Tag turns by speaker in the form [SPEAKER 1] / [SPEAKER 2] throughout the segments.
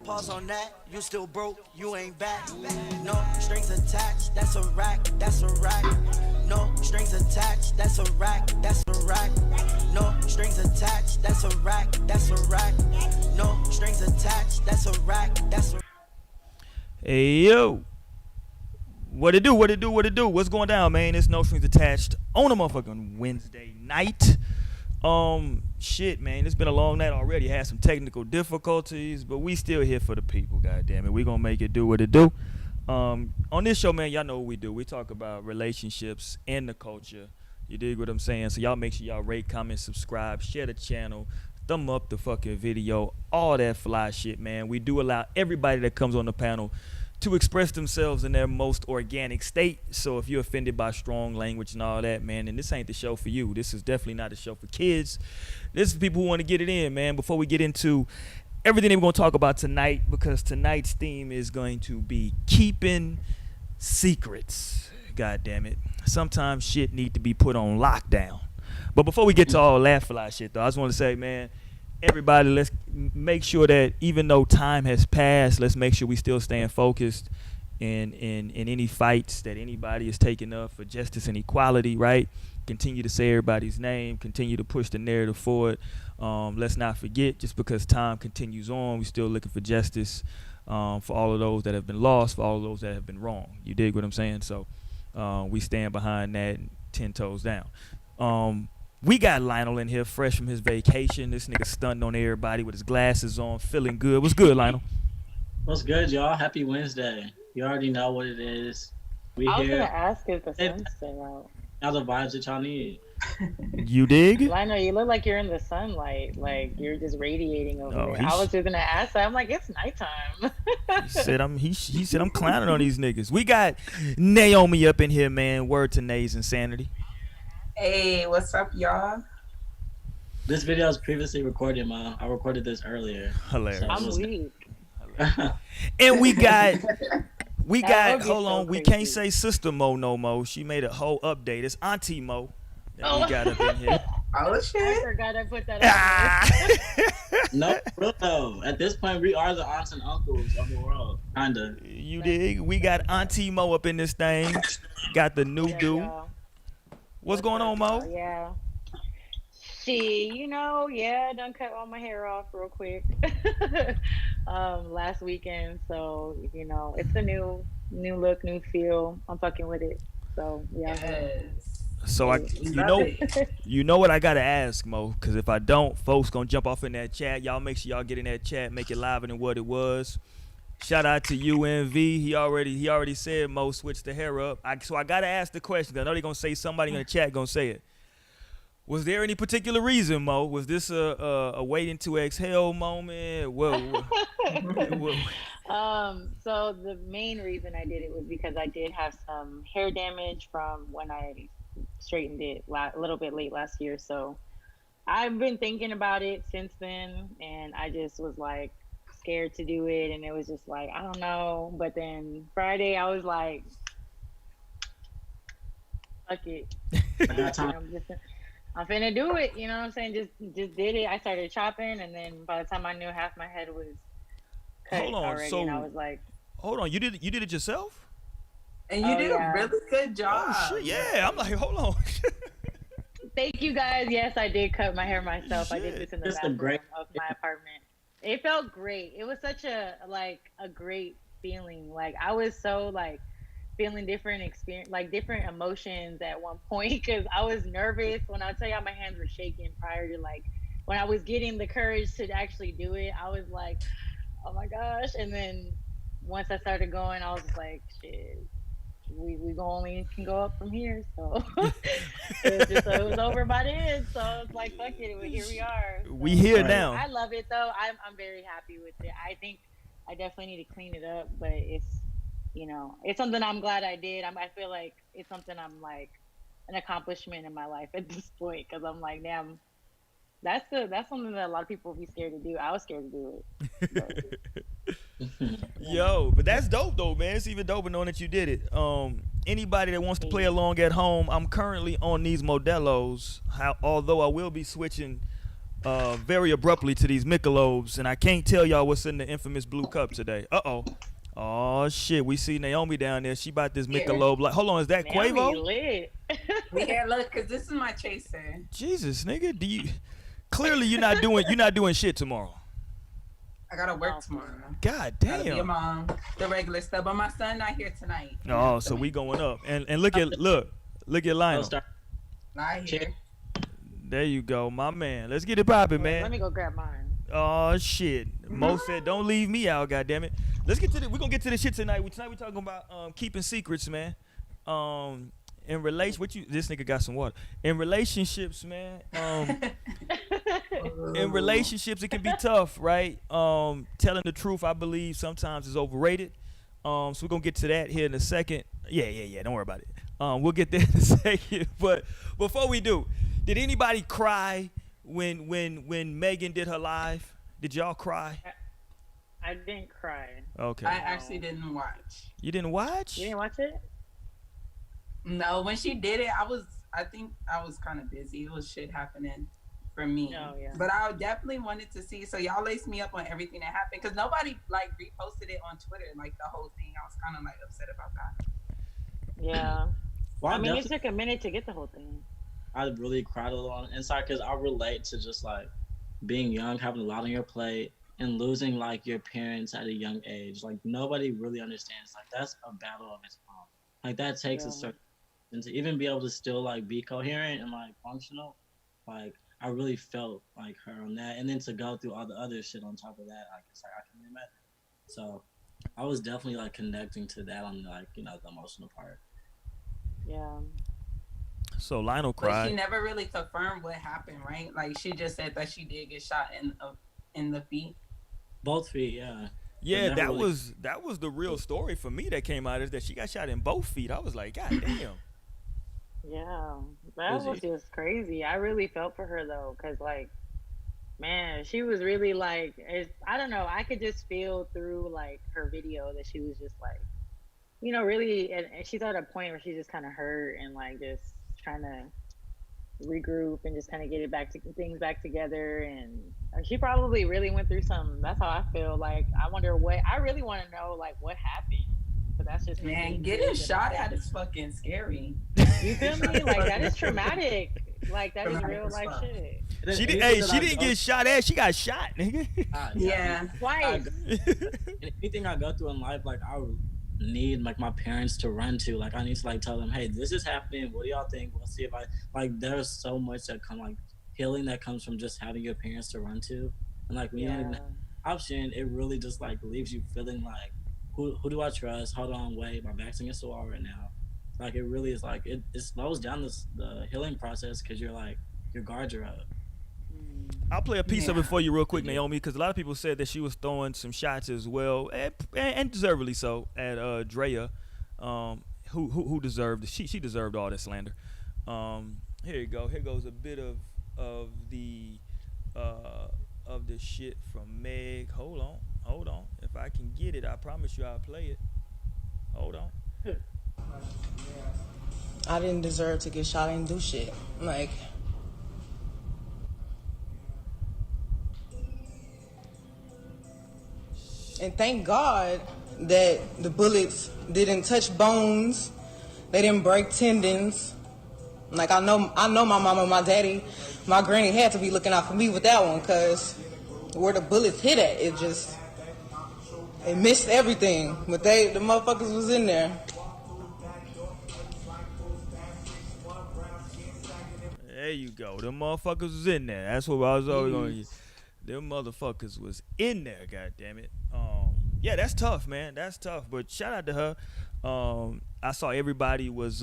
[SPEAKER 1] Pause on that, you still broke, you ain't back. No strings attached, that's a rack, that's a rack. No strings attached, that's a rack, that's a rack. No strings attached, that's a rack, that's a rack. No strings attached, that's a rack, that's a.
[SPEAKER 2] Hey yo, what it do? What it do? What it do? What's going down, man? It's No Strings Attached on a motherfucking Wednesday night. Shit, man, it's been a long night already. Had some technical difficulties, but we still here for the people. God damn it, we gonna make it do what it do. On this show, man, y'all know what we do. We talk about relationships and the culture. You dig what I'm saying? So y'all make sure y'all rate, comment, subscribe, share the channel, thumb up the fucking video, all that fly shit, man. We do allow everybody that comes on the panel to express themselves in their most organic state. So if you're offended by strong language and all that, man, then this ain't the show for you. This is definitely not the show for kids. This is people who want to get it in, man. Before we get into everything that we're going to talk about tonight, because tonight's theme is going to be keeping secrets. God damn it. Sometimes shit need to be put on lockdown. But before we get to all that fly shit, though, I just want to say, man, everybody, let's make sure that even though time has passed, let's make sure we still staying focused in any fights that anybody is taking up for justice and equality, right? Continue to say everybody's name, continue to push the narrative forward. Let's not forget, just because time continues on, we're still looking for justice for all of those that have been lost, for all of those that have been wrong. You dig what I'm saying? So we stand behind that 10 toes down. We got Lionel in here, fresh from his vacation. This nigga stunting on everybody with his glasses on, feeling good. What's good, Lionel?
[SPEAKER 3] What's good, y'all? Happy Wednesday. You already know what it is.
[SPEAKER 4] I was gonna ask if the sun's still out.
[SPEAKER 3] All the vibes that y'all need.
[SPEAKER 2] You dig?
[SPEAKER 4] Lionel, you look like you're in the sunlight. Like you're just radiating over there. I was just gonna ask that. I'm like, it's nighttime.
[SPEAKER 2] he said I'm clowning on these niggas. We got Naomi up in here, man. Word to Nays Insanity.
[SPEAKER 5] Hey, what's up, y'all?
[SPEAKER 3] This video was previously recorded, man. I recorded this earlier.
[SPEAKER 2] Hilarious.
[SPEAKER 4] So I'm weak.
[SPEAKER 2] And we got hold on,
[SPEAKER 4] so
[SPEAKER 2] we
[SPEAKER 4] crazy.
[SPEAKER 2] can't say Sister Mo no more. She made a whole update. It's Auntie Mo that we got up in here.
[SPEAKER 5] Oh
[SPEAKER 4] I
[SPEAKER 5] shit!
[SPEAKER 4] forgot I put that out.
[SPEAKER 3] No, bro. Though. At this point, we are the aunts and uncles of the world, kinda.
[SPEAKER 2] You dig? We got Auntie Mo up in this thing. Got the new dude.
[SPEAKER 4] Y'all.
[SPEAKER 2] What's going on, Mo?
[SPEAKER 4] Yeah. Done cut all my hair off real quick. Last weekend. So, it's a new look, new feel. I'm fucking with it. So, yeah.
[SPEAKER 5] Yes.
[SPEAKER 2] So you know what I gotta ask, Mo, because if I don't, folks gonna jump off in that chat. Y'all make sure y'all get in that chat, make it liver than what it was. Shout out to UNV. He already said Mo switched the hair up. So I gotta ask the question. I know they're gonna say somebody in the chat gonna say it. Was there any particular reason, Mo? Was this a waiting to exhale moment? Whoa.
[SPEAKER 4] So the main reason I did it was because I did have some hair damage from when I straightened it a little bit late last year. So I've been thinking about it since then, and I just was like scared to do it, and it was just like, I don't know. But then Friday I was like, fuck it.
[SPEAKER 3] I got time.
[SPEAKER 4] I'm finna do it, you know what I'm saying? Just did it. I started chopping, and then by the time I knew, half my head was cut already, and I was like,
[SPEAKER 2] hold on, you did it yourself?
[SPEAKER 5] And you did a really good job.
[SPEAKER 2] Oh shit, yeah. I'm like, hold on.
[SPEAKER 4] thank you guys. Yes, I did cut my hair myself.
[SPEAKER 2] Shit.
[SPEAKER 4] I did this in the
[SPEAKER 3] Just a
[SPEAKER 4] bathroom
[SPEAKER 3] great-
[SPEAKER 4] of my apartment. It felt great. It was such a great feeling. Like I was so feeling different different emotions at one point, because I was nervous. When I tell y'all, my hands were shaking prior to when I was getting the courage to actually do it. I was like, oh my gosh. And then once I started going, I was just like, shit, we only can go up from here. So it was over by then. So it's like, fuck it, here we are. So,
[SPEAKER 2] We here
[SPEAKER 3] Right.
[SPEAKER 2] now.
[SPEAKER 4] I love it though. I'm very happy with it. I think I definitely need to clean it up, but it's it's something I'm glad I did. I feel like it's something I'm an accomplishment in my life at this point, because I'm like, damn, that's something that a lot of people would be scared to do. I was scared to do it.
[SPEAKER 2] Yo, but that's dope though, man. It's even doper knowing that you did it. Anybody that wants to play along at home, I'm currently on these Modelos. Although I will be switching very abruptly to these Michelobs, and I can't tell y'all what's in the infamous blue cup today. Oh shit, we see Naomi down there. She bought this Michelob. Like, hold on, is that
[SPEAKER 4] Naomi
[SPEAKER 2] Quavo?
[SPEAKER 4] lit.
[SPEAKER 5] Yeah, look, cause this is my chaser.
[SPEAKER 2] Jesus, nigga, clearly you're not doing shit tomorrow.
[SPEAKER 5] I gotta work tomorrow.
[SPEAKER 2] God
[SPEAKER 5] Gotta be a
[SPEAKER 2] damn.
[SPEAKER 5] mom, the regular stuff. But my son not here tonight.
[SPEAKER 2] Oh, so we going up. And look at Lionel.
[SPEAKER 5] Not here.
[SPEAKER 2] There you go, my man. Let's get it poppin', man.
[SPEAKER 4] Let me go grab mine.
[SPEAKER 2] Oh shit. Mo said, "Don't leave me out, goddammit." Let's get to the. We're gonna get to the shit tonight. Tonight we're talking about keeping secrets, man. In relation, this nigga got some water. In relationships, man. In relationships, it can be tough, right? Telling the truth, I believe, sometimes is overrated. So we're gonna get to that here in a second. Yeah. Don't worry about it. We'll get there in a second. But before we do, did anybody cry when Megan did her live? Did y'all cry?
[SPEAKER 4] I didn't cry.
[SPEAKER 2] Okay.
[SPEAKER 5] I actually didn't watch.
[SPEAKER 2] You didn't watch?
[SPEAKER 4] You didn't watch it?
[SPEAKER 5] No, when she did it, I think I was kind of busy. It was shit happening for me.
[SPEAKER 4] Oh, yeah.
[SPEAKER 5] But I definitely wanted to see. So y'all laced me up on everything that happened because nobody like reposted it on Twitter, like the whole thing. I was kind of like upset about that.
[SPEAKER 4] Yeah.
[SPEAKER 3] Well,
[SPEAKER 4] I mean, it took a minute to get the whole thing.
[SPEAKER 3] I really cried a little on the inside because I relate to just like being young, having a lot on your plate, and losing like your parents at a young age. Like nobody really understands. Like that's a battle of its own. Like that takes a certain, and to even be able to still like be coherent and like functional, like I really felt like her on that. And then to go through all the other shit on top of that, like it's like I can imagine. So I was definitely like connecting to that on like, you know, the emotional part.
[SPEAKER 4] Yeah.
[SPEAKER 2] So Lionel
[SPEAKER 5] But
[SPEAKER 2] cried.
[SPEAKER 5] she never really confirmed what happened, right? Like she just said that she did get shot in the feet.
[SPEAKER 3] Both feet, yeah.
[SPEAKER 2] Yeah,
[SPEAKER 3] But
[SPEAKER 2] that
[SPEAKER 3] never really-
[SPEAKER 2] was the real story for me that came out, is that she got shot in both feet. I was like, God damn.
[SPEAKER 4] Yeah. That was just crazy. I really felt for her, though, because, like, man, she was really, like, I don't know. I could just feel through, like, her video that she was just, like, you know, really, and she's at a point where she's just kind of hurt and, like, just trying to regroup and just kind of get things back together. And she probably really went through something. That's how I feel. Like, I really want to know, like, what happened. But that's just
[SPEAKER 5] Man, getting shot at is fucking scary.
[SPEAKER 4] You feel me? Like, that is traumatic. Like, that is
[SPEAKER 5] Traumatic
[SPEAKER 4] real
[SPEAKER 5] as
[SPEAKER 4] life
[SPEAKER 5] fuck.
[SPEAKER 4] shit.
[SPEAKER 2] She didn't get shot at. She got shot, nigga.
[SPEAKER 5] Yeah.
[SPEAKER 4] Twice.
[SPEAKER 3] And anything I go through in life, like I need like my parents to run to. Like I need to like tell them, hey, this is happening. What do y'all think? We'll see if I like. There's so much that like healing that comes from just having your parents to run to, and like when you don't even have an option, it really just like leaves you feeling like, who do I trust? Hold on, wait, my back's against the wall right now. Like it really is like it slows down the healing process because you're like your guards are up.
[SPEAKER 2] I'll play a piece of it for you real quick, Naomi, because a lot of people said that she was throwing some shots as well, and deservedly so, at Drea, who deserved she deserved all that slander. Here you go. Here goes a bit of the shit from Meg. Hold on. If I can get it, I promise you I'll play it. Hold on.
[SPEAKER 6] I didn't deserve to get shot. I didn't do shit. Like, and thank God that the bullets didn't touch bones. They didn't break tendons. Like, I know my mama, my daddy, my granny had to be looking out for me with that one, because where the bullets hit at, it missed everything. But the motherfuckers was in there.
[SPEAKER 2] There you go. Them motherfuckers was in there. That's what I was always going to. Them motherfuckers was in there, goddammit. Yeah, that's tough, man. That's tough. But shout out to her. I saw everybody was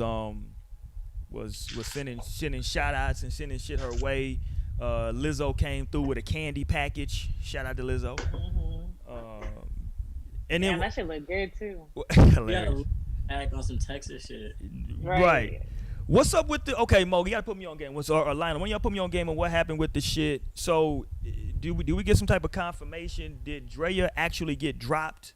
[SPEAKER 2] sending shout outs and sending shit her way. Lizzo came through with a candy package. Shout out to Lizzo. And then
[SPEAKER 4] that shit look good too.
[SPEAKER 2] Hilarious.
[SPEAKER 3] Act on some Texas shit.
[SPEAKER 2] Right. What's up with the Mo? You gotta put me on game. Lionel, when y'all put me on game on what happened with the shit? So, do we get some type of confirmation? Did Drea actually get dropped?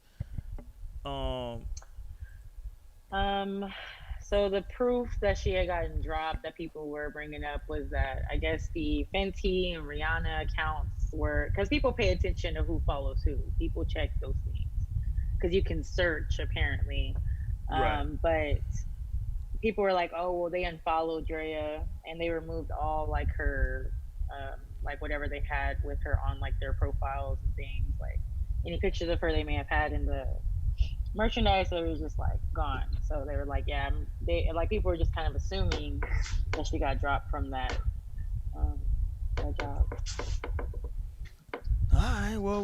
[SPEAKER 4] So the proof that she had gotten dropped that people were bringing up was that I guess the Fenty and Rihanna accounts were because people pay attention to who follows who. People check those things because you can search apparently.
[SPEAKER 2] Right.
[SPEAKER 4] But people were like, "Oh, well, they unfollowed Drea and they removed all like her, like whatever they had with her on like their profiles and things, like any pictures of her they may have had in the merchandise. So it was just like gone. So they were like, yeah, they like people were just kind of assuming that she got dropped from that job.
[SPEAKER 2] All right, well,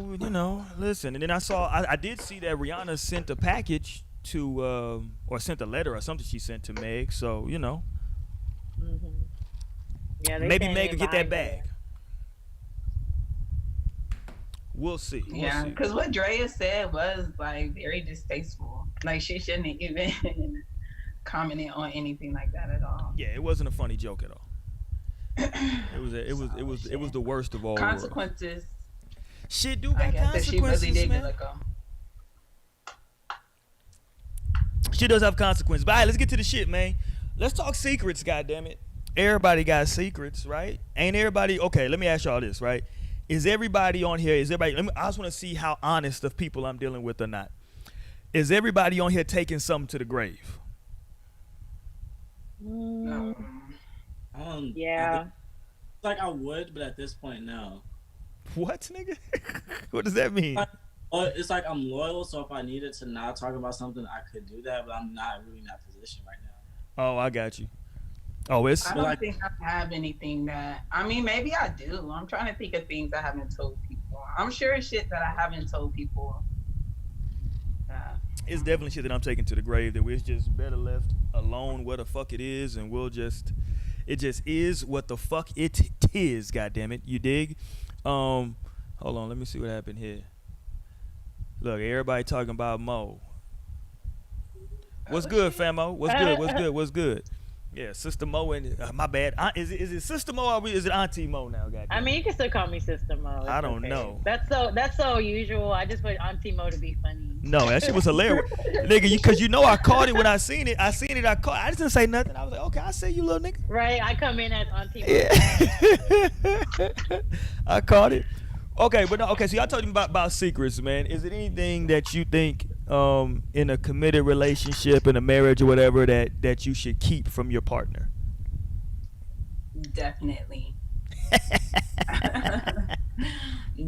[SPEAKER 2] listen, and then I did see that Rihanna sent a package to, or sent a letter or something she sent to Meg, so,
[SPEAKER 4] Hmm. Yeah, they
[SPEAKER 2] maybe
[SPEAKER 4] saying
[SPEAKER 2] Meg
[SPEAKER 4] they
[SPEAKER 2] will get that
[SPEAKER 4] behind her.
[SPEAKER 2] bag. We'll see.
[SPEAKER 5] Yeah,
[SPEAKER 2] see.
[SPEAKER 5] because what Drea said was like very distasteful. Like she shouldn't have even commented on anything like that at all.
[SPEAKER 2] Yeah, it wasn't a funny joke at all. It was the worst of all worlds.
[SPEAKER 5] Consequences.
[SPEAKER 2] Shit do
[SPEAKER 5] I
[SPEAKER 2] got
[SPEAKER 5] guess that she
[SPEAKER 2] consequences,
[SPEAKER 5] really did
[SPEAKER 2] man.
[SPEAKER 5] get let go.
[SPEAKER 2] She does have consequences. But all right, let's get to the shit, man. Let's talk secrets, goddammit. Everybody got secrets, right? Ain't everybody okay, let me ask y'all this, right? Is everybody on here, I just want to see how honest of people I'm dealing with or not. Is everybody on here taking something to the grave?
[SPEAKER 3] Yeah. Like I would, but at this point, no.
[SPEAKER 2] What, nigga? What does that mean?
[SPEAKER 3] It's like I'm loyal, so if I needed to not talk about something, I could do that, but I'm not really in that position right now.
[SPEAKER 2] Oh, I got you. Oh, it's
[SPEAKER 5] I don't think I have anything that. I mean, maybe I do. I'm trying to think of things I haven't told people. I'm sure it's shit that I haven't told people.
[SPEAKER 2] It's definitely shit that I'm taking to the grave that it's just better left alone where the fuck it is, and it just is what the fuck it is, goddammit. You dig? Hold on, let me see what happened here. Look, everybody talking about Mo. What's good, famo? What's good? Yeah, Sister Mo and my bad. Is it Sister Mo or is it Auntie Mo now? Goddamn.
[SPEAKER 4] I mean, you can still call me Sister Mo. It's
[SPEAKER 2] I don't know.
[SPEAKER 4] That's so usual. I just put Auntie Mo to be funny.
[SPEAKER 2] No, that shit was hilarious, nigga. Because I caught it when I seen it. I just didn't say nothing. I was like, okay, I see you, little nigga.
[SPEAKER 4] Right, I come in as Auntie Mo.
[SPEAKER 2] Yeah. I caught it. Okay, but no, okay. So y'all talking about secrets, man. Is it anything that you think in a committed relationship, in a marriage or whatever, that you should keep from your partner?
[SPEAKER 5] Definitely.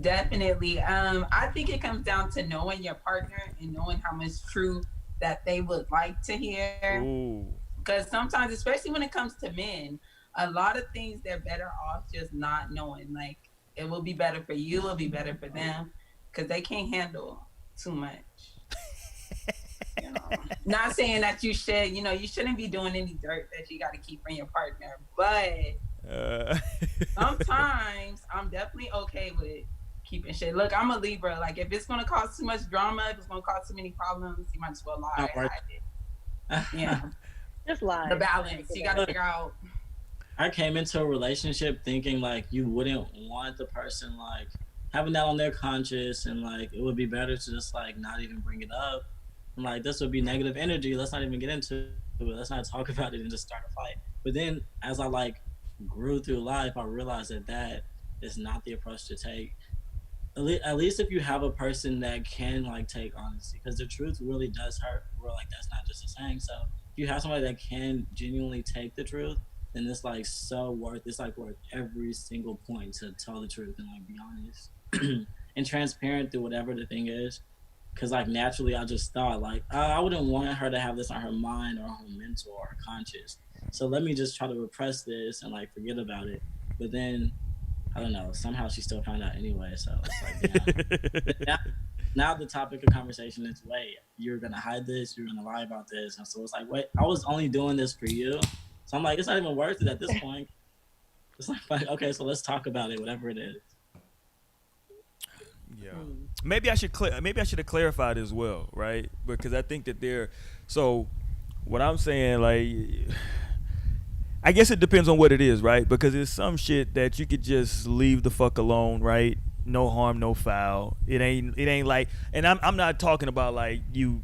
[SPEAKER 5] Definitely. I think it comes down to knowing your partner and knowing how much truth that they would like to hear.
[SPEAKER 2] Ooh.
[SPEAKER 5] Because sometimes, especially when it comes to men, a lot of things they're better off just not knowing. Like, it will be better for you, it'll be better for them, because they can't handle too much. Not saying that you should, you shouldn't be doing any dirt that you got to keep from your partner, but sometimes I'm definitely okay with keeping shit. Look, I'm a Libra. Like, if it's going to cause too much drama, if it's going to cause too many problems, you might as well lie and hide it. Yeah.
[SPEAKER 4] Just lie.
[SPEAKER 5] The balance. You got to figure out.
[SPEAKER 3] I came into a relationship thinking like you wouldn't want the person like having that on their conscience, and like it would be better to just like not even bring it up. And like this would be negative energy. Let's not even get into it. Let's not talk about it and just start a fight. But then as I like grew through life, I realized that is not the approach to take. At least if you have a person that can like take honesty, because the truth really does hurt. We're like, that's not just a saying. So if you have somebody that can genuinely take the truth, then it's like it's like worth every single point to tell the truth and like be honest and transparent through whatever the thing is. Cause like naturally I just thought like, I wouldn't want her to have this on her mind or her mental or her conscience. So let me just try to repress this and like forget about it. But then I don't know, somehow she still found out anyway. So it's like, now the topic of conversation is, wait, you're gonna hide this, you're gonna lie about this. And so it's like, wait, I was only doing this for you. So I'm like, it's not even worth it at this point. It's like, okay, so let's talk about it, whatever it is.
[SPEAKER 2] Yeah. Maybe I should have clarified as well, right? Because I think that so what I'm saying, like, I guess it depends on what it is, right? Because it's some shit that you could just leave the fuck alone, right? No harm, no foul. It ain't like, and I'm not talking about like you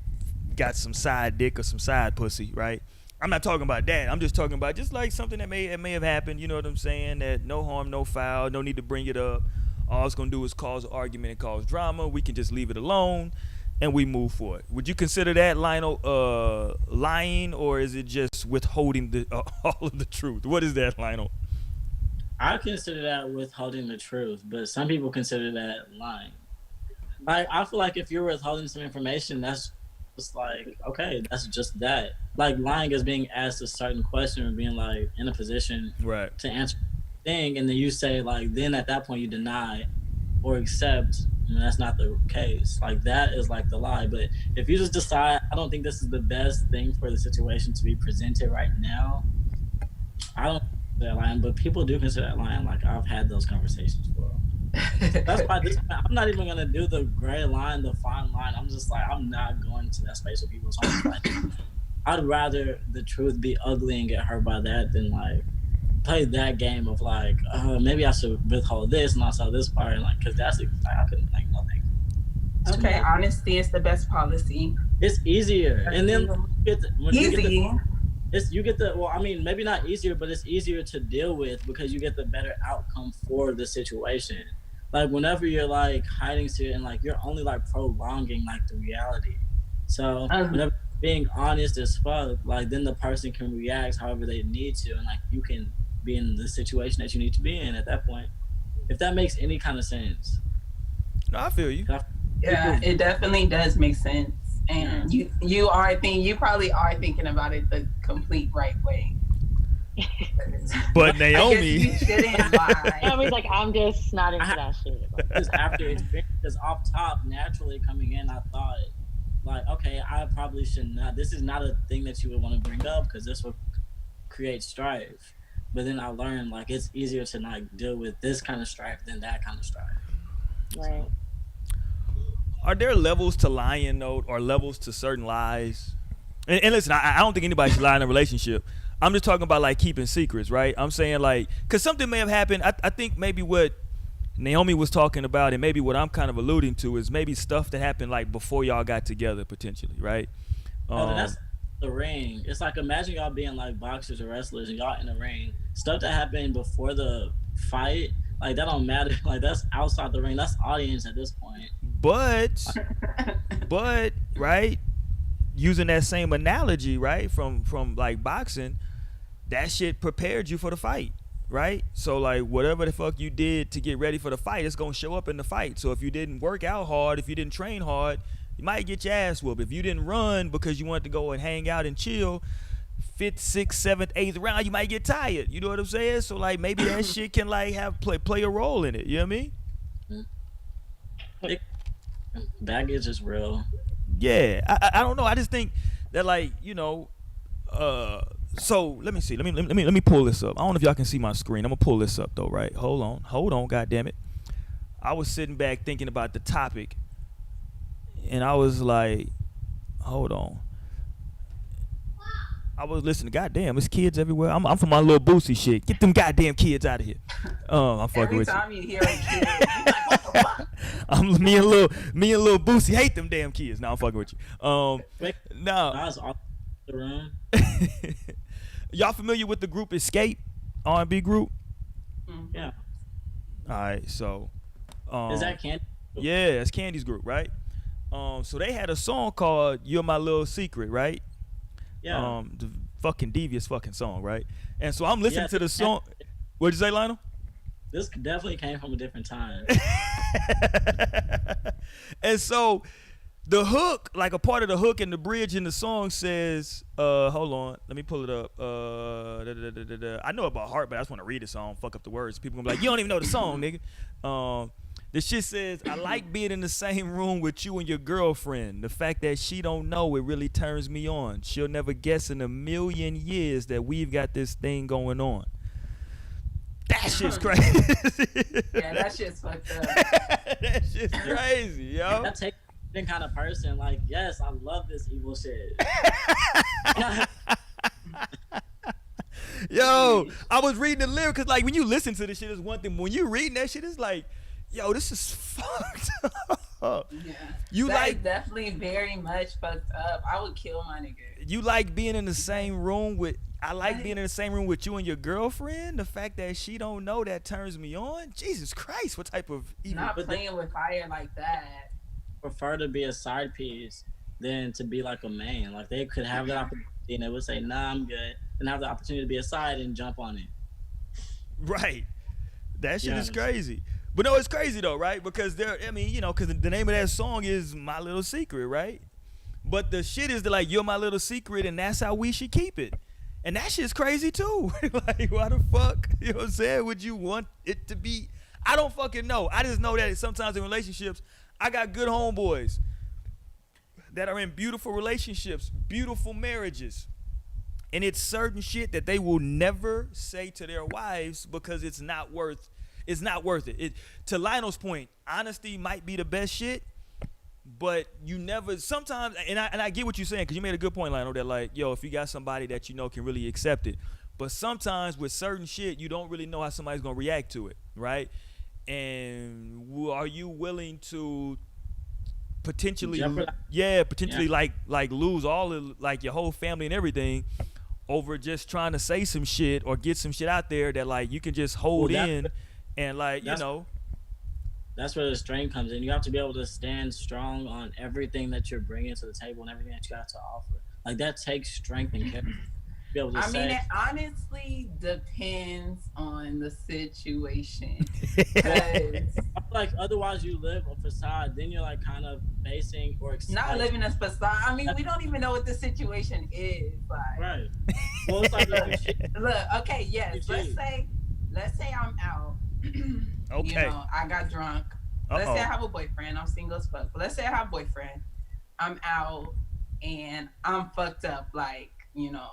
[SPEAKER 2] got some side dick or some side pussy, right? I'm not talking about that. I'm just talking about just like something that may have happened. You know what I'm saying? That no harm, no foul. No need to bring it up. All it's gonna do is cause argument and cause drama. We can just leave it alone, and we move forward. Would you consider that, Lionel, lying, or is it just withholding the all of the truth? What is that, Lionel?
[SPEAKER 3] I consider that withholding the truth, but some people consider that lying. Like, I feel like if you're withholding some information, that's just like, okay, that's just that. Like, lying is being asked a certain question or being like in a position
[SPEAKER 2] Right.
[SPEAKER 3] to answer a thing, and then you say like, then at that point you deny or accept, and that's not the case. Like, that is like the lie. But if you just decide, I don't think this is the best thing for the situation to be presented right now, I don't consider that lying, but people do consider that lying. Like, I've had those conversations before. That's why I'm not even gonna do the gray line, the fine line. I'm just like, I'm not going to that space with people. So I'm like, I'd rather the truth be ugly and get hurt by that than like play that game of like, maybe I should withhold this and also this part, and like, because that's like, I couldn't like nothing.
[SPEAKER 5] Okay, honesty is the best policy.
[SPEAKER 3] It's easier, and then you get the well, I mean, maybe not easier, but it's easier to deal with because you get the better outcome for the situation. Like, whenever you're like hiding shit and like you're only like prolonging like the reality. So whenever being honest as fuck, like then the person can react however they need to, and like you can be in the situation that you need to be in at that point. If that makes any kind of sense.
[SPEAKER 2] No, I feel you.
[SPEAKER 5] Yeah, it definitely does make sense. And you probably are thinking about it the complete right way.
[SPEAKER 2] But Naomi,
[SPEAKER 5] you shouldn't lie.
[SPEAKER 4] Naomi's like, I'm just not into that shit.
[SPEAKER 3] Just after experiences off top, naturally coming in, I thought, like, okay, I probably should not. This is not a thing that you would want to bring up because this would create strife. But then I learned, like, it's easier to not deal with this kind of strife than that kind of strife.
[SPEAKER 4] Right.
[SPEAKER 2] Are there levels to lying, though, or levels to certain lies? And listen, I don't think anybody should lie in a relationship. I'm just talking about like keeping secrets, right? I'm saying like, because something may have happened. I think maybe what Naomi was talking about, and maybe what I'm kind of alluding to, is maybe stuff that happened like before y'all got together, potentially, right?
[SPEAKER 3] That's the ring. It's like, imagine y'all being like boxers or wrestlers, and y'all in the ring. Stuff that happened before the fight, like that don't matter. Like, that's outside the ring. That's audience at this point.
[SPEAKER 2] But right, using that same analogy, right, from like boxing, that shit prepared you for the fight, right? So like whatever the fuck you did to get ready for the fight, it's gonna show up in the fight. So if you didn't work out hard, if you didn't train hard, you might get your ass whooped. If you didn't run because you wanted to go and hang out and chill, 5th, 6th, 7th, 8th round, you might get tired. You know what I'm saying? So like maybe that shit can like play a role in it. You know what I mean?
[SPEAKER 3] Baggage is real.
[SPEAKER 2] Yeah, I don't know. I just think that, like, you know, so let me see. Let me pull this up. I don't know if y'all can see my screen. I'm gonna pull this up though, right? Hold on, god damn it. I was sitting back thinking about the topic, and I was like, hold on. I was listening. Goddamn, there's kids everywhere. I'm from my little Boosie shit. Get them goddamn kids out of here. I'm fucking with you.
[SPEAKER 5] Every time you hear a kid, you're like, what the fuck?
[SPEAKER 2] Me and Lil Boosie hate them damn kids. No, I'm fucking with you. No.
[SPEAKER 3] That's off the room.
[SPEAKER 2] Y'all familiar with the group Escape, R&B group?
[SPEAKER 3] Yeah.
[SPEAKER 2] All right, so.
[SPEAKER 3] Is that Candy?
[SPEAKER 2] Yeah, it's Candy's group, right? So they had a song called "You're My Little Secret," right?
[SPEAKER 3] Yeah.
[SPEAKER 2] The fucking devious fucking song, right? And so I'm listening to the song. What'd you say, Lionel?
[SPEAKER 3] This definitely came from a different time.
[SPEAKER 2] And so the hook, like a part of the hook and the bridge in the song says, hold on, let me pull it up. I know about heart, but I just want to read the song, fuck up the words. People gonna be like, you don't even know the song, nigga. The shit says, I like being in the same room with you and your girlfriend. The fact that she don't know, it really turns me on. She'll never guess in a million years that we've got this thing going on. That shit's crazy.
[SPEAKER 5] Yeah, that shit's fucked up.
[SPEAKER 2] That shit's crazy, yo.
[SPEAKER 3] That takes the kind of person, like, yes, I love this evil shit.
[SPEAKER 2] Yo, I was reading the lyrics, because like when you listen to this shit, it's one thing. When you reading that shit, it's like, yo, this is fucked up.
[SPEAKER 5] Yeah.
[SPEAKER 2] You
[SPEAKER 5] That
[SPEAKER 2] like
[SPEAKER 5] is definitely very much fucked up. I would kill my nigga.
[SPEAKER 2] you like being in the same room with. I like being in the same room with you and your girlfriend. The fact that she don't know that turns me on. Jesus Christ, what type of evil?
[SPEAKER 5] Not
[SPEAKER 3] but
[SPEAKER 5] playing with fire like that.
[SPEAKER 3] prefer to be a side piece than to be like a main. Like they could have that opportunity and they would say, "Nah, I'm good," and have the opportunity to be a side and jump on it.
[SPEAKER 2] Right. That shit is
[SPEAKER 3] Yes.
[SPEAKER 2] crazy. But no, it's crazy though, right? Because I mean, because the name of that song is My Little Secret, right? But the shit is like, you're my little secret, and that's how we should keep it. And that shit's crazy too. Like, why the fuck, you know what I'm saying, would you want it to be? I don't fucking know. I just know that sometimes in relationships, I got good homeboys that are in beautiful relationships, beautiful marriages. And it's certain shit that they will never say to their wives because it's not worth it. To Lionel's point, honesty might be the best shit, but you never sometimes, and I get what you're saying, because you made a good point, Lionel, that like, yo, if you got somebody that you know can really accept it. But sometimes with certain shit, you don't really know how somebody's gonna react to it, right? And are you willing to potentially like lose all of like your whole family and everything over just trying to say some shit or get some shit out there that like you can just hold in and like, you know.
[SPEAKER 3] That's where the strength comes in. You have to be able to stand strong on everything that you're bringing to the table and everything that you have to offer. Like that takes strength and character. Be able to
[SPEAKER 5] I mean, it honestly depends on the situation.
[SPEAKER 3] I feel like otherwise you live a facade, then you're like kind of basing or
[SPEAKER 5] not living a facade. I mean, we don't even know what the situation is. Like,
[SPEAKER 3] right. Well, it's like
[SPEAKER 5] look, okay, yes. Let's say I'm out.
[SPEAKER 2] Okay.
[SPEAKER 5] You know, I got drunk. Let's say I have a boyfriend. I'm single as fuck. But let's say I have a boyfriend. I'm out and I'm fucked up. Like, you know,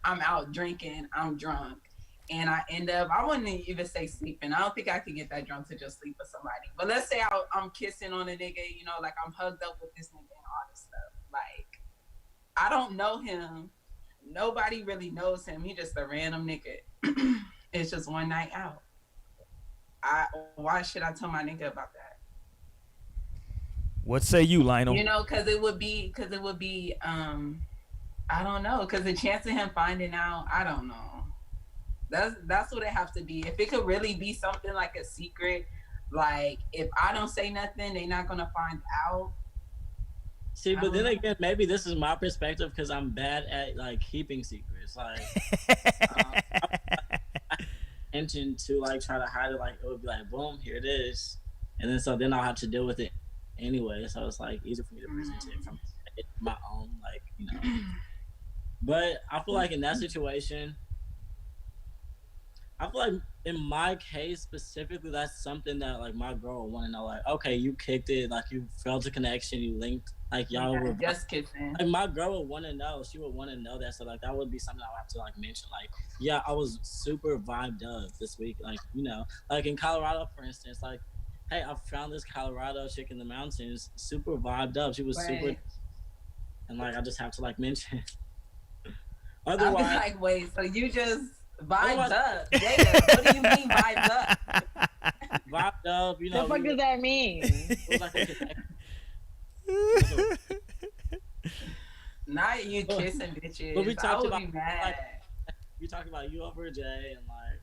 [SPEAKER 5] I'm out drinking. I'm drunk. And I end up, I wouldn't even say sleeping. I don't think I could get that drunk to just sleep with somebody. But let's say I'm kissing on a nigga, you know, like I'm hugged up with this nigga and all this stuff. Like, I don't know him. Nobody really knows him. He just a random nigga. It's just one night out. Why should I tell my nigga about that?
[SPEAKER 2] What say you, Lionel?
[SPEAKER 5] You know, because it would be, I don't know, because the chance of him finding out, I don't know. That's what it has to be. If it could really be something like a secret, like if I don't say nothing, they're not gonna find out.
[SPEAKER 3] See, but then again, maybe this is my perspective because I'm bad at like keeping secrets. Like, intention to like try to hide it. Like it would be like, boom, here it is, and then I'll have to deal with it anyway. So it's like easier for me to present it from my own, like, you know. But I feel like in that situation, I feel like in my case specifically, that's something that like my girl would want to know. Like, okay, you kicked it, like you felt a connection, you linked, like y'all were
[SPEAKER 5] just kissing.
[SPEAKER 3] Like my girl would want to know. She would want to know that. So like that would be something I would have to like mention. Like, yeah, I was super vibed up this week. Like, you know, like in Colorado, for instance, like, hey, I found this Colorado chick in the mountains, super vibed up. She was super, and like I just have to like mention. Otherwise,
[SPEAKER 5] I'll be like, wait, so you just vibed up? Jada, what do you mean vibed up?
[SPEAKER 3] Vibed up, you know.
[SPEAKER 4] The fuck does that mean?
[SPEAKER 3] It was like a connection.
[SPEAKER 5] Not you kissing bitches.
[SPEAKER 3] But we talked about,
[SPEAKER 5] be mad.
[SPEAKER 3] like, we talked about you over Jay and like.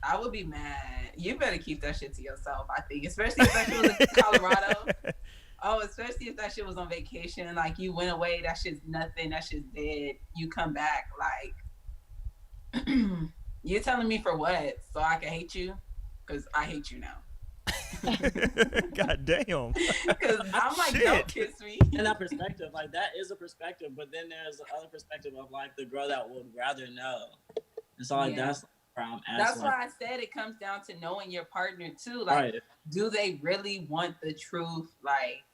[SPEAKER 5] I would be mad. You better keep that shit to yourself, I think. Especially if that shit was in Colorado. Oh, especially if that shit was on vacation. Like, you went away, that shit's nothing. That shit's dead. You come back, like, you're telling me for what? So I can hate you? Because I hate you now.
[SPEAKER 2] God damn.
[SPEAKER 5] Because I'm like,
[SPEAKER 2] Shit.
[SPEAKER 5] don't kiss me.
[SPEAKER 3] In that perspective, like that is a perspective, but then there's the other perspective of like the girl that would rather know. And so like that's where I'm at.
[SPEAKER 5] That's why I said it comes down to knowing your partner too. Like, do they really want the truth? Like,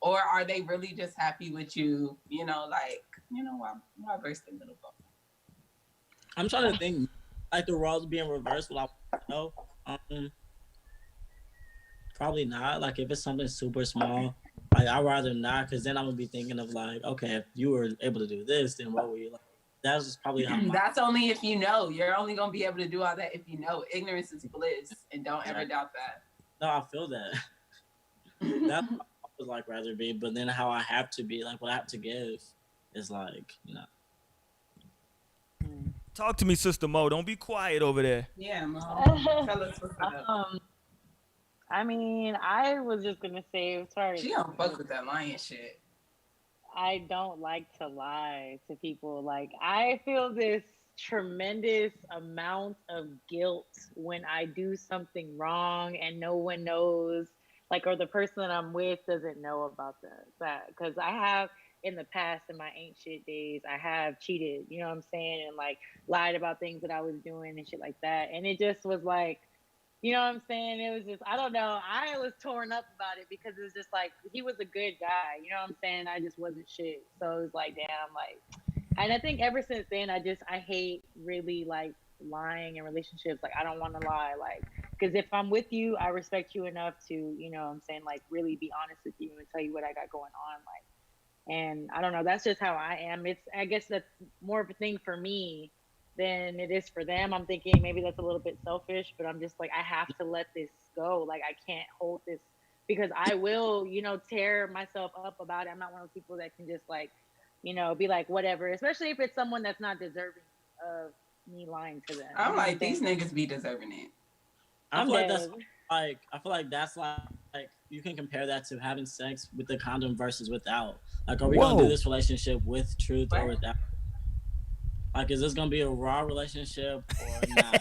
[SPEAKER 5] or are they really just happy with you? You know, like, you know, why burst the middle bone?
[SPEAKER 3] I'm trying to think, like the roles being reversed. What I know, probably not. Like if it's something super small, like I'd rather not, because then I'm gonna be thinking of like, okay, if you were able to do this, then what were you like? That's just probably how.
[SPEAKER 5] That's only if you know. You're only gonna be able to do all that if you know. Ignorance is bliss, and don't ever doubt that.
[SPEAKER 3] No, I feel that. That's would like rather be, but then how I have to be, like what I have to give, is like, you know.
[SPEAKER 2] Talk to me, Sister Mo. Don't be quiet over there.
[SPEAKER 5] Yeah, Mo. Tell us what's up.
[SPEAKER 4] I mean, I was just gonna say, sorry.
[SPEAKER 5] She don't fuck with that lying shit.
[SPEAKER 4] I don't like to lie to people. Like, I feel this tremendous amount of guilt when I do something wrong and no one knows, like, or the person that I'm with doesn't know about that. Because I have, in the past, in my ain't shit days, I have cheated, you know what I'm saying? And, like, lied about things that I was doing and shit like that. And it just was like, you know what I'm saying? It was just, I don't know. I was torn up about it because it was just like, he was a good guy. You know what I'm saying? I just wasn't shit. So it was like, damn, like, and I think ever since then, I hate really like lying in relationships. Like, I don't want to lie. Like, because if I'm with you, I respect you enough to, you know what I'm saying? Like, really be honest with you and tell you what I got going on. Like, and I don't know. That's just how I am. I guess that's more of a thing for me than it is for them. I'm thinking maybe that's a little bit selfish, but I'm just like, I have to let this go. Like, I can't hold this because I will, you know, tear myself up about it. I'm not one of those people that can just like, you know, be like, whatever, especially if it's someone that's not deserving of me lying to them.
[SPEAKER 5] I'm like, these niggas be deserving it.
[SPEAKER 3] I feel like that's like you can compare that to having sex with the condom versus without. Like, are we gonna do this relationship with truth or without? Like, is this gonna be a raw relationship or not?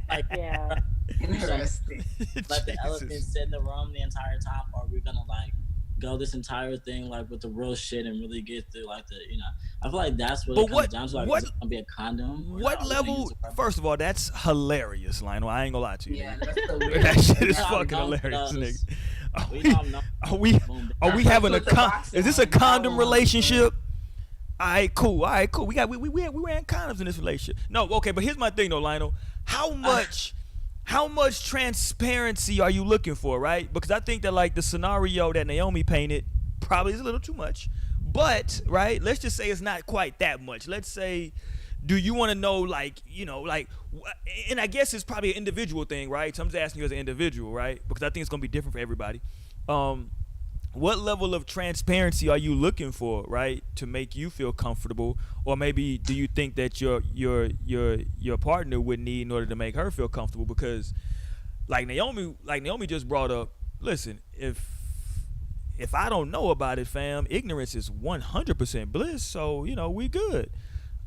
[SPEAKER 3] Like,
[SPEAKER 4] yeah.
[SPEAKER 5] Interesting.
[SPEAKER 3] Let the elephant sit in the room the entire time, or are we gonna like go this entire thing like with the real shit and really get through like the, you know? I feel like that's what it comes down to. Like, is it gonna be a condom?
[SPEAKER 2] What level? First of all, that's hilarious, Lionel. I ain't gonna lie to you.
[SPEAKER 5] Yeah, that's the weird.
[SPEAKER 2] That shit is fucking hilarious, nigga. Are we having is this a condom relationship? All right, cool. We wearing condoms in this relationship. No, okay, but here's my thing though, Lionel. How much transparency are you looking for, right? Because I think that like the scenario that Naomi painted probably is a little too much. But, right, let's just say it's not quite that much. Let's say, do you want to know, like, you know, like, and I guess it's probably an individual thing, right? So I'm just asking you as an individual, right? Because I think it's going to be different for everybody. What level of transparency are you looking for, right, to make you feel comfortable? Or maybe do you think that your partner would need in order to make her feel comfortable? Because like Naomi just brought up, listen, if I don't know about it, fam, ignorance is 100% bliss. So, you know, we good.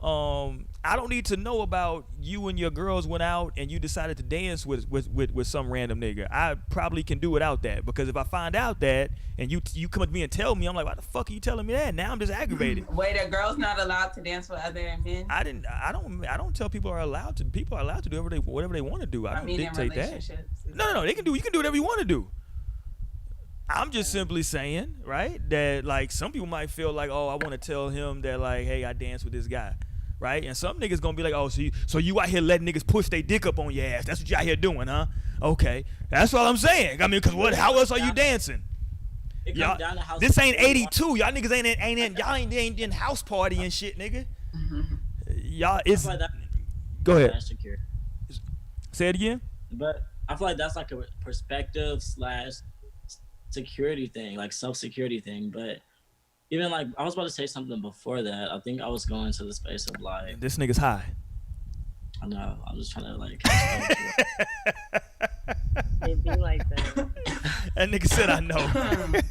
[SPEAKER 2] I don't need to know about you and your girls went out and you decided to dance with some random nigga. I probably can do without that, because if I find out that and you come to me and tell me, I'm like, why the fuck are you telling me that? Now I'm just aggravated.
[SPEAKER 5] Wait, are girls not allowed to dance with other men?
[SPEAKER 2] I don't tell people are allowed to. People are allowed to do whatever they want to do. I don't dictate that. No. You can do whatever you want to do. I'm just simply saying, right, that like some people might feel like, oh, I want to tell him that like, hey, I danced with this guy. Right? And some niggas gonna be like, oh, so you out here letting niggas push their dick up on your ass. That's what you out here doing, huh? Okay. That's all I'm saying. I mean, because how else are you dancing? Y'all, this ain't 82. Y'all niggas ain't in house party and shit, nigga. Y'all, it's... Go ahead. Say it again?
[SPEAKER 3] But I feel like that's like a perspective / security thing, like self-security thing, but... Even like, I was about to say something before that. I think I was going to the space of like...
[SPEAKER 2] This nigga's high.
[SPEAKER 3] I know. I'm just trying to like...
[SPEAKER 4] It'd be like that.
[SPEAKER 2] That nigga said I know.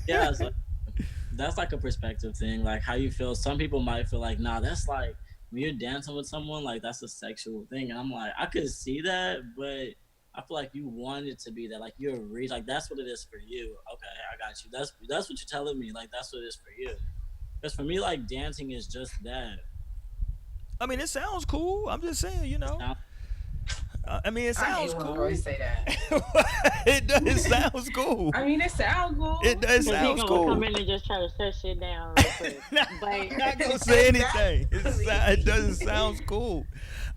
[SPEAKER 3] Yeah, it's like, that's like a perspective thing. Like how you feel. Some people might feel like, nah, that's like... When you're dancing with someone, like that's a sexual thing. And I'm like, I could see that, but... I feel like you want it to be that, like you're like that's what it is for you. Okay, I got you. That's what you're telling me. Like that's what it is for you. Because for me, like dancing is just that.
[SPEAKER 2] I mean, it sounds cool. I'm just saying, you know. I mean, it sounds cool.
[SPEAKER 5] I hate when say that.
[SPEAKER 2] It sounds cool.
[SPEAKER 5] I mean, it sounds cool.
[SPEAKER 2] It does sound cool.
[SPEAKER 4] Come in and just try to shut shit down real quick.
[SPEAKER 2] I'm not gonna say anything. It doesn't sound cool.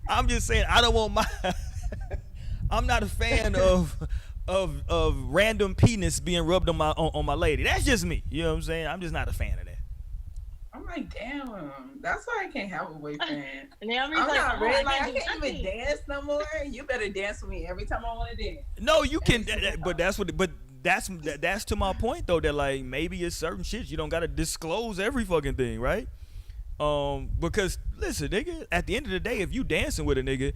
[SPEAKER 2] I'm just saying I don't want my. I'm not a fan of random penis being rubbed on my lady. That's just me. You know what I'm saying? I'm just not a fan of that.
[SPEAKER 5] I'm like, damn, that's why I can't have a boyfriend.
[SPEAKER 4] And then I'm
[SPEAKER 5] not
[SPEAKER 4] like,
[SPEAKER 5] ready. Like, I can't even dance no more. You better dance with me every time I want to dance.
[SPEAKER 2] No, you can, but that's what. But that's to my point though, that like maybe it's certain shit you don't gotta disclose every fucking thing, right? Because listen, nigga, at the end of the day, if you dancing with a nigga,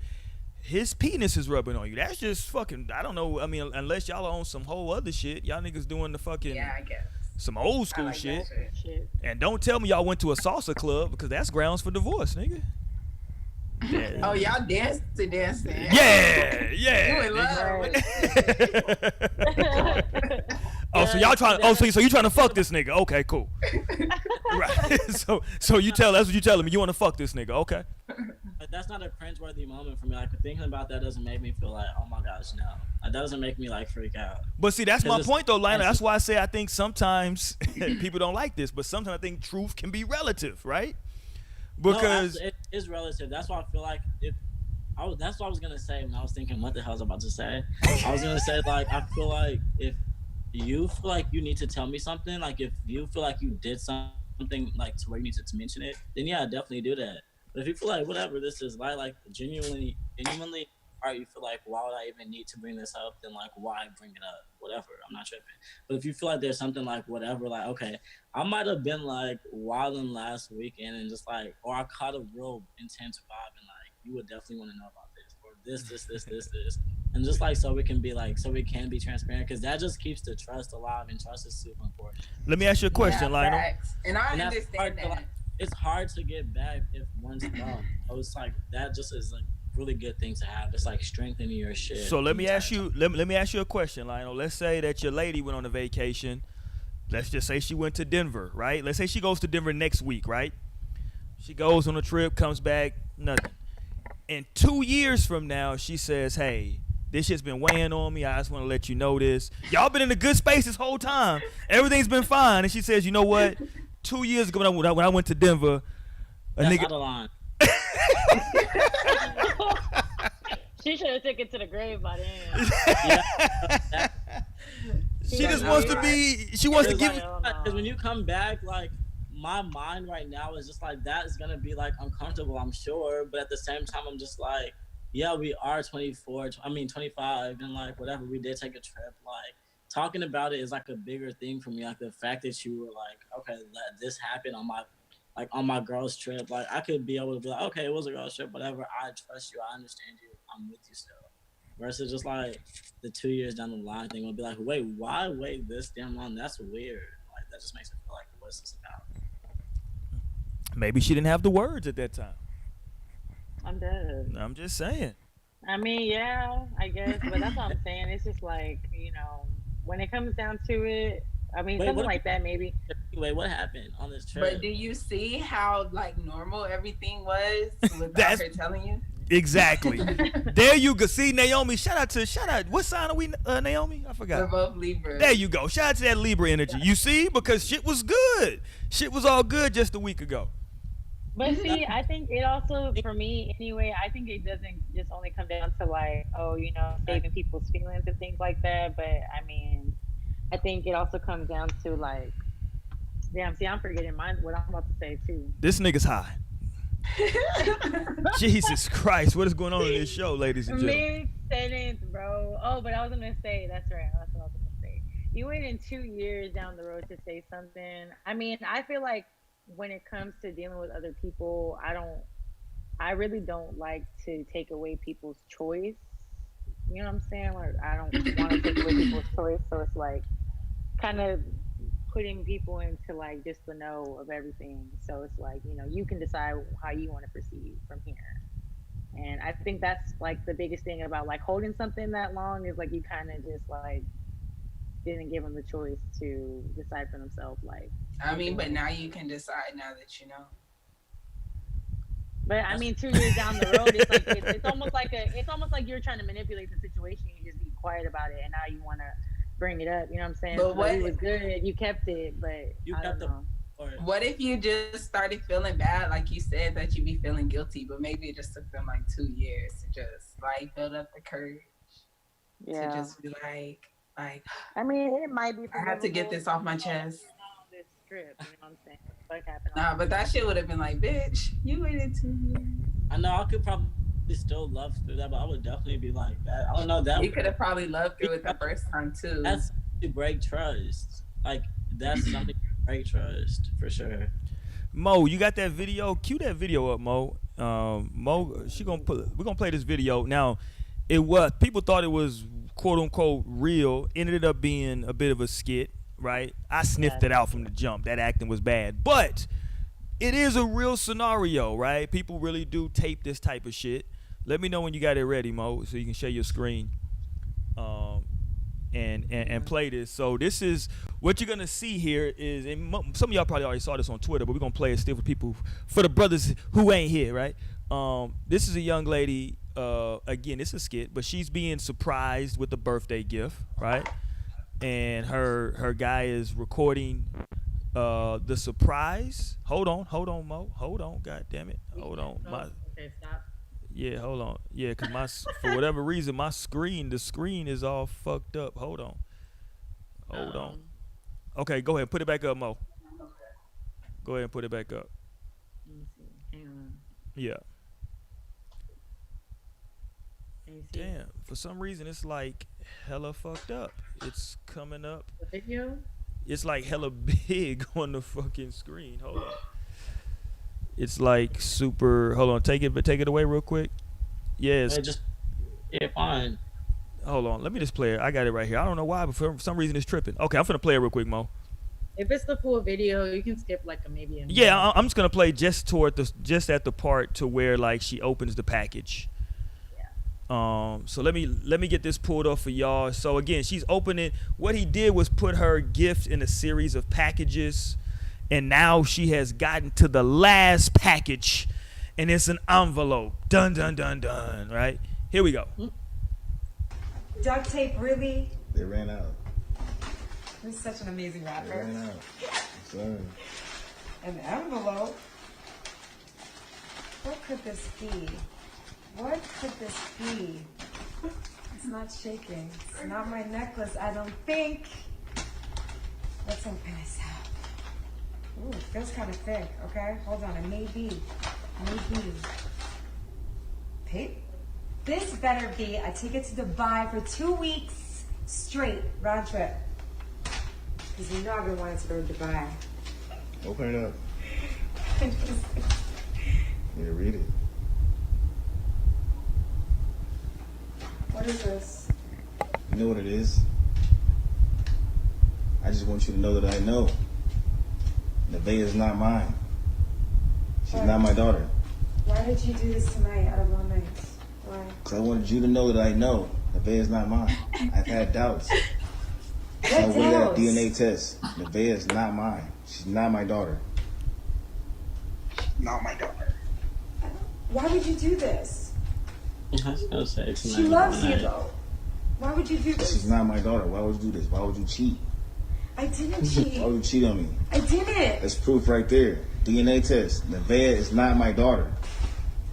[SPEAKER 2] his penis is rubbing on you. That's just fucking, I don't know. I mean, unless y'all are on some whole other shit, y'all niggas doing the fucking
[SPEAKER 5] Yeah, I guess.
[SPEAKER 2] some old
[SPEAKER 5] I
[SPEAKER 2] school
[SPEAKER 5] like
[SPEAKER 2] shit.
[SPEAKER 5] that shit.
[SPEAKER 2] And don't tell me y'all went to a salsa club, because that's grounds for divorce, nigga. Yeah.
[SPEAKER 5] Oh, y'all dancing.
[SPEAKER 2] Yeah, yeah.
[SPEAKER 5] You in love.
[SPEAKER 2] Oh, so y'all trying? Oh, so you trying to fuck this nigga? Okay, cool. Right. So you tell, that's what you telling me. You want to fuck this nigga? Okay.
[SPEAKER 3] But that's not a cringeworthy moment for me. Like thinking about that doesn't make me feel like, oh my gosh, no. That doesn't make me like freak out.
[SPEAKER 2] But see, that's my point though, Lionel. That's
[SPEAKER 3] that's-
[SPEAKER 2] why I say I think sometimes people don't like this, but sometimes I think truth can be relative, right? Because
[SPEAKER 3] no, it is relative. That's why I feel like that's what I was gonna say when I was thinking what the hell I was about to say. I was gonna say like I feel like if you feel like you need to tell me something, like if you feel like you did something like to where you need to mention it, then yeah, definitely do that. But if you feel like whatever this is like genuinely, all right, you feel like why would I even need to bring this up? Then like why bring it up? Whatever, I'm not tripping. But if you feel like there's something like whatever, like okay, I might have been like wilding last weekend and just like, or I caught a real intense vibe and like you would definitely want to know about this or this, and just like so we can be transparent because that just keeps the trust alive and trust is super important.
[SPEAKER 2] let me ask you a question, Lionel.
[SPEAKER 5] Facts. And I
[SPEAKER 3] And that's
[SPEAKER 5] understand
[SPEAKER 3] hard to,
[SPEAKER 5] that.
[SPEAKER 3] like, it's hard to get back if one's gone. So it's like that just is like really good thing to have. It's like strengthening your shit.
[SPEAKER 2] So let me ask you let me ask you a question, Lionel. Let's say that your lady went on a vacation. Let's just say she went to Denver, right? Let's say she goes to Denver next week, right? She goes on a trip, comes back, nothing. And 2 years from now, she says, hey, this shit's been weighing on me. I just want to let you know this. Y'all been in a good space this whole time. Everything's been fine. And she says, you know what? 2 years ago when I went to Denver, a
[SPEAKER 3] That's
[SPEAKER 2] nigga.
[SPEAKER 3] out of line.
[SPEAKER 4] She should have took it to the grave by then.
[SPEAKER 3] Yeah.
[SPEAKER 2] She just wants to be. She wants to give.
[SPEAKER 3] Because when you come back, like my mind right now is just like that is gonna be like uncomfortable, I'm sure. But at the same time, I'm just like, yeah, we are 25, and like whatever. We did take a trip. Like talking about it is like a bigger thing for me. Like the fact that you were like, okay, this happened on my girl's trip. Like I could be able to be like, okay, it was a girl's trip, whatever. I trust you. I understand you. I'm with you still. Versus just like the 2 years down the line thing will be like, wait, why wait this damn long? That's weird. Like that just makes me feel like, what's this about?
[SPEAKER 2] Maybe she didn't have the words at that time.
[SPEAKER 4] I'm dead.
[SPEAKER 2] I'm just saying.
[SPEAKER 4] I mean, yeah, I guess, but that's what I'm saying. It's just like, you know, when it comes down to it, I mean, something like that maybe.
[SPEAKER 3] Wait, what happened on this trip?
[SPEAKER 5] But do you see how like normal everything was without her telling you?
[SPEAKER 2] Exactly. There you go. See, Naomi, shout out. What sign are we, Naomi? I forgot.
[SPEAKER 5] We're both Libra.
[SPEAKER 2] There you go. Shout out to that Libra energy. You see? Because shit was good. Shit was all good just a week ago.
[SPEAKER 4] But see, I think it also, for me anyway, I think it doesn't just only come down to like, oh, you know, saving people's feelings and things like that. But I mean, I think it also comes down to like, damn, see, I'm forgetting what I'm about to say too.
[SPEAKER 2] This nigga's high. Jesus Christ, what is going on in this show, ladies and gentlemen?
[SPEAKER 4] Mid-sentence, bro. Oh, but I was gonna say, that's right. That's what I was gonna say. You waited 2 years down the road to say something. I mean, I feel like when it comes to dealing with other people, I really don't like to take away people's choice. You know what I'm saying? Like, I don't want to take away people's choice. So it's like kind of putting people into like just the know of everything. So it's like, you know, you can decide how you want to proceed from here. And I think that's like the biggest thing about like holding something that long is like you kind of just like didn't give them the choice to decide for themselves. Like,
[SPEAKER 5] I mean, but now you can decide now that you know.
[SPEAKER 4] But I mean, 2 years down the road, it's like it's almost like you're trying to manipulate the situation. You just be quiet about it, and now you want to bring it up. You know what I'm saying?
[SPEAKER 5] But what
[SPEAKER 4] it was good, you kept it, but I don't know.
[SPEAKER 5] What if you just started feeling bad, like you said that you be feeling guilty, but maybe it just took them like 2 years to just like build up the courage to just be like.
[SPEAKER 4] I mean, it might be.
[SPEAKER 5] I have to get this off my chest.
[SPEAKER 4] This trip, you know what I'm saying? What happened?
[SPEAKER 5] Nah, but that shit would have been like, bitch, you waited 2 years.
[SPEAKER 3] I know I could probably still love through that, but I would definitely be like that. I don't know that.
[SPEAKER 5] You could have probably loved through it the first time too.
[SPEAKER 3] to break trust. Like that's something to break trust for sure.
[SPEAKER 2] Mo, you got that video? Cue that video up, Mo. Mo, we're gonna play this video. Now, it was people thought it was quote unquote real. Ended up being a bit of a skit, right? I sniffed it out from the jump. That acting was bad, but it is a real scenario, right? People really do tape this type of shit. Let me know when you got it ready, Mo, so you can share your screen. And play this. So this is what you're gonna see here is, and some of y'all probably already saw this on Twitter, but we're gonna play it still for people, for the brothers who ain't here, right? This is a young lady. Again, it's a skit, but she's being surprised with a birthday gift, right? And her guy is recording the surprise. Hold on, Mo. Hold on, god damn it. Hold on,
[SPEAKER 4] Okay, stop.
[SPEAKER 2] yeah, hold on. Yeah, cause for whatever reason, the screen is all fucked up. Hold on. Okay, go ahead, put it back up, Mo. Go ahead and put it back up.
[SPEAKER 4] Let me see. Hang on.
[SPEAKER 2] Yeah.
[SPEAKER 4] Can you see
[SPEAKER 2] Damn. For some reason, it's like hella fucked up. It's coming up.
[SPEAKER 4] the video?
[SPEAKER 2] It's like hella big on the fucking screen. Hold on. It's like super. Hold on. Take it away real quick. Yes.
[SPEAKER 3] Fine.
[SPEAKER 2] Hold on. Let me just play it. I got it right here. I don't know why, but for some reason it's tripping. Okay, I'm finna play it real quick, Mo.
[SPEAKER 4] If it's the full video, you can skip like maybe a minute.
[SPEAKER 2] Yeah, I'm just gonna play just at the part to where like she opens the package.
[SPEAKER 4] Yeah.
[SPEAKER 2] So let me get this pulled off for y'all. So again, she's opening. What he did was put her gift in a series of packages, and now she has gotten to the last package, and it's an envelope. Dun dun dun dun. Right here we go.
[SPEAKER 7] Duct tape, really?
[SPEAKER 8] They ran out.
[SPEAKER 7] He's such an amazing
[SPEAKER 8] They
[SPEAKER 7] rapper.
[SPEAKER 8] ran out. Sorry.
[SPEAKER 7] An envelope? What could this be? What could this be? It's not shaking. It's not my necklace, I don't think. Let's open this up. Ooh, it feels kind of thick, okay? Hold on, it may be. Maybe. Tape? This better be a ticket to Dubai for 2 weeks straight, round trip. Because you know I've been wanting to go to Dubai.
[SPEAKER 8] Open it up. You need to read it.
[SPEAKER 7] What is this?
[SPEAKER 8] You know what it is? I just want you to know that I know. Nevaeh is not mine. She's not my daughter.
[SPEAKER 7] Why did you do this tonight out of all nights? Why?
[SPEAKER 8] Because I wanted you to know that I know. Nevaeh is not mine. I've had doubts. So we got a DNA test. Nevaeh is not mine. She's not my daughter.
[SPEAKER 9] Not my daughter.
[SPEAKER 7] Why would you do this?
[SPEAKER 3] I was gonna say
[SPEAKER 7] She
[SPEAKER 3] tonight.
[SPEAKER 7] loves you though. Why would you do
[SPEAKER 8] She's
[SPEAKER 7] this?
[SPEAKER 8] not my daughter. Why would you do this? Why would you cheat?
[SPEAKER 7] I didn't cheat.
[SPEAKER 8] Why would you cheat on me?
[SPEAKER 7] I didn't.
[SPEAKER 8] That's proof right there. DNA test. Nevaeh is not my daughter.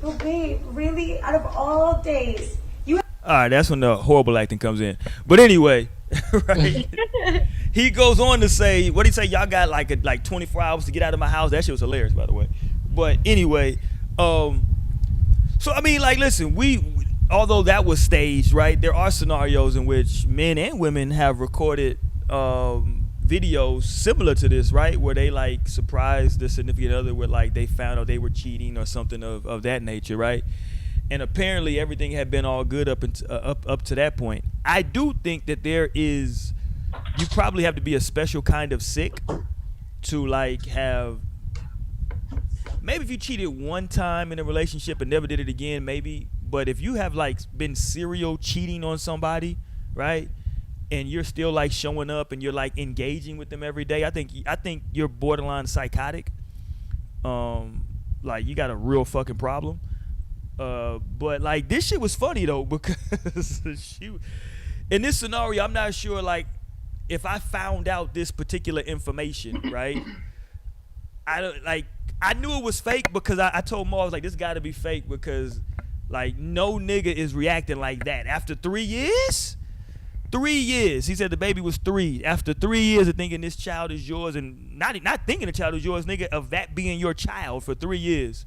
[SPEAKER 7] Oh, babe, really? Out of all days, you.
[SPEAKER 2] All right, that's when the horrible acting comes in. But anyway, right? He goes on to say, what did he say? Y'all got like 24 hours to get out of my house. That shit was hilarious, by the way. But anyway, so I mean, like, listen, although that was staged, right? There are scenarios in which men and women have recorded videos similar to this, right? Where they like surprised the significant other with like they found out they were cheating or something of that nature, right? And apparently everything had been all good up to that point. I do think that you probably have to be a special kind of sick to like have. Maybe if you cheated one time in a relationship and never did it again, maybe. But if you have like been serial cheating on somebody, right? And you're still like showing up and you're like engaging with them every day, I think you're borderline psychotic. Like you got a real fucking problem. But like this shit was funny though, because in this scenario, I'm not sure like if I found out this particular information, right? I knew it was fake because I told Mo, I was like, this got to be fake because like no nigga is reacting like that after 3 years. 3 years. He said the baby was 3. After 3 years of thinking this child is yours and not thinking the child is yours, nigga, of that being your child for 3 years.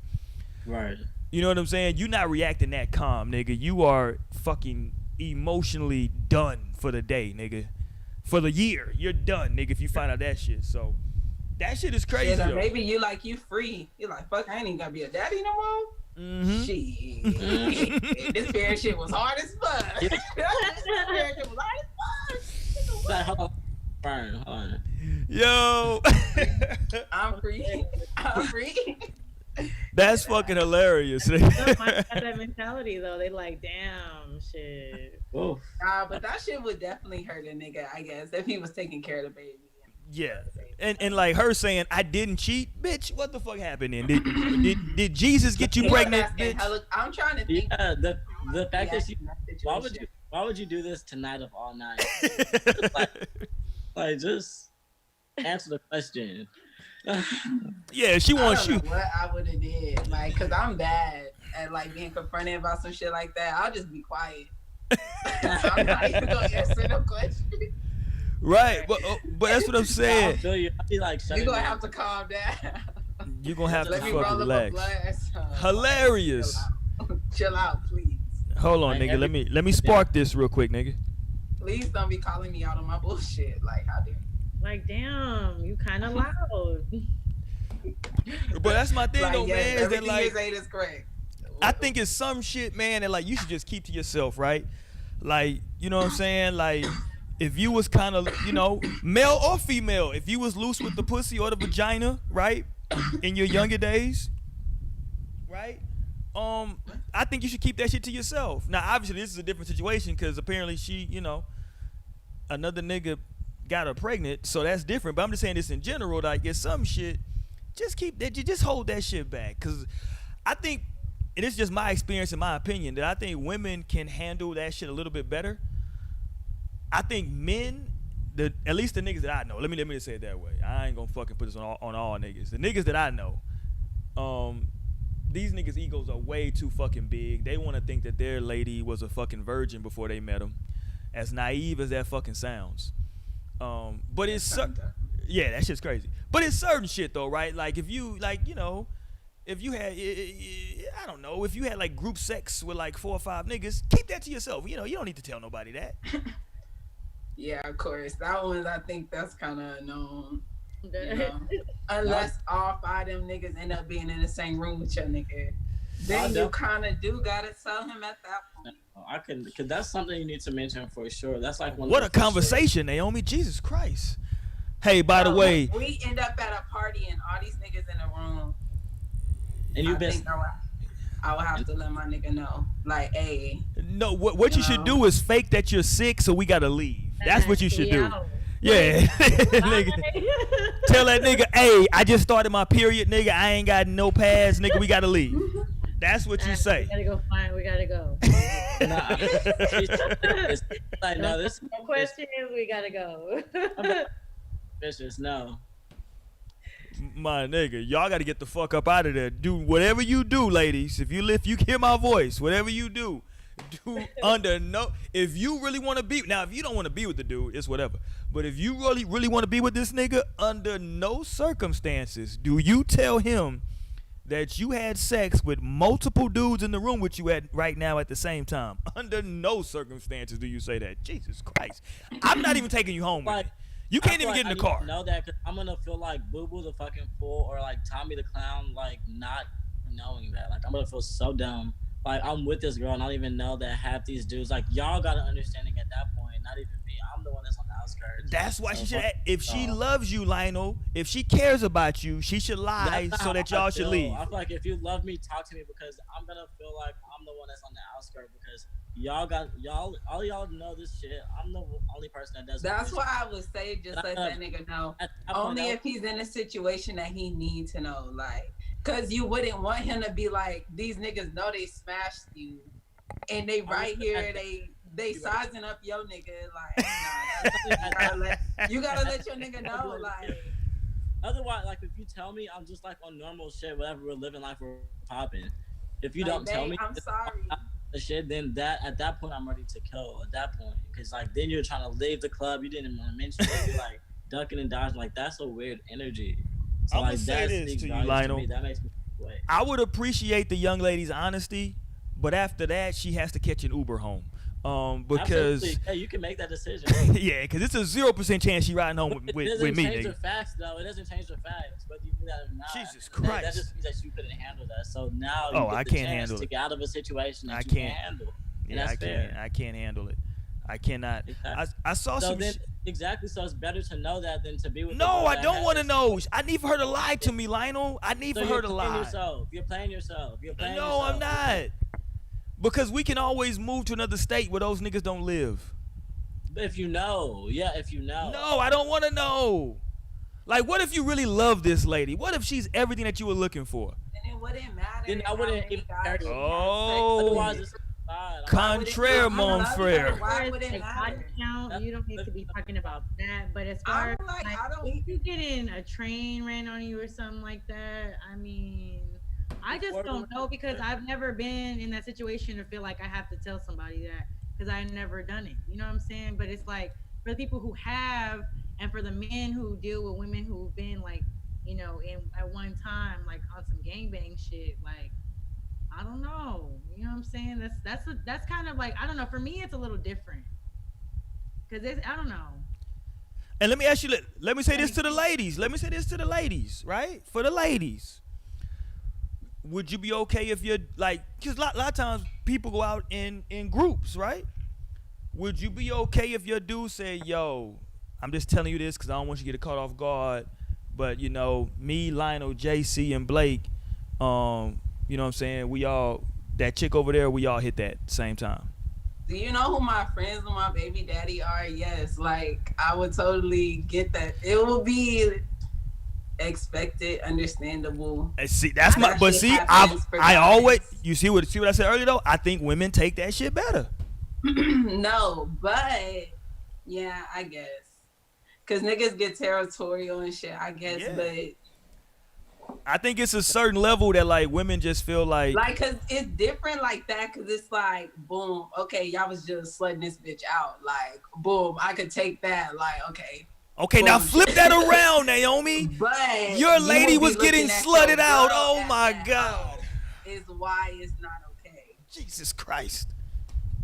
[SPEAKER 3] Right.
[SPEAKER 2] You know what I'm saying? You're not reacting that calm, nigga. You are fucking emotionally done for the day, nigga. for the year. You're done, nigga, if you find out that shit. So that shit is crazy.
[SPEAKER 5] Yeah,
[SPEAKER 2] though.
[SPEAKER 5] maybe you free. You like, fuck, I ain't even gonna be a daddy no more.
[SPEAKER 2] Mm-hmm.
[SPEAKER 5] Shit. This parent shit was hard as fuck. This parent shit was hard as fuck.
[SPEAKER 3] Like, hold on.
[SPEAKER 2] Yo.
[SPEAKER 5] I'm free.
[SPEAKER 2] That's fucking hilarious.
[SPEAKER 4] Some might have that mentality though. They like, damn, shit.
[SPEAKER 3] Oof.
[SPEAKER 5] But that shit would definitely hurt a nigga, I guess, if he was taking care of the baby.
[SPEAKER 2] Yeah, and like her saying I didn't cheat, bitch. What the fuck happened then? Did Jesus get you pregnant, bitch?
[SPEAKER 5] I'm trying to think.
[SPEAKER 3] Yeah, the fact that why would you do this tonight of all night? like just answer the question.
[SPEAKER 2] Yeah, she wants you.
[SPEAKER 5] What I would have did, like, cause I'm bad at like being confronted about some shit like that. I'll just be quiet. I'm not even gonna answer the question.
[SPEAKER 2] Right, but that's what I'm saying.
[SPEAKER 3] I feel you. I be like,
[SPEAKER 5] You're gonna have to calm down.
[SPEAKER 2] You're gonna have to
[SPEAKER 5] Let me
[SPEAKER 2] fucking
[SPEAKER 5] roll
[SPEAKER 2] relax.
[SPEAKER 5] up a blunt.
[SPEAKER 2] Hilarious.
[SPEAKER 5] Chill out, please.
[SPEAKER 2] Hold on, nigga. Let me spark this real quick, nigga.
[SPEAKER 5] Please don't be calling me out on my bullshit. Like, how dare you?
[SPEAKER 4] Like, damn, you kind of loud.
[SPEAKER 2] But that's my thing,
[SPEAKER 5] Like,
[SPEAKER 2] though,
[SPEAKER 5] yes,
[SPEAKER 2] man. Is that
[SPEAKER 5] everything
[SPEAKER 2] like
[SPEAKER 5] you say is correct.
[SPEAKER 2] I think it's some shit, man, that like you should just keep to yourself, right? Like, you know what I'm saying? Like, if you was kind of, you know, male or female, if you was loose with the pussy or the vagina, right, in your younger days, right? I think you should keep that shit to yourself. Now, obviously, this is a different situation because apparently she, you know, another nigga got her pregnant, so that's different. But I'm just saying this in general. Like, it's some shit. Just keep that. You just hold that shit back, because I think, and it's just my experience and my opinion, that I think women can handle that shit a little bit better. I think men, at least the niggas that I know. Let me just say it that way. I ain't gonna fucking put this on all niggas. The niggas that I know, these niggas' egos are way too fucking big. They want to think that their lady was a fucking virgin before they met them. As naive as that fucking sounds. But it's yeah, that shit's crazy. But it's certain shit though, right? Like if you like, you know, if you had, I don't know, if you had like group sex with like 4 or 5 niggas, keep that to yourself. You know, you don't need to tell nobody that.
[SPEAKER 5] Yeah, of course. That one, I think that's kind of known. You know? Unless all 5 of them niggas end up being in the same room with your nigga. Then you kind of do gotta tell him at that point.
[SPEAKER 3] I can, because that's something you need to mention for sure. That's like one.
[SPEAKER 2] What a conversation, Naomi. Jesus Christ. Hey, by the way,
[SPEAKER 5] we end up at a party and all these niggas in the room.
[SPEAKER 3] And you been.
[SPEAKER 5] I would have to let my nigga know, like, hey.
[SPEAKER 2] No, what you should do is fake that you're sick, so we gotta leave. That's what you should do. Yeah. Nigga. Tell that nigga, hey, I just started my period, nigga. I ain't got no pads, nigga. We gotta leave. That's what you say.
[SPEAKER 4] We gotta go find. We gotta go.
[SPEAKER 3] Like, no, this
[SPEAKER 4] no question is we gotta go.
[SPEAKER 3] Vicious, no.
[SPEAKER 2] My nigga, y'all gotta get the fuck up out of there. Do whatever you do, ladies. If you hear my voice, whatever you do under no. If you really want to be now, if you don't want to be with the dude, it's whatever. But if you really want to be with this nigga, under no circumstances do you tell him that you had sex with multiple dudes in the room with you at right now at the same time. Under no circumstances do you say that. Jesus Christ, I'm not even taking you home with me. You can't even get in the car.
[SPEAKER 3] Know that because I'm gonna feel like Boo Boo the fucking fool or like Tommy the clown, like not knowing that. Like I'm gonna feel so dumb. Like I'm with this girl and I don't even know that half these dudes. Like y'all got an understanding at that point. Not even me. I'm the one that's on the outskirts.
[SPEAKER 2] That's why she should. If she loves you, Lionel, if she cares about you, she should lie so that y'all should leave.
[SPEAKER 3] I feel like if you love me, talk to me because I'm gonna feel like I'm the one that's on the outskirts because all y'all know this shit. I'm the only person that does.
[SPEAKER 5] That's why I would say just let that nigga know. Only if he's in a situation that he needs to know, like, cause you wouldn't want him to be like, these niggas know they smashed you, and they right here, they sizing up your nigga, like, you gotta let your nigga know, like.
[SPEAKER 3] Otherwise, like, if you tell me, I'm just like on normal shit, whatever we're living life, we're popping. If you don't tell me,
[SPEAKER 5] I'm sorry.
[SPEAKER 3] The shit, then at that point I'm ready to kill at that point because like then you're trying to leave the club, you didn't want to mention it, you're like ducking and dodging, like that's a weird energy. So
[SPEAKER 2] I'm
[SPEAKER 3] like
[SPEAKER 2] gonna say this to you, Lionel.
[SPEAKER 3] That makes me
[SPEAKER 2] I would appreciate the young lady's honesty, but after that she has to catch an Uber home Because
[SPEAKER 3] absolutely. Yeah, you can make that decision.
[SPEAKER 2] yeah, because it's a 0% chance she riding home with me,
[SPEAKER 3] It doesn't change
[SPEAKER 2] nigga.
[SPEAKER 3] the facts, though. It doesn't change the facts, whether you do that or not.
[SPEAKER 2] Jesus
[SPEAKER 3] That
[SPEAKER 2] Christ.
[SPEAKER 3] just means that you couldn't handle that. So now
[SPEAKER 2] Oh,
[SPEAKER 3] you get
[SPEAKER 2] I
[SPEAKER 3] the
[SPEAKER 2] can't
[SPEAKER 3] chance
[SPEAKER 2] handle
[SPEAKER 3] to
[SPEAKER 2] it.
[SPEAKER 3] get out of a situation that
[SPEAKER 2] I
[SPEAKER 3] you
[SPEAKER 2] can't.
[SPEAKER 3] can't handle. And
[SPEAKER 2] Yeah,
[SPEAKER 3] that's fair.
[SPEAKER 2] I can't handle it. I cannot.
[SPEAKER 3] Exactly.
[SPEAKER 2] I saw
[SPEAKER 3] So
[SPEAKER 2] some.
[SPEAKER 3] then, exactly. So it's better to know that than to be with.
[SPEAKER 2] No, I
[SPEAKER 3] that
[SPEAKER 2] don't want to
[SPEAKER 3] has-
[SPEAKER 2] know. I need for her to lie to me, Lionel. I need
[SPEAKER 3] So
[SPEAKER 2] for her
[SPEAKER 3] you're
[SPEAKER 2] to
[SPEAKER 3] playing
[SPEAKER 2] lie.
[SPEAKER 3] yourself. You're playing yourself. You're playing
[SPEAKER 2] No,
[SPEAKER 3] yourself.
[SPEAKER 2] I'm not. Because we can always move to another state where those niggas don't live.
[SPEAKER 3] If you know, yeah, if you know.
[SPEAKER 2] No, I don't want to know. Like, what if you really love this lady? What if she's everything that you were looking for?
[SPEAKER 5] And it wouldn't matter.
[SPEAKER 3] Then I
[SPEAKER 5] how
[SPEAKER 3] wouldn't
[SPEAKER 5] many
[SPEAKER 3] even
[SPEAKER 5] guys
[SPEAKER 3] marry
[SPEAKER 5] she
[SPEAKER 3] you.
[SPEAKER 5] had
[SPEAKER 2] Oh.
[SPEAKER 5] sex with.
[SPEAKER 3] Otherwise, it's fine.
[SPEAKER 2] Contraire, mon frère.
[SPEAKER 5] Why would it
[SPEAKER 4] Like,
[SPEAKER 5] matter?
[SPEAKER 4] body count, you don't need to be talking about that. But as far as
[SPEAKER 5] I'm like,
[SPEAKER 4] like,
[SPEAKER 5] I don't.
[SPEAKER 4] if you get in a train ran on you or something like that, I mean, I just don't know because I've never been in that situation to feel like I have to tell somebody that because I've never done it. You know what I'm saying? But it's like for the people who have, and for the men who deal with women who've been like, you know, in at one time like on some gangbang shit, like. I don't know. You know what I'm saying? That's kind of like, I don't know. For me, it's a little different. Cause I don't know.
[SPEAKER 2] And let me ask you, let me say this to the ladies. Let me say this to the ladies, right? For the ladies. Would you be okay if you're like, because a lot of times people go out in groups, right? Would you be okay if your dude say, yo, I'm just telling you this because I don't want you to get caught off guard. But, you know, me, Lionel, JC, and Blake, you know what I'm saying? We all, that chick over there, we all hit that at the same time.
[SPEAKER 5] Do you know who my friends and my baby daddy are? Yes, like I would totally get that. It will be expected, understandable.
[SPEAKER 2] And see, that's my,
[SPEAKER 5] That
[SPEAKER 2] but
[SPEAKER 5] shit
[SPEAKER 2] see,
[SPEAKER 5] happens for
[SPEAKER 2] I
[SPEAKER 5] guys.
[SPEAKER 2] always, you see what I said earlier though? I think women take that shit better.
[SPEAKER 5] No, but yeah, I guess. Cause niggas get territorial and shit, I guess,
[SPEAKER 2] Yeah.
[SPEAKER 5] but
[SPEAKER 2] I think it's a certain level that like women just feel like
[SPEAKER 5] cause it's different like that, cause it's like, boom, okay, y'all was just slutting this bitch out. Like, boom, I could take that, like, okay.
[SPEAKER 2] okay, now
[SPEAKER 5] boom.
[SPEAKER 2] flip that around, Naomi.
[SPEAKER 5] But
[SPEAKER 2] Your
[SPEAKER 5] you
[SPEAKER 2] lady
[SPEAKER 5] would be
[SPEAKER 2] was getting
[SPEAKER 5] looking at
[SPEAKER 2] slutted
[SPEAKER 5] your
[SPEAKER 2] out.
[SPEAKER 5] girl
[SPEAKER 2] Oh
[SPEAKER 5] at
[SPEAKER 2] my
[SPEAKER 5] that
[SPEAKER 2] God.
[SPEAKER 5] Is why it's not okay.
[SPEAKER 2] Jesus Christ.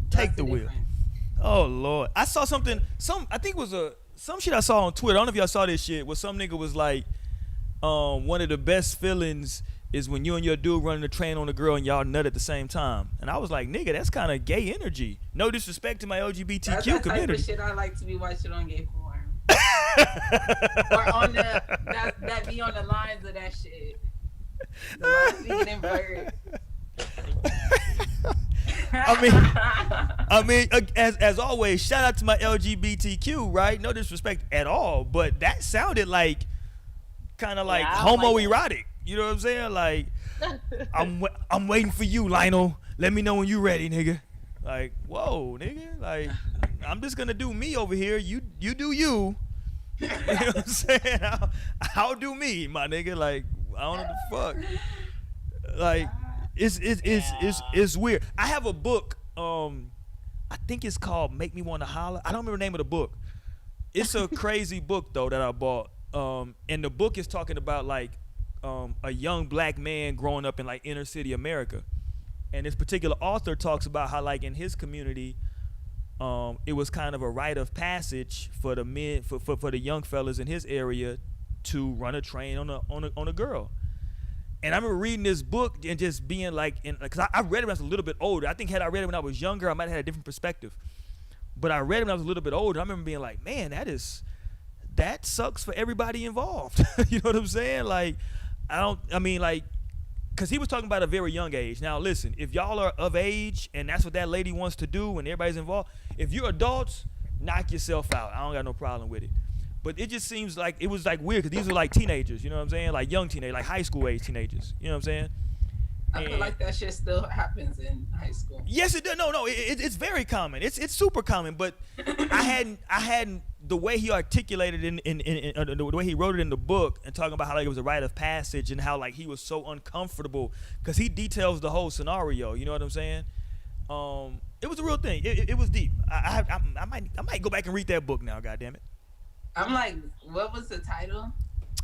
[SPEAKER 5] That's
[SPEAKER 2] Take the wheel.
[SPEAKER 5] difference.
[SPEAKER 2] Oh Lord. I saw something, I think it was some shit I saw on Twitter. I don't know if y'all saw this shit where some nigga was like, one of the best feelings is when you and your dude running the train on a girl and y'all nut at the same time. And I was like, nigga, that's kind of gay energy. No disrespect to my LGBTQ
[SPEAKER 5] That's the type of
[SPEAKER 2] community.
[SPEAKER 5] shit I like to be watching on gay porn. Or on that be on the lines of that shit. The lines be getting blurred.
[SPEAKER 2] I mean, as always, shout out to my LGBTQ, right? No disrespect at all, but that sounded like kind of like
[SPEAKER 4] Yeah, I don't like
[SPEAKER 2] homoerotic. You know what I'm saying? Like, I'm waiting for you, Lionel. Let me know when you ready, nigga. Like, whoa, nigga. Like, I'm just gonna do me over here. You do you. You know what I'm saying? I'll do me, my nigga. Like, I don't know what the fuck. Like, it's weird. I have a book. I think it's called Make Me Wanna Holler. I don't remember the name of the book. It's a crazy book though that I bought. And the book is talking about like a young black man growing up in like inner city America. And this particular author talks about how like in his community, it was kind of a rite of passage for the men, for the young fellas in his area to run a train on a girl. And I remember reading this book and just being like, because I read it when I was a little bit older. I think had I read it when I was younger, I might have had a different perspective. But I read it when I was a little bit older. I remember being like, man, that sucks for everybody involved. You know what I'm saying? Like, because he was talking about a very young age. Now, listen, if y'all are of age and that's what that lady wants to do and everybody's involved, if you're adults, knock yourself out. I don't got no problem with it. But it just seems like it was like weird because these are like teenagers, you know what I'm saying? Like young teenagers, like high school age teenagers, you know what I'm saying?
[SPEAKER 5] I feel like that shit still happens in high school.
[SPEAKER 2] Yes, it does. No, it's very common. It's super common. But I hadn't the way he articulated in the way he wrote it in the book and talking about how like it was a rite of passage and how like he was so uncomfortable because he details the whole scenario. You know what I'm saying? It was a real thing. It was deep. I might go back and read that book now. God damn it.
[SPEAKER 5] I'm like, what was the title?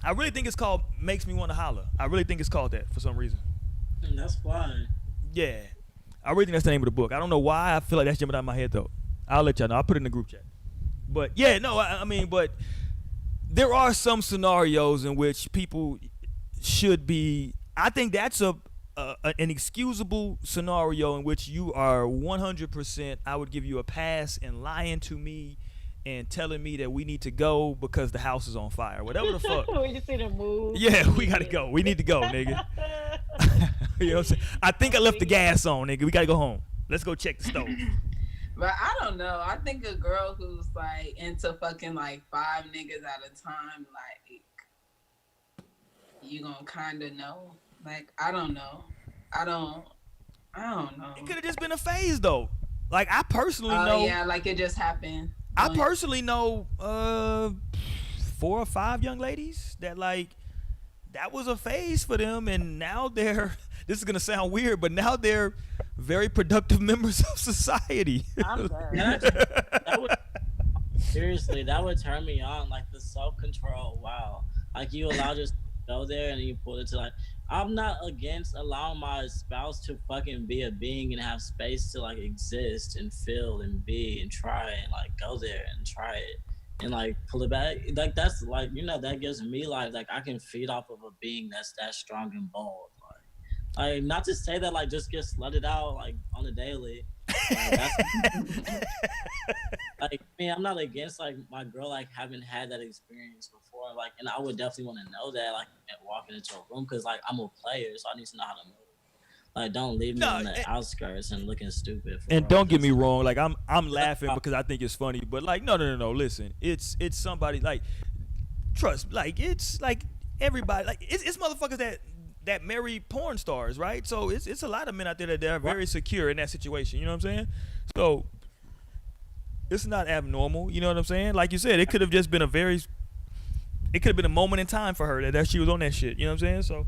[SPEAKER 2] I really think it's called Makes Me Wanna Holler. I really think it's called that for some reason.
[SPEAKER 3] That's fine.
[SPEAKER 2] Yeah. I really think that's the name of the book. I don't know why I feel like that's jumping out of my head though. I'll let y'all know. I'll put it in the group chat. But yeah, no, I mean, but there are some scenarios in which people should be. I think that's an excusable scenario in which you are 100%. I would give you a pass in lying to me and telling me that we need to go because the house is on fire, whatever the fuck.
[SPEAKER 4] We just need to move.
[SPEAKER 2] Yeah, we gotta go. We need to go, nigga. You know what I'm saying? I think I left the gas on, nigga. We gotta go home. Let's go check the stove.
[SPEAKER 5] But I don't know. I think a girl who's like into fucking like 5 niggas at a time, like you gonna kind of know. Like I don't know. I don't know.
[SPEAKER 2] It could have just been a phase though. Like I personally know.
[SPEAKER 5] Yeah, like it just happened.
[SPEAKER 2] I personally know 4 or 5 young ladies that like that was a phase for them, and now they're. This is gonna sound weird, but now they're very productive members of society.
[SPEAKER 3] Seriously, that would turn me on. Like the self-control. Wow. Like you allow just go there and you pull it to like. I'm not against allowing my spouse to fucking be a being and have space to like exist and feel and be and try and like go there and try it and like pull it back. Like that's like, you know, that gives me life. Like I can feed off of a being that's that strong and bold. Like not to say that like just get slutted out like on the daily. Like man, I'm not against like my girl like having had that experience before. Like, and I would definitely want to know that like walking into a room because like I'm a player, so I need to know how to move. Like, don't leave me on the outskirts and looking stupid.
[SPEAKER 2] And don't get me wrong, like I'm laughing because I think it's funny, but like no. Listen, it's somebody like trust. Like it's like everybody. Like it's motherfuckers that marry porn stars, right? So it's a lot of men out there that are very secure in that situation. You know what I'm saying? So it's not abnormal. You know what I'm saying? Like you said, it could have just been it could have been a moment in time for her that she was on that shit. You know what I'm saying? So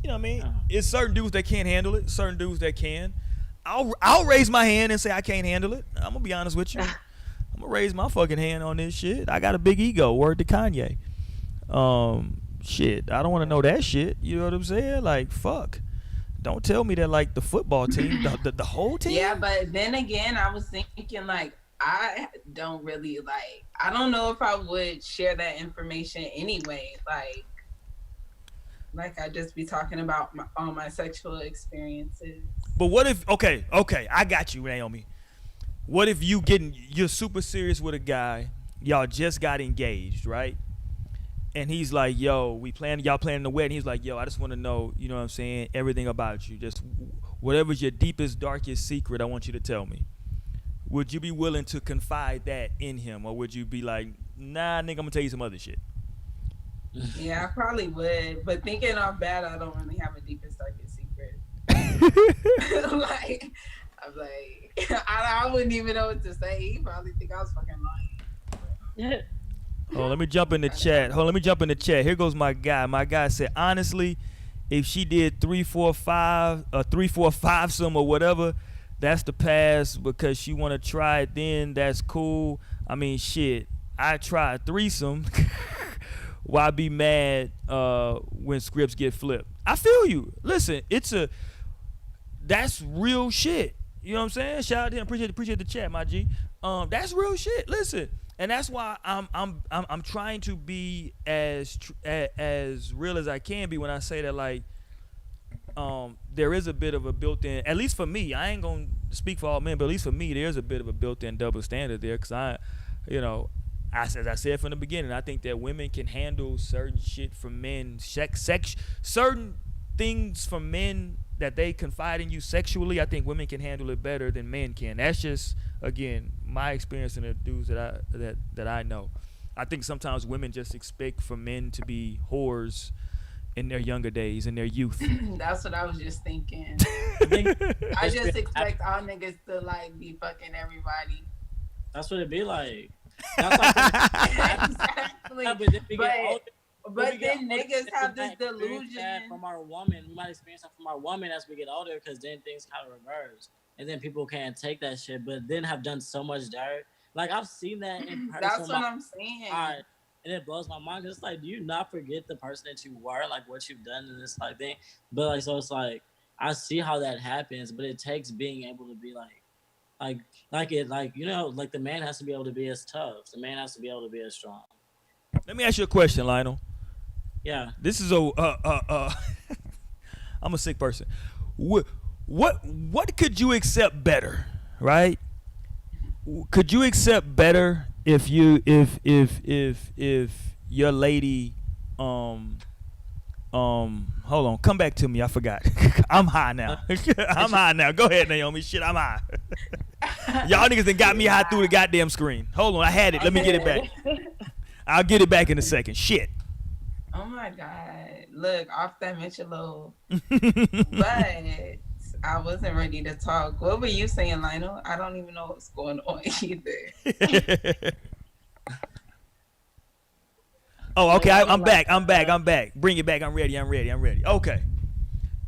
[SPEAKER 2] you know what I mean? It's certain dudes that can't handle it, certain dudes that can. I'll raise my hand and say I can't handle it. I'm gonna be honest with you. I'm gonna raise my fucking hand on this shit. I got a big ego. Word to Kanye. Shit, I don't want to know that shit. You know what I'm saying? Like, fuck. Don't tell me that, like, the football team, the whole team.
[SPEAKER 5] Yeah, but then again, I was thinking, like, I don't really, like, I don't know if I would share that information anyway. Like I just be talking about all my sexual experiences.
[SPEAKER 2] But what if, okay, I got you, Naomi. What if you're super serious with a guy, y'all just got engaged, right? And he's like, yo, y'all planning the wedding. He's like, yo, I just want to know, you know what I'm saying, everything about you. Just whatever's your deepest, darkest secret, I want you to tell me. Would you be willing to confide that in him? Or would you be like, nah, nigga, I'm going to tell you some other shit?
[SPEAKER 5] Yeah, I probably would. But thinking off bad, I don't really have a deepest, darkest secret. Like, I'm like, I wouldn't even know what to say. He probably think I was fucking lying.
[SPEAKER 2] Oh, let me jump in the chat. Here goes my guy. My guy said, honestly, if she did 3, 4, 5, 3, 4, 5 some or whatever, that's the pass because she want to try it then. That's cool. I mean, shit, I tried threesome. Why be mad when scripts get flipped? I feel you. Listen, that's real shit. You know what I'm saying? Shout out to him. Appreciate the chat, my G. That's real shit. Listen. And that's why I'm trying to be as real as I can be when I say that, like, there is a bit of a built-in, at least for me, I ain't gonna speak for all men, but at least for me, there's a bit of a built-in double standard there, because as I said from the beginning, I think that women can handle certain shit from men, certain things from men that they confide in you sexually. I think women can handle it better than men can. That's just, again, my experience and the dudes that I know. I think sometimes women just expect for men to be whores in their younger days, in their youth.
[SPEAKER 5] That's what I was just thinking. I just expect all niggas to like be fucking everybody.
[SPEAKER 3] That's what it be like. That's like
[SPEAKER 5] exactly. But then niggas have this delusion
[SPEAKER 3] from our woman. We might experience that from our woman as we get older, because then things kind of reverse, and then people can't take that shit. But then have done so much dirt. Like I've seen that in person.
[SPEAKER 5] That's what I'm saying.
[SPEAKER 3] And it blows my mind. It's like, do you not forget the person that you were, like what you've done in this like thing? But like, so it's like, I see how that happens, but it takes being able to be like the man has to be able to be as tough. The man has to be able to be as strong.
[SPEAKER 2] Let me ask you a question, Lionel.
[SPEAKER 3] Yeah.
[SPEAKER 2] This is I'm a sick person. What could you accept better, right? Could you accept better if your lady hold on, come back to me, I forgot. I'm high now. I'm high now. Go ahead, Naomi. Shit, I'm high. Y'all niggas done got me high through the goddamn screen. Hold on, I had it. Let me get it back. I'll get it back in a second. Shit.
[SPEAKER 5] Oh my God. Look, off that Michelob. But I wasn't ready to talk. What were you saying, Lionel? I don't even know what's going on either.
[SPEAKER 2] Oh, okay. I'm back. Bring it back. I'm ready. Okay.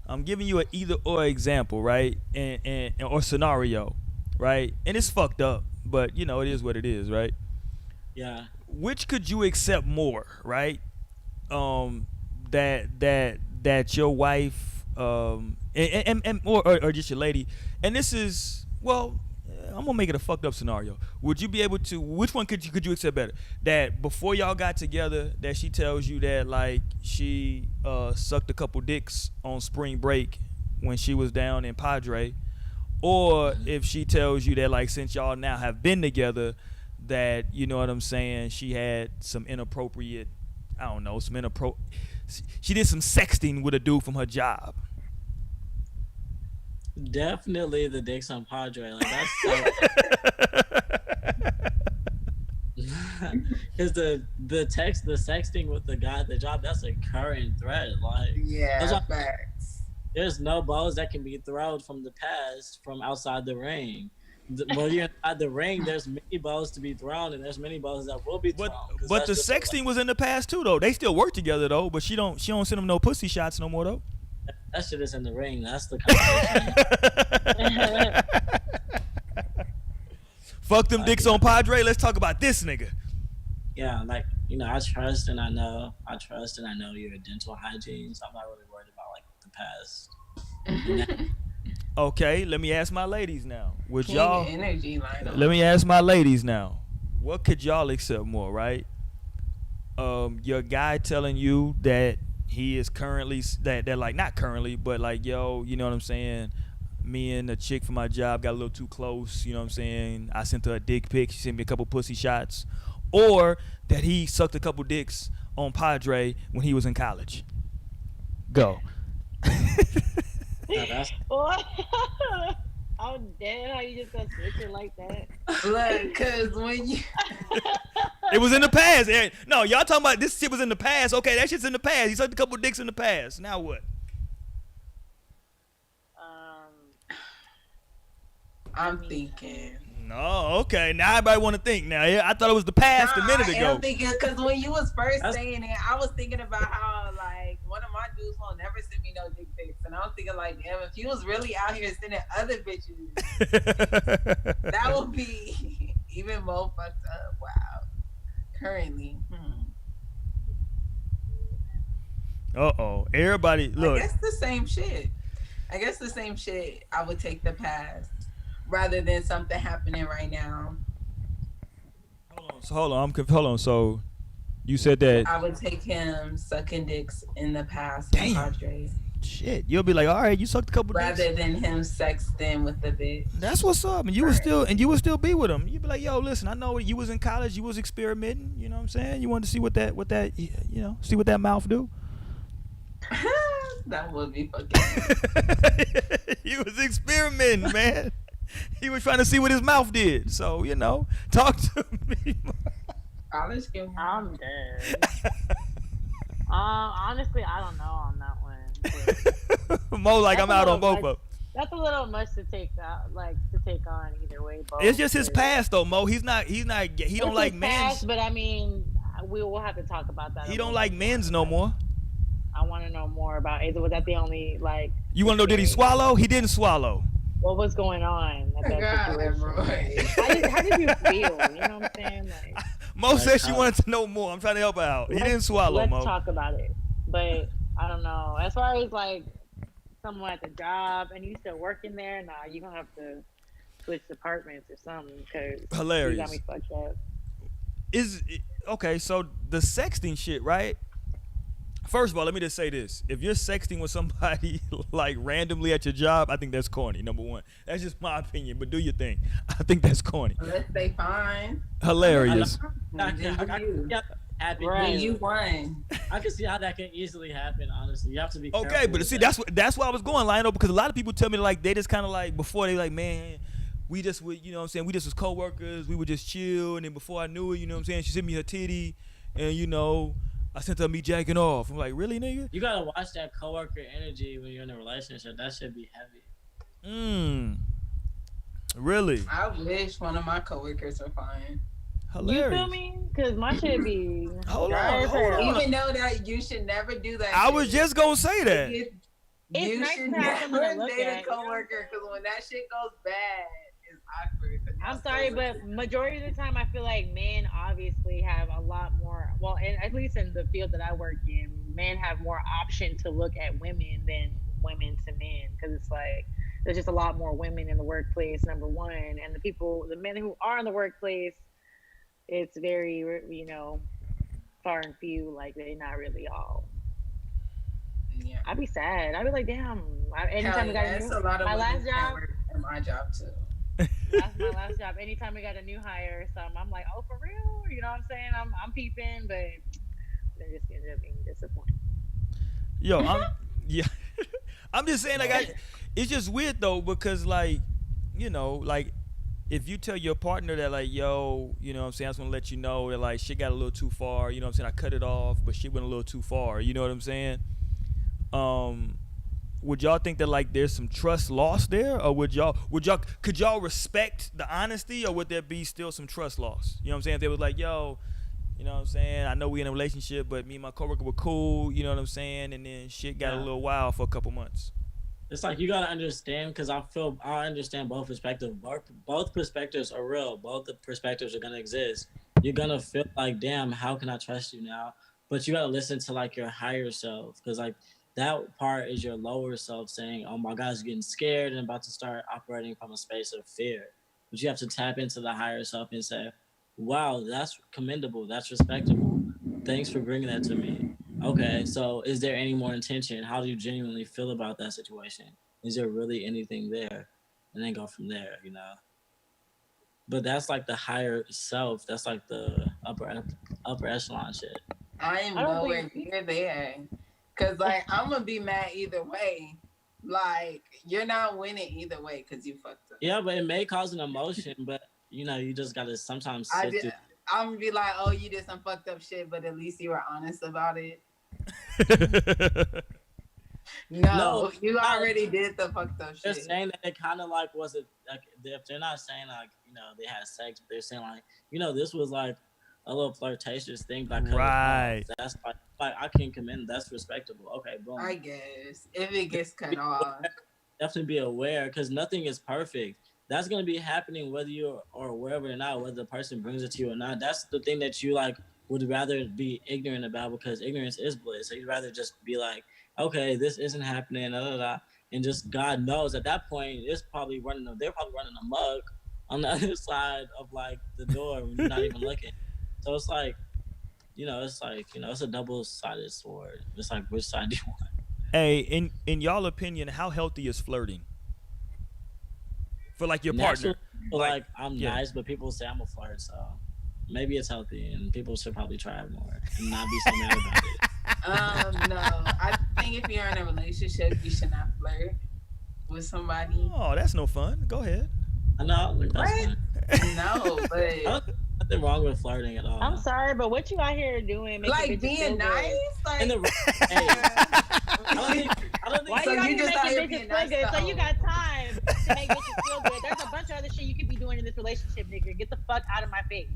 [SPEAKER 2] I'm giving you an either or example, right? And or scenario, right? And it's fucked up, but you know, it is what it is, right?
[SPEAKER 3] Yeah.
[SPEAKER 2] Which could you accept more, right? That your wife and or just your lady, and this is, well, I'm gonna make it a fucked up scenario. Would you be able to? Which one could you accept better? That before y'all got together, that she tells you that like she sucked a couple dicks on spring break when she was down in Padre, or if she tells you that like since y'all now have been together, that you know what I'm saying, she had some inappropriate, I don't know, she did some sexting with a dude from her job.
[SPEAKER 3] Definitely the dicks on Padre. Like that's so because the sexting with the guy at the job, that's a current threat. Like
[SPEAKER 5] yeah, facts.
[SPEAKER 3] There's no balls that can be thrown from the past from outside the ring. When you're inside the ring, there's many balls to be thrown, and there's many balls that will be thrown.
[SPEAKER 2] But the sexting was in the past too, though. They still work together though, but she don't send them no pussy shots no more though.
[SPEAKER 3] That shit is in the ring. That's the conversation.
[SPEAKER 2] Fuck them dicks on Padre. Let's talk about this nigga.
[SPEAKER 3] Yeah, like, you know, I trust and I know your dental hygiene, so I'm not really worried about like the past.
[SPEAKER 2] Okay, let me ask my ladies now. Would
[SPEAKER 5] King
[SPEAKER 2] y'all
[SPEAKER 5] energy line
[SPEAKER 2] let me ask my ladies now. What could y'all accept more, right? Your guy telling you that he is currently that like not currently, but like, yo, you know what I'm saying? Me and the chick from my job got a little too close, you know what I'm saying? I sent her a dick pic, she sent me a couple pussy shots. Or that he sucked a couple dicks on Padre when he was in college. Go.
[SPEAKER 4] Oh damn! How you just gonna switch it like that?
[SPEAKER 5] Look, cause when you
[SPEAKER 2] it was in the past. No, y'all talking about this shit was in the past. Okay, that shit's in the past. He sucked a couple dicks in the past. Now what?
[SPEAKER 5] I'm thinking.
[SPEAKER 2] No, okay. Now everybody want to think. Now I thought it was the past a minute ago.
[SPEAKER 5] I'm thinking because when you was first saying it, I was thinking about how like one of my dudes won't never send me no dick pics, and I was thinking like, damn, if you was really out here sending other bitches, that would be even more fucked up. Wow. Currently.
[SPEAKER 2] Everybody look.
[SPEAKER 5] I guess the same shit. I would take the past rather than something happening right now.
[SPEAKER 2] Hold on. So you said that
[SPEAKER 5] I would take him sucking dicks in the past.
[SPEAKER 2] Damn.
[SPEAKER 5] Padre.
[SPEAKER 2] Shit, you'll be like, all right, you sucked a couple dicks.
[SPEAKER 5] Rather than him sexting with the bitch.
[SPEAKER 2] That's what's up. And you would still be with him. You'd be like, yo, listen, I know you was in college, you was experimenting, you know what I'm saying? You wanted to see what that see what that mouth do.
[SPEAKER 5] That would be fucking
[SPEAKER 2] He was experimenting, man. He was trying to see what his mouth did. So, you know, talk to me.
[SPEAKER 5] I'm
[SPEAKER 4] dead. Honestly, I don't know on that one.
[SPEAKER 2] Mo, like I'm out on both of them.
[SPEAKER 4] That's a little much to take on either way. Both.
[SPEAKER 2] It's just his past though, Mo. He don't like men's.
[SPEAKER 4] But I mean, we will have to talk about that.
[SPEAKER 2] He don't like men's no more.
[SPEAKER 4] I want to know more about it. Was that the only like?
[SPEAKER 2] You want to know? Did he swallow? He didn't swallow.
[SPEAKER 4] What was going on at that situation? How did you feel? You know what I'm saying? Like,
[SPEAKER 2] Mo said she wanted to know more. I'm trying to help her out. He didn't swallow,
[SPEAKER 4] let's
[SPEAKER 2] Mo.
[SPEAKER 4] Let's talk about it. But I don't know. As far as like someone at the job and you still working there, nah, you gonna have to switch departments or something because you
[SPEAKER 2] Hilarious.
[SPEAKER 4] got me fucked up.
[SPEAKER 2] Okay, so the sexting shit, right? First of all, let me just say this. If you're sexting with somebody like randomly at your job, I think that's corny, number one. That's just my opinion, but do your thing. I think that's corny.
[SPEAKER 5] Unless they fine.
[SPEAKER 2] Hilarious.
[SPEAKER 3] Right.
[SPEAKER 5] You won.
[SPEAKER 3] I can see how that can easily happen. Honestly, you have to be careful.
[SPEAKER 2] Okay, but see, that's why I was going, Lionel, because a lot of people tell me like they just kind of like before they like, man, we just would, you know what I'm saying, we just was coworkers, we would just chill, and then before I knew it, you know what I'm saying, she sent me her titty, and you know, I sent her me jacking off. I'm like, really, nigga?
[SPEAKER 3] You gotta watch that coworker energy when you're in a relationship. That should be heavy.
[SPEAKER 2] Really?
[SPEAKER 5] I wish one of my coworkers were fine.
[SPEAKER 2] Hilarious.
[SPEAKER 4] You feel me? Because my shit be
[SPEAKER 2] Hold
[SPEAKER 4] dry as
[SPEAKER 2] on.
[SPEAKER 4] hell.
[SPEAKER 5] Even though that you should never do that.
[SPEAKER 2] I was just gonna say that.
[SPEAKER 5] You
[SPEAKER 4] It's nice
[SPEAKER 5] should
[SPEAKER 4] to have someone to
[SPEAKER 5] never
[SPEAKER 4] look
[SPEAKER 5] date
[SPEAKER 4] at,
[SPEAKER 5] a coworker because when that shit goes bad, it's awkward. 'cause
[SPEAKER 4] I'm
[SPEAKER 5] y'all
[SPEAKER 4] sorry,
[SPEAKER 5] still
[SPEAKER 4] but majority of the time, I feel like men obviously have a lot more. Well, and at least in the field that I work in, men have more option to look at women than women to men because it's like there's just a lot more women in the workplace. Number one, and the men who are in the workplace, it's very, you know, far and few. Like they're not really all.
[SPEAKER 5] Yeah.
[SPEAKER 4] I'd be sad. I'd be like, damn. Anytime we got
[SPEAKER 5] That's a lot of
[SPEAKER 4] my last
[SPEAKER 5] women that
[SPEAKER 4] job.
[SPEAKER 5] work in my job too.
[SPEAKER 4] That's my last job. Anytime we got a new hire or something, I'm like, oh, for real? You know what I'm saying? I'm peeping, but they just ended up being disappointed.
[SPEAKER 2] Yo, I'm just saying, like, it's just weird though because, like, you know, like, if you tell your partner that, like, yo, you know what I'm saying, I just want to let you know that, like, shit got a little too far. You know what I'm saying? I cut it off, but shit went a little too far. You know what I'm saying? Would y'all think that like there's some trust lost there, or could y'all respect the honesty, or would there be still some trust lost? You know what I'm saying? If they was like, yo, you know what I'm saying, I know we in a relationship, but me and my coworker were cool, you know what I'm saying, and then shit got a little wild for a couple months.
[SPEAKER 3] It's like you gotta understand, because I understand both perspectives. Both perspectives are real. Both the perspectives are gonna exist. You're gonna feel like, damn, how can I trust you now? But you gotta listen to like your higher self, because like that part is your lower self saying, oh my God, I'm getting scared and about to start operating from a space of fear. But you have to tap into the higher self and say, wow, that's commendable. That's respectable. Thanks for bringing that to me. Okay, so is there any more intention? How do you genuinely feel about that situation? Is there really anything there? And then go from there, you know? But that's like the higher self. That's like the upper echelon shit.
[SPEAKER 5] I am nowhere near there. Cause like I'm gonna be mad either way. Like you're not winning either way because you fucked up.
[SPEAKER 3] Yeah, but it may cause an emotion, but you know, you just gotta sometimes
[SPEAKER 5] I'm gonna be like, oh, you did some fucked up shit, but at least you were honest about it. No, you already did the fucked up shit.
[SPEAKER 3] They're saying that it kind of like was it like if they're not saying like, you know, they had sex, but they're saying like, you know, this was like a little flirtatious thing, like
[SPEAKER 2] right.
[SPEAKER 3] That's like I can commend. That's respectable. Okay, boom.
[SPEAKER 5] I guess if it gets cut off,
[SPEAKER 3] definitely be aware because nothing is perfect. That's gonna be happening whether you or wherever or not, whether the person brings it to you or not. That's the thing that you like would rather be ignorant about because ignorance is bliss. So you'd rather just be like, okay, this isn't happening, and just God knows at that point they're probably running a mug on the other side of like the door when you're not even looking. So it's like, it's a double-sided sword. It's like, which side do you want?
[SPEAKER 2] Hey, in y'all opinion, how healthy is flirting for like your partner?
[SPEAKER 3] Like I'm nice, but people say I'm a flirt, so maybe it's healthy, and people should probably try it more and not be so mad about it.
[SPEAKER 5] No, I think if you're in a relationship, you should not flirt with somebody.
[SPEAKER 2] Oh, that's no fun. Go ahead.
[SPEAKER 3] I know. That's fun.
[SPEAKER 5] No, but
[SPEAKER 3] nothing wrong with flirting at all.
[SPEAKER 4] I'm sorry, but what you out here doing?
[SPEAKER 5] Like being nice, like.
[SPEAKER 3] I don't think
[SPEAKER 4] why
[SPEAKER 5] so
[SPEAKER 4] you out here
[SPEAKER 5] just
[SPEAKER 4] making bitches feel good? So you got time to make bitches feel good. There's a bunch of other shit you could be doing in this relationship, nigga. Get the fuck out of my face.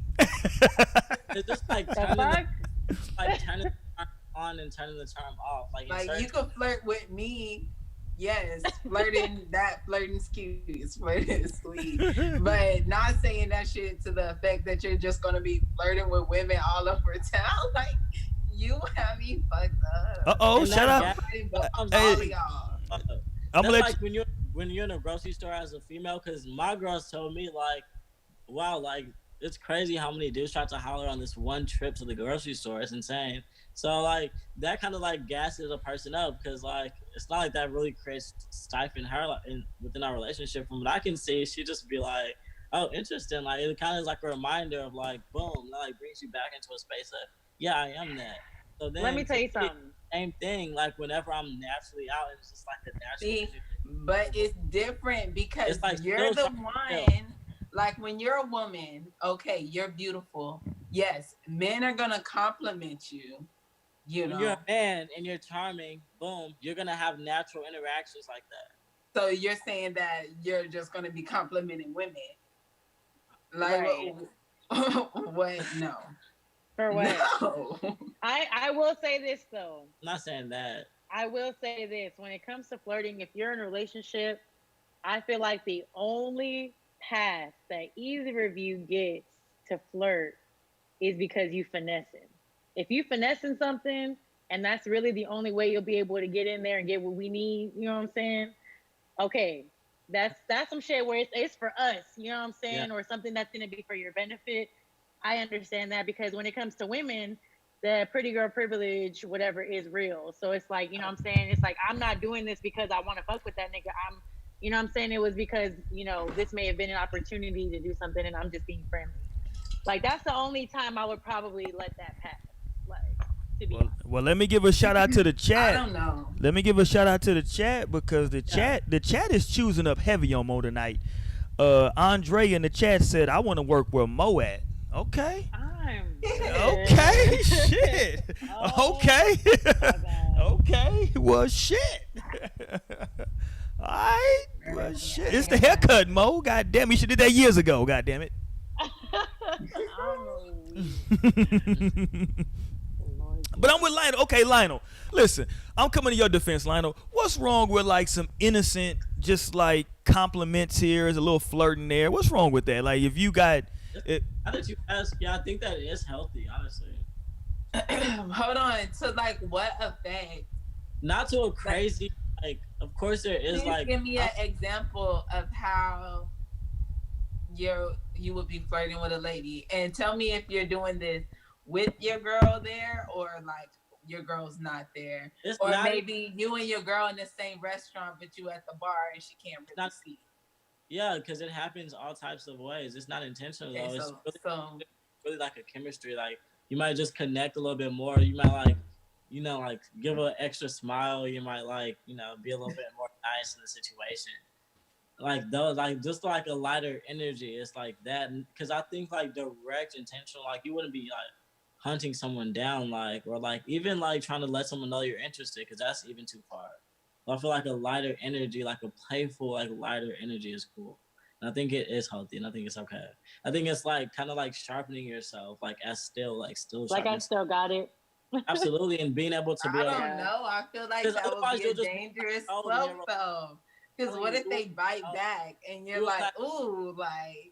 [SPEAKER 3] It's just like turning the on and turning the term off. Like
[SPEAKER 5] you could flirt with me. Yes, flirting excuse, flirting is sweet, but not saying that shit to the effect that you're just gonna be flirting with women all over town. Like you have me fucked up.
[SPEAKER 2] Shut up. I'm gonna let
[SPEAKER 3] like when you're in a grocery store as a female, because my girls told me like, wow, like it's crazy how many dudes try to holler on this one trip to the grocery store. It's insane. So like that kind of like gasses a person up because like it's not like that really creates strife in her like, within our relationship. From what I can see, she just be like, oh, interesting. Like it kind of is like a reminder of like, boom, that like brings you back into a space of yeah, I am that. So then
[SPEAKER 4] Let me tell you something.
[SPEAKER 3] same thing. Like whenever I'm naturally out, it's just like the natural.
[SPEAKER 5] See, but it's different because
[SPEAKER 3] It's like
[SPEAKER 5] you're
[SPEAKER 3] still
[SPEAKER 5] the
[SPEAKER 3] trying
[SPEAKER 5] one. Like when you're a woman, okay, you're beautiful. Yes, men are gonna compliment you. You
[SPEAKER 3] when
[SPEAKER 5] know,
[SPEAKER 3] you're a man and you're charming, boom, you're gonna have natural interactions like that.
[SPEAKER 5] so you're saying that you're just gonna be complimenting women. Like
[SPEAKER 4] Right.
[SPEAKER 5] what? No.
[SPEAKER 4] For what?
[SPEAKER 5] No.
[SPEAKER 4] I will say this though.
[SPEAKER 3] I'm not saying that.
[SPEAKER 4] I will say this. When it comes to flirting, if you're in a relationship, I feel like the only path that either of you gets to flirt is because you finessing. If you finessing something and that's really the only way you'll be able to get in there and get what we need, you know what I'm saying? Okay. That's some shit where it's for us, you know what I'm saying?
[SPEAKER 3] Yeah.
[SPEAKER 4] Or something that's gonna be for your benefit. I understand that because when it comes to women, the pretty girl privilege, whatever, is real. So it's like, you know what I'm saying? It's like, I'm not doing this because I want to fuck with that nigga. You know what I'm saying? It was because, you know, this may have been an opportunity to do something and I'm just being friendly. Like, that's the only time I would probably let that pass. Like, to be honest.
[SPEAKER 2] Well, let me give a shout out to the chat.
[SPEAKER 5] I don't know.
[SPEAKER 2] Let me give a shout out to the chat because the chat is choosing up heavy on Mo tonight. Andre in the chat said, I want to work where Mo at. Okay. Okay. Shit.
[SPEAKER 4] Oh,
[SPEAKER 2] Okay.
[SPEAKER 4] my bad.
[SPEAKER 2] Okay. Well, shit. All right. Well, shit. It's the haircut, Mo. God damn, you should have did that years ago. God damn it. But I'm with Lionel. Okay, Lionel. Listen, I'm coming to your defense, Lionel. What's wrong with like some innocent, just like compliments here, is a little flirting there? What's wrong with that? Like if you got it.
[SPEAKER 3] Now that you ask, yeah, I think that is healthy, honestly.
[SPEAKER 5] Hold on. So like what effect?
[SPEAKER 3] Not to a crazy like. Of course, there is
[SPEAKER 5] Please
[SPEAKER 3] like.
[SPEAKER 5] give me an example of how you would be flirting with a lady, and tell me if you're doing this with your girl there or like your girl's not there,
[SPEAKER 3] It's
[SPEAKER 5] or
[SPEAKER 3] not,
[SPEAKER 5] maybe you and your girl in the same restaurant but you at the bar and she can't really
[SPEAKER 3] not
[SPEAKER 5] see.
[SPEAKER 3] yeah, because it happens all types of ways. It's not intentional
[SPEAKER 5] Okay,
[SPEAKER 3] though. It's
[SPEAKER 5] so
[SPEAKER 3] really like a chemistry. Like you might just connect a little bit more. You might like, you know, like give an extra smile. You might like, you know, be a little bit more nice in the situation. Like those, like just like a lighter energy. It's like that because I think like direct intentional, like you wouldn't be like hunting someone down, like or like even like trying to let someone know you're interested, because that's even too far. I feel like a lighter energy, like a playful, like lighter energy is cool. And I think it is healthy and I think it's okay. I think it's like kind of like sharpening yourself, like as still
[SPEAKER 4] like I still got it.
[SPEAKER 3] Absolutely. And being able to be
[SPEAKER 5] I
[SPEAKER 3] like,
[SPEAKER 5] don't know. I feel like
[SPEAKER 3] 'cause
[SPEAKER 5] that would
[SPEAKER 3] otherwise
[SPEAKER 5] be
[SPEAKER 3] you'll
[SPEAKER 5] a
[SPEAKER 3] just
[SPEAKER 5] dangerous
[SPEAKER 3] oh,
[SPEAKER 5] slope
[SPEAKER 3] you're-
[SPEAKER 5] though. Because what if they bite back and you're
[SPEAKER 3] you
[SPEAKER 5] like,
[SPEAKER 3] like-
[SPEAKER 5] ooh, like,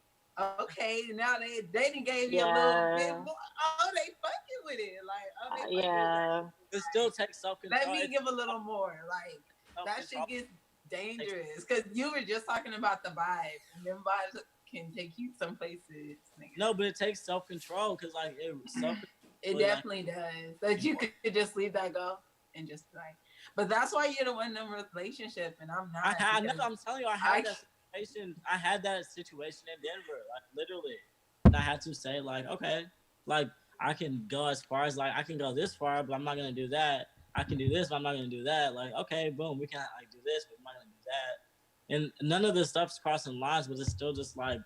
[SPEAKER 5] okay, now they done gave you a
[SPEAKER 4] Yeah.
[SPEAKER 5] little bit more. Oh, they fucking with it. Like, oh, they fucking with
[SPEAKER 4] Yeah.
[SPEAKER 3] it still takes self-control.
[SPEAKER 5] Let me give a little more. Like, that shit gets dangerous. Because you were just talking about the vibe. And them vibes can take you some places. Nigga.
[SPEAKER 3] No, but it takes self-control because like
[SPEAKER 5] It definitely does. That you could just leave that go and just be like, but that's why you're the one in the relationship and I'm not.
[SPEAKER 3] I'm telling you, I had that situation. I had that situation in Denver, like literally, and I had to say like, okay, like I can go as far as like I can go this far, but I'm not gonna do that. I can do this, but I'm not gonna do that. Like, okay, boom, we can like do this, but I'm not gonna do that. And none of this stuff's crossing lines, but it's still just like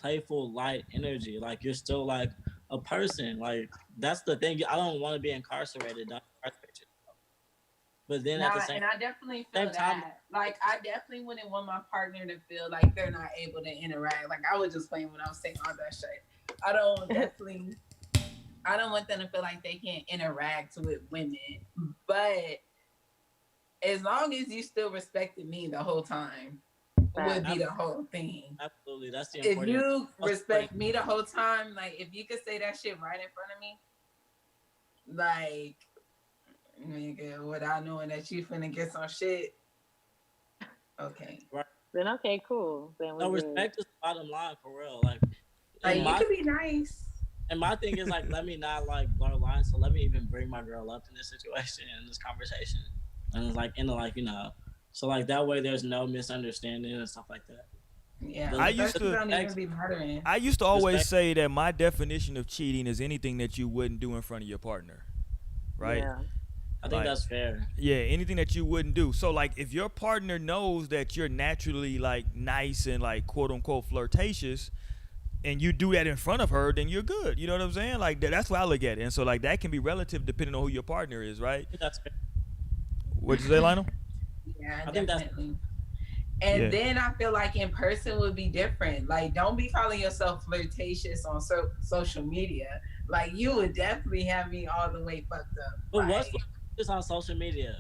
[SPEAKER 3] playful, light energy. Like you're still like a person. Like that's the thing. I don't want to be incarcerated. Don't incarcerate yourself. But then at the same
[SPEAKER 5] and I definitely feel
[SPEAKER 3] same time,
[SPEAKER 5] that. Like I definitely wouldn't want my partner to feel like they're not able to interact. Like I was just playing when I was saying all that shit. I don't want them to feel like they can't interact with women. But as long as you still respected me the whole time, would be the whole thing.
[SPEAKER 3] Absolutely, that's the
[SPEAKER 5] If
[SPEAKER 3] important.
[SPEAKER 5] you respect me the whole time, like if you could say that shit right in front of me, like nigga, without knowing that you finna get some shit, Okay.
[SPEAKER 3] Right.
[SPEAKER 4] Then okay, cool. Then we
[SPEAKER 3] No,
[SPEAKER 4] good.
[SPEAKER 3] respect is the bottom line for real. Like,
[SPEAKER 5] Like
[SPEAKER 3] and
[SPEAKER 5] you
[SPEAKER 3] my
[SPEAKER 5] could be nice.
[SPEAKER 3] and my thing is like, let me not like blur lines. So let me even bring my girl up in this situation in this conversation, and it's like so like that way there's no misunderstanding and stuff like that.
[SPEAKER 5] Yeah,
[SPEAKER 3] The-
[SPEAKER 2] I
[SPEAKER 5] I
[SPEAKER 2] used to-
[SPEAKER 5] don't even be mattering.
[SPEAKER 2] I used to always
[SPEAKER 3] Respect.
[SPEAKER 2] say that my definition of cheating is anything that you wouldn't do in front of your partner, right?
[SPEAKER 4] Yeah.
[SPEAKER 3] I think
[SPEAKER 2] Like-
[SPEAKER 3] that's fair.
[SPEAKER 2] Yeah, anything that you wouldn't do. So like if your partner knows that you're naturally like nice and like quote unquote flirtatious and you do that in front of her, then you're good. You know what I'm saying? Like that's why I look at it. And so like that can be relative depending on who your partner is, right?
[SPEAKER 3] I think that's fair.
[SPEAKER 2] What'd you say, Lionel?
[SPEAKER 5] Yeah,
[SPEAKER 3] I think that's-
[SPEAKER 5] definitely. And
[SPEAKER 2] Yeah.
[SPEAKER 5] then I feel like in person would be different. Like, don't be calling yourself flirtatious on social media. Like, you would definitely have me all the way fucked up.
[SPEAKER 3] But
[SPEAKER 5] like,
[SPEAKER 3] what's just on social media?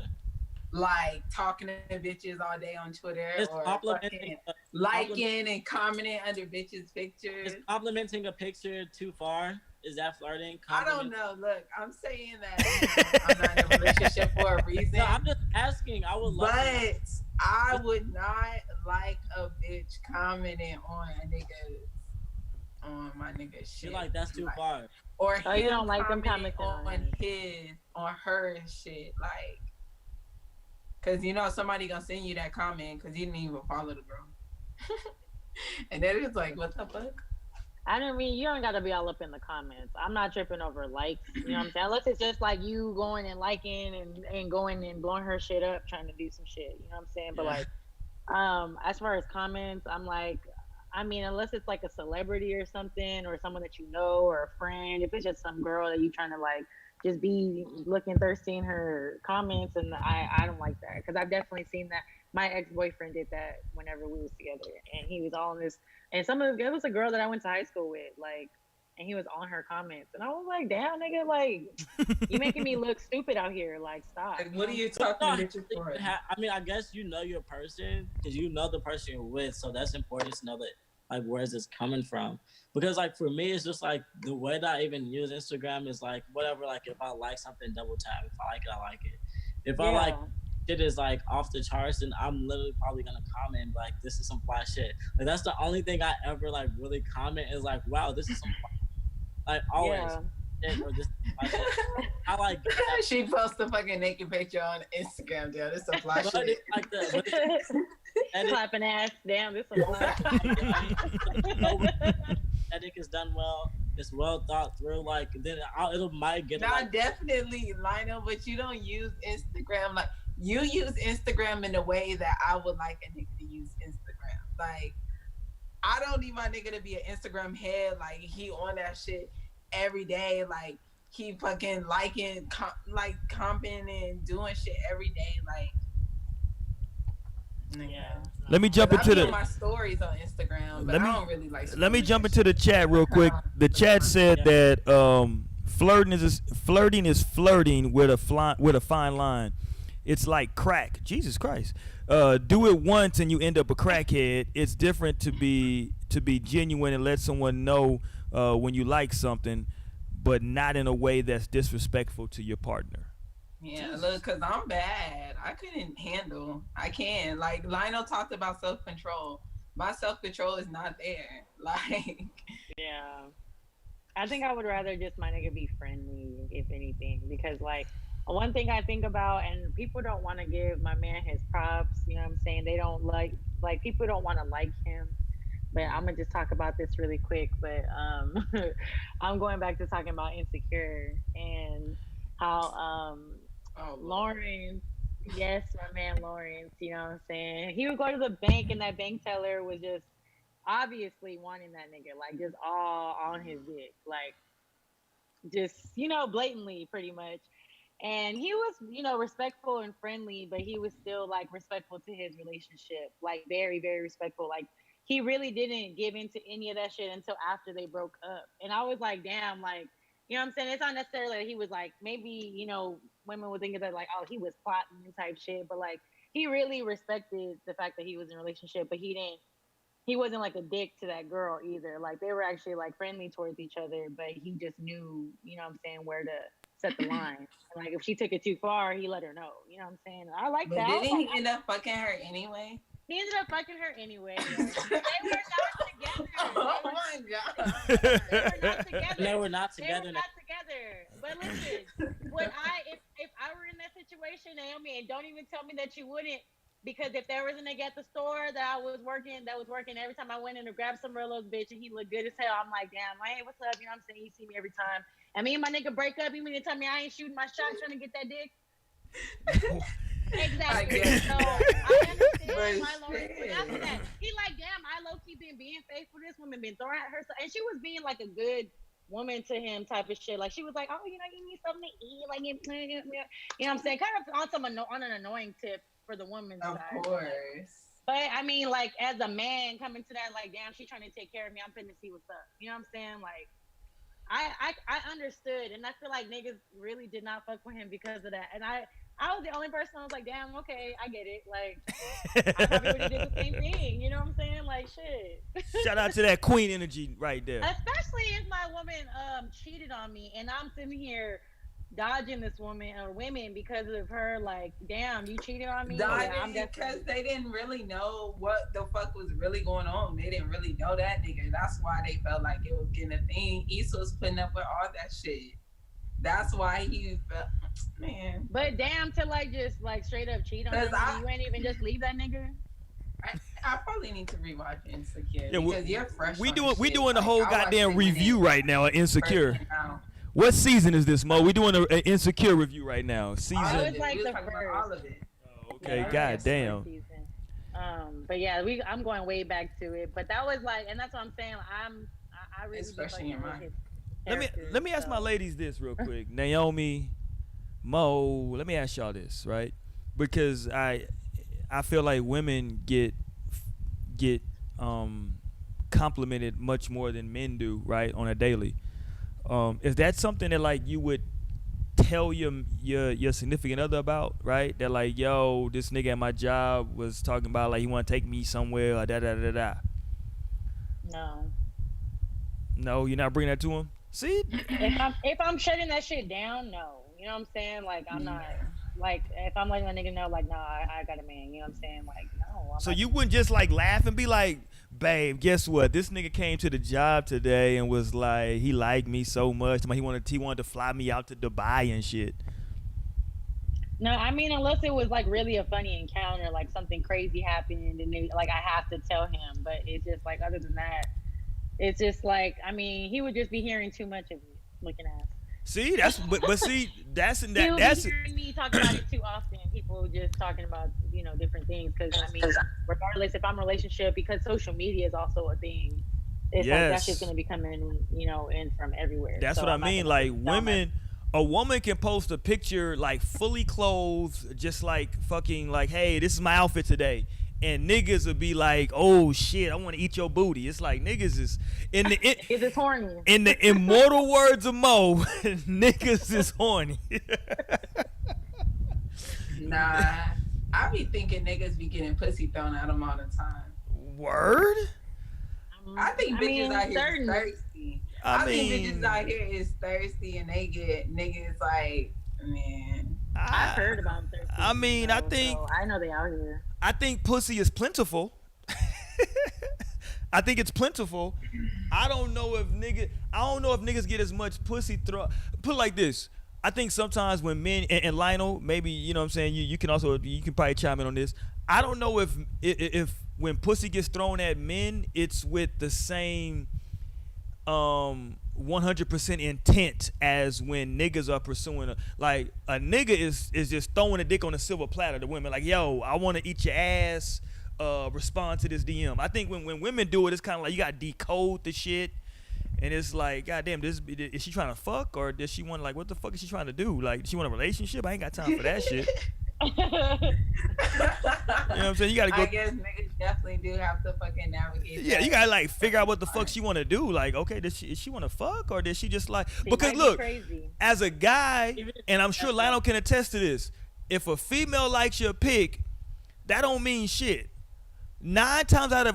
[SPEAKER 5] like talking to bitches all day on Twitter
[SPEAKER 3] It's
[SPEAKER 5] or
[SPEAKER 3] complimenting.
[SPEAKER 5] fucking liking and commenting under bitches' pictures.
[SPEAKER 3] Is complimenting a picture too far? Is that flirting?
[SPEAKER 5] I don't know. Look, I'm saying that I'm not in a relationship for a reason.
[SPEAKER 3] No, I'm just asking. I would love.
[SPEAKER 5] But I would not like a bitch commenting on a nigga on my nigga shit.
[SPEAKER 3] You're like that's too far.
[SPEAKER 5] Or
[SPEAKER 4] Oh, you
[SPEAKER 5] him
[SPEAKER 4] don't like them
[SPEAKER 5] commenting
[SPEAKER 4] commenting
[SPEAKER 5] on her and shit. Like, cause you know somebody gonna send you that comment because you didn't even follow the girl. And then it's like, what the fuck?
[SPEAKER 4] I don't mean you don't gotta be all up in the comments. I'm not tripping over likes. You know what I'm saying? Unless it's just like you going and liking and going and blowing her shit up, trying to do some shit. You know what I'm saying? But like, as far as comments, I'm like, I mean, unless it's like a celebrity or something, or someone that you know, or a friend. If it's just some girl that you trying to like just be looking thirsty in her comments, and I don't like that because I've definitely seen that. My ex-boyfriend did that whenever we was together, and he was all in this. And it was a girl that I went to high school with, like, and he was on her comments, and I was like, "Damn, nigga, like, you making me look stupid out here. Like, stop."
[SPEAKER 5] Like, what are you talking to bitches for?
[SPEAKER 3] I mean, I guess you know your person because you know the person you're with, so that's important to know that like where is this coming from? Because like for me, it's just like the way that I even use Instagram is like whatever. Like if I like something, double tap. If I like it, I like it. If I like shit is like off the charts, then I'm literally probably gonna comment like this is some fly shit. Like that's the only thing I ever like really comment is like, wow, this is some fly. Like always.
[SPEAKER 4] Yeah.
[SPEAKER 3] Or this, I like
[SPEAKER 5] She posts a fucking naked picture on Instagram, dude. This some fly
[SPEAKER 3] but
[SPEAKER 5] shit.
[SPEAKER 3] it's like the
[SPEAKER 4] Clapping ass. Damn, this one.
[SPEAKER 3] edit is done well. It's well thought through. Like then it'll might get.
[SPEAKER 5] Nah,
[SPEAKER 3] like,
[SPEAKER 5] definitely, Lionel, but you don't use Instagram like you use Instagram in a way that I would like a nigga to use Instagram. Like, I don't need my nigga to be an Instagram head. Like, he on that shit every day. Like, he fucking liking, commenting and doing shit every day. Like,
[SPEAKER 4] Yeah.
[SPEAKER 2] Let me jump into
[SPEAKER 5] I be on
[SPEAKER 2] the
[SPEAKER 5] my stories on Instagram, but
[SPEAKER 2] Let me-
[SPEAKER 5] I don't really like.
[SPEAKER 2] let me jump into the chat real quick. The chat said that flirting is flirting with a fine line. It's like crack. Jesus Christ. Do it once and you end up a crackhead. It's different to be genuine and let someone know when you like something, but not in a way that's disrespectful to your partner.
[SPEAKER 5] Yeah, look, cause I'm bad. I couldn't handle. I can. Like Lionel talked about self-control. My self-control is not there. Like,
[SPEAKER 4] Yeah. I think I would rather just my nigga be friendly, if anything, because like one thing I think about, and people don't want to give my man his props. You know what I'm saying? They don't like people don't want to like him. But I'm gonna just talk about this really quick. But I'm going back to talking about Insecure and how Lawrence, yes, my man Lawrence, you know what I'm saying? He would go to the bank and that bank teller was just obviously wanting that nigga, like just all on his dick, like just, you know, blatantly pretty much. And he was, you know, respectful and friendly, but he was still like respectful to his relationship, like very, very respectful. Like he really didn't give into any of that shit until after they broke up. And I was like, damn, like, you know what I'm saying? It's not necessarily that he was like, maybe, you know, women would think of that like, oh, he was plotting type shit. But like, he really respected the fact that he was in a relationship, but he wasn't like a dick to that girl either. Like they were actually like friendly towards each other, but he just knew, you know what I'm saying, where to set the line. And, like if she took it too far, he let her know. You know what I'm saying? I like
[SPEAKER 5] But
[SPEAKER 4] that.
[SPEAKER 5] didn't he end up fucking her anyway?
[SPEAKER 4] He ended up fucking her anyway. They were not together.
[SPEAKER 5] Oh my god.
[SPEAKER 4] They were not together.
[SPEAKER 3] They were not together.
[SPEAKER 4] They were not together. But listen, would if I were in that situation, Naomi, and don't even tell me that you wouldn't, because if there was a nigga at the store that was working every time I went in to grab some Rillo's bitch and he looked good as hell, I'm like, damn, hey, what's up? You know what I'm saying? You see me every time. And me and my nigga break up, you mean to tell me I ain't shooting my shot trying to get that dick? Exactly. So I understand my Lord. But after that, he like, damn, I low key been being faithful. This woman been throwing at her, and she was being like a good woman to him, type of shit. Like she was like, oh, you know, you need something to eat, like you know what I'm saying, kind of on an annoying tip for the woman's side.
[SPEAKER 5] Of course.
[SPEAKER 4] But I mean, like as a man coming to that, like, damn, she trying to take care of me. I'm finna see what's up. You know what I'm saying? Like, I understood, and I feel like niggas really did not fuck with him because of that. And I was the only person. I was like, damn, okay, I get it. Like, I probably would have did the same thing. You know what I'm saying? Like, shit.
[SPEAKER 2] Shout out to that queen energy right there.
[SPEAKER 4] Especially if my woman cheated on me, and I'm sitting here dodging this woman or women because of her. Like, damn, you cheated on me.
[SPEAKER 5] Dodging because they didn't really know what the fuck was really going on. They didn't really know that nigga. That's why they felt like it was getting a thing. Issa was putting up with all that shit. That's why he felt, man.
[SPEAKER 4] But damn, to like just like straight up cheat on him, you ain't even just leave that nigga.
[SPEAKER 5] I probably need to rewatch Insecure because you're fresh.
[SPEAKER 2] We doing the whole goddamn review right now of Insecure. What season is this, Mo? We doing an Insecure review right now. Season.
[SPEAKER 4] I was like the first.
[SPEAKER 5] All of it.
[SPEAKER 2] Oh, okay, goddamn.
[SPEAKER 4] But yeah, I'm going way back to it. But that was like, and that's what I'm saying. I really
[SPEAKER 5] it's fresh in your mind.
[SPEAKER 2] Let me ask my ladies this real quick. Naomi, Mo, let me ask y'all this, right? Because I feel like women get complimented much more than men do, right, on a daily. Is that something that like you would tell your significant other about, right? That like, yo, this nigga at my job was talking about like he want to take me somewhere or da da da da. No, you're not bringing that to him. See,
[SPEAKER 4] if I'm shutting that shit down, no. You know what I'm saying? Like I'm not. Like if I'm letting a nigga know, like, nah, I got a man. You know what I'm saying? Like, no.
[SPEAKER 2] So you wouldn't just like laugh and be like, babe, guess what? This nigga came to the job today and was like, he liked me so much. He wanted to fly me out to Dubai and shit.
[SPEAKER 4] No, I mean, unless it was like really a funny encounter, like something crazy happened, and they, like I have to tell him. But it's just like other than that, it's just like, I mean, he would just be hearing too much of me looking ass.
[SPEAKER 2] See, that's but see, that's
[SPEAKER 4] hearing me talking about it too often. People just talking about, you know, different things. Because I mean, regardless if I'm in a relationship, because social media is also a thing. It's like that's just gonna be coming, you know, in from everywhere.
[SPEAKER 2] That's what I mean. Like women, a woman can post a picture like fully clothed, just like fucking like, hey, this is my outfit today. And niggas would be like, oh shit, I want to eat your booty. It's like niggas is in the
[SPEAKER 4] is it horny?
[SPEAKER 2] In the immortal words of Mo, niggas is horny.
[SPEAKER 5] Nah, I be thinking niggas be getting pussy thrown at them all the time.
[SPEAKER 2] Word?
[SPEAKER 5] I think bitches out here is thirsty. I think bitches out here is thirsty and they get niggas like, man.
[SPEAKER 4] I've heard about thirsty.
[SPEAKER 2] I mean, I think
[SPEAKER 4] I know they out here.
[SPEAKER 2] I think pussy is plentiful. I think it's plentiful. I don't know if niggas get as much pussy throw. Put it like this. I think sometimes when men and Lionel, maybe, you know what I'm saying, you can probably chime in on this. I don't know if when pussy gets thrown at men, it's with the same 100% intent as when niggas are pursuing like a nigga is just throwing a dick on a silver platter to women, like, yo, I want to eat your ass, respond to this DM. I think when women do it, it's kind of like you got to decode the shit, and it's like, goddamn, is she trying to fuck, or does she want, like, what the fuck is she trying to do? Like, does she want a relationship? I ain't got time for that shit. You know what I'm saying? You gotta go.
[SPEAKER 5] I guess niggas definitely do have to fucking navigate.
[SPEAKER 2] Yeah, you gotta like figure out what the fuck she want to do. Like, okay, does she want to fuck, or does she just like? Because look, as a guy, and I'm sure Lionel can attest to this. If a female likes your pick, that don't mean shit. 9 times out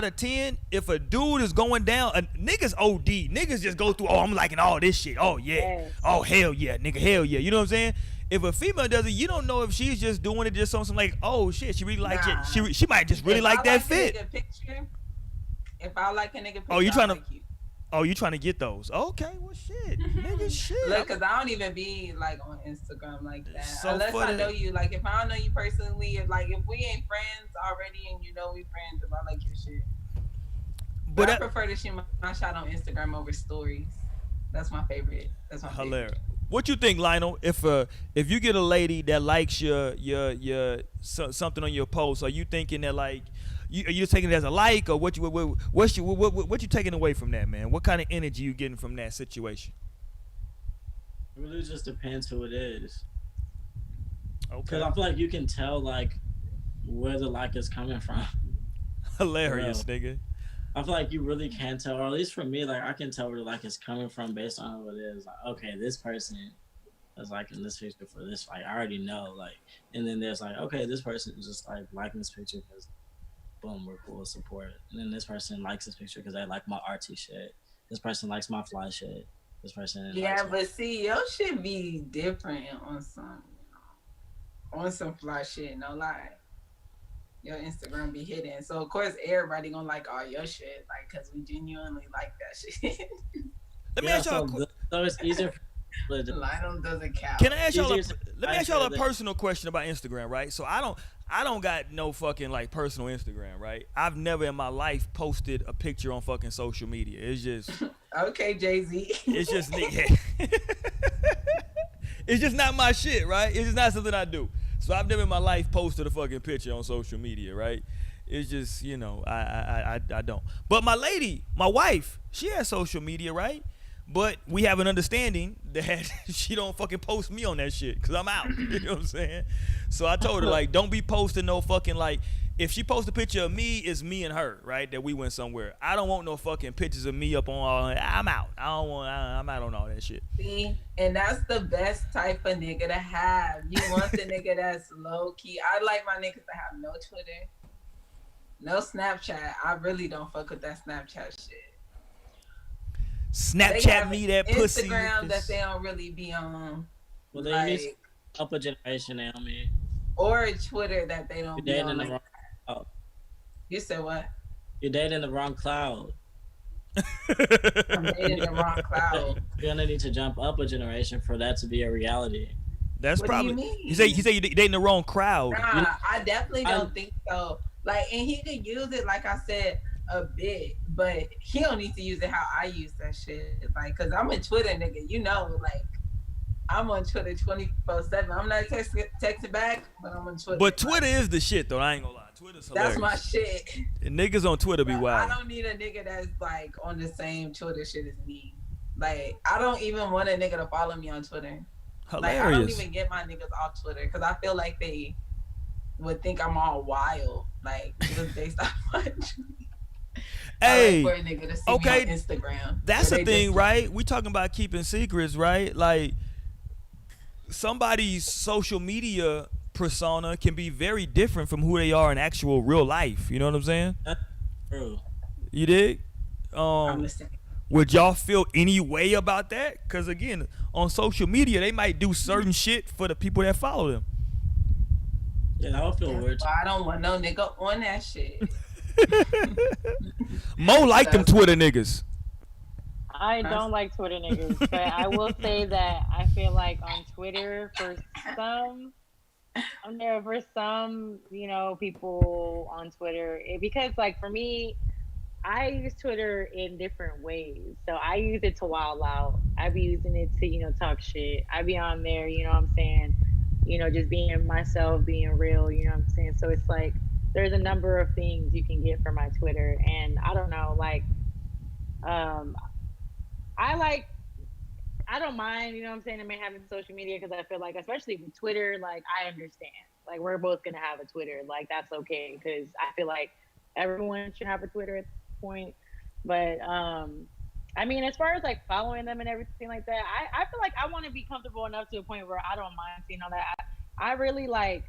[SPEAKER 2] of 10, if a dude is going down, niggas OD. Niggas just go through, oh, I'm liking all this shit. Oh, yeah.
[SPEAKER 4] Yes.
[SPEAKER 2] Oh, hell yeah, nigga, hell yeah. You know what I'm saying? If a female does it, you don't know if she's just doing it just on some like, oh, shit, she really likes it. She might just really like that fit.
[SPEAKER 5] If I like a nigga picture,
[SPEAKER 2] oh, you trying to...
[SPEAKER 5] like you.
[SPEAKER 2] Oh, you trying to get those? Okay, well, shit, nigga, shit.
[SPEAKER 5] Look, cause I don't even be like on Instagram like that,
[SPEAKER 2] So
[SPEAKER 5] unless I
[SPEAKER 2] funny.
[SPEAKER 5] know you. Like, if I don't know you personally, if we ain't friends already, and you know we friends, if I like your shit. But I prefer to shoot my shot on Instagram over stories. That's my favorite. That's my
[SPEAKER 2] hilarious.
[SPEAKER 5] favorite.
[SPEAKER 2] What you think, Lionel? If you get a lady that likes your something on your post, are you thinking that like? Are you taking it as a like, or what you taking away from that, man? What kind of energy you getting from that situation?
[SPEAKER 3] It really just depends who it is.
[SPEAKER 2] Okay.
[SPEAKER 3] Because I feel like you can tell like where the like is coming from.
[SPEAKER 2] Hilarious, nigga.
[SPEAKER 3] I feel like you really can tell, or at least for me, like I can tell where the like is coming from based on who it is. Like, okay, this person is liking this picture for this. Like, I already know. Like, and then there's like, okay, this person is just like liking this picture because. Boom, we're cool, support. And then this person likes this picture because they like my artsy shit. This person likes my fly shit. This person
[SPEAKER 5] but see, your shit be different on some fly shit, no lie. Your Instagram be hidden. So of course everybody gonna like all your shit, like cause we genuinely like that shit.
[SPEAKER 2] Let me ask y'all
[SPEAKER 3] so it's easier
[SPEAKER 5] Lionel doesn't count.
[SPEAKER 2] Can I ask y'all let me ask y'all a personal question about Instagram, right? So I don't got no fucking like personal Instagram, right? I've never in my life posted a picture on fucking social media. It's just
[SPEAKER 5] okay, Jay-Z.
[SPEAKER 2] It's just it's just not my shit, right? It's just not something I do. So I've never in my life posted a fucking picture on social media, right? It's just, you know, I don't. But my lady, my wife, she has social media, right? But we have an understanding that she don't fucking post me on that shit because I'm out. You know what I'm saying? So I told her, like, don't be posting no fucking, like, if she posts a picture of me, it's me and her, right? That we went somewhere. I don't want no fucking pictures of me up on all that. I'm out. I'm out on all that shit.
[SPEAKER 5] See? And that's the best type of nigga to have. You want the nigga that's low key. I like my niggas to have no Twitter, no Snapchat. I really don't fuck with that Snapchat shit.
[SPEAKER 2] Snapchat me that
[SPEAKER 5] Instagram
[SPEAKER 2] pussy.
[SPEAKER 5] Instagram that they don't really be on.
[SPEAKER 3] Well, they like, up a generation now, man.
[SPEAKER 5] Or Twitter that they don't be on. Like,
[SPEAKER 3] wrong,
[SPEAKER 5] you said what?
[SPEAKER 3] You're dating the wrong cloud.
[SPEAKER 5] I'm dating the wrong cloud.
[SPEAKER 3] You're gonna need to jump up a generation for that to be a reality.
[SPEAKER 2] That's
[SPEAKER 5] what
[SPEAKER 2] probably.
[SPEAKER 5] Do you mean?
[SPEAKER 2] He said you're dating the wrong crowd.
[SPEAKER 5] Nah, I definitely don't think so. Like, and he could use it, like I said, a bit, but he don't need to use it how I use that shit. Like, cause I'm a Twitter nigga, you know, like I'm on Twitter 24/7. I'm not texting back, but I'm on Twitter.
[SPEAKER 2] But Twitter is the shit though. I ain't gonna lie. Twitter's hilarious.
[SPEAKER 5] That's my shit.
[SPEAKER 2] And niggas on Twitter be wild.
[SPEAKER 5] I don't need a nigga that's like on the same Twitter shit as me. Like, I don't even want a nigga to follow me on Twitter.
[SPEAKER 2] Hilarious.
[SPEAKER 5] Like, I don't even get my niggas off Twitter because I feel like they would think I'm all wild, like just based off my
[SPEAKER 2] Hey,
[SPEAKER 5] for a nigga to see
[SPEAKER 2] okay,
[SPEAKER 5] me on Instagram.
[SPEAKER 2] That's the thing, right? We talking about keeping secrets, right? Like, somebody's social media persona can be very different from who they are in actual real life. You know what I'm saying?
[SPEAKER 3] That's true.
[SPEAKER 2] You dig?
[SPEAKER 5] I'm the same.
[SPEAKER 2] Would y'all feel any way about that? Because again, on social media, they might do certain shit for the people that follow them.
[SPEAKER 3] Yeah, I would feel weird.
[SPEAKER 5] I don't want no nigga on that shit.
[SPEAKER 2] Mo like them Twitter niggas.
[SPEAKER 4] I don't like Twitter niggas, but I will say that I feel like on Twitter for some, you know, people on Twitter, because like for me, I use Twitter in different ways. So I use it to wild out. I be using it to, you know, talk shit. I be on there, you know what I'm saying? You know, just being myself, being real, you know what I'm saying? So it's like, there's a number of things you can get from my Twitter. And I don't know, like, I don't mind, you know what I'm saying, I may having social media because I feel like, especially with Twitter, like, I understand. Like, we're both going to have a Twitter. Like, that's okay because I feel like everyone should have a Twitter at this point. But, I mean, as far as, like, following them and everything like that, I feel like I want to be comfortable enough to a point where I don't mind seeing all that. I really, like,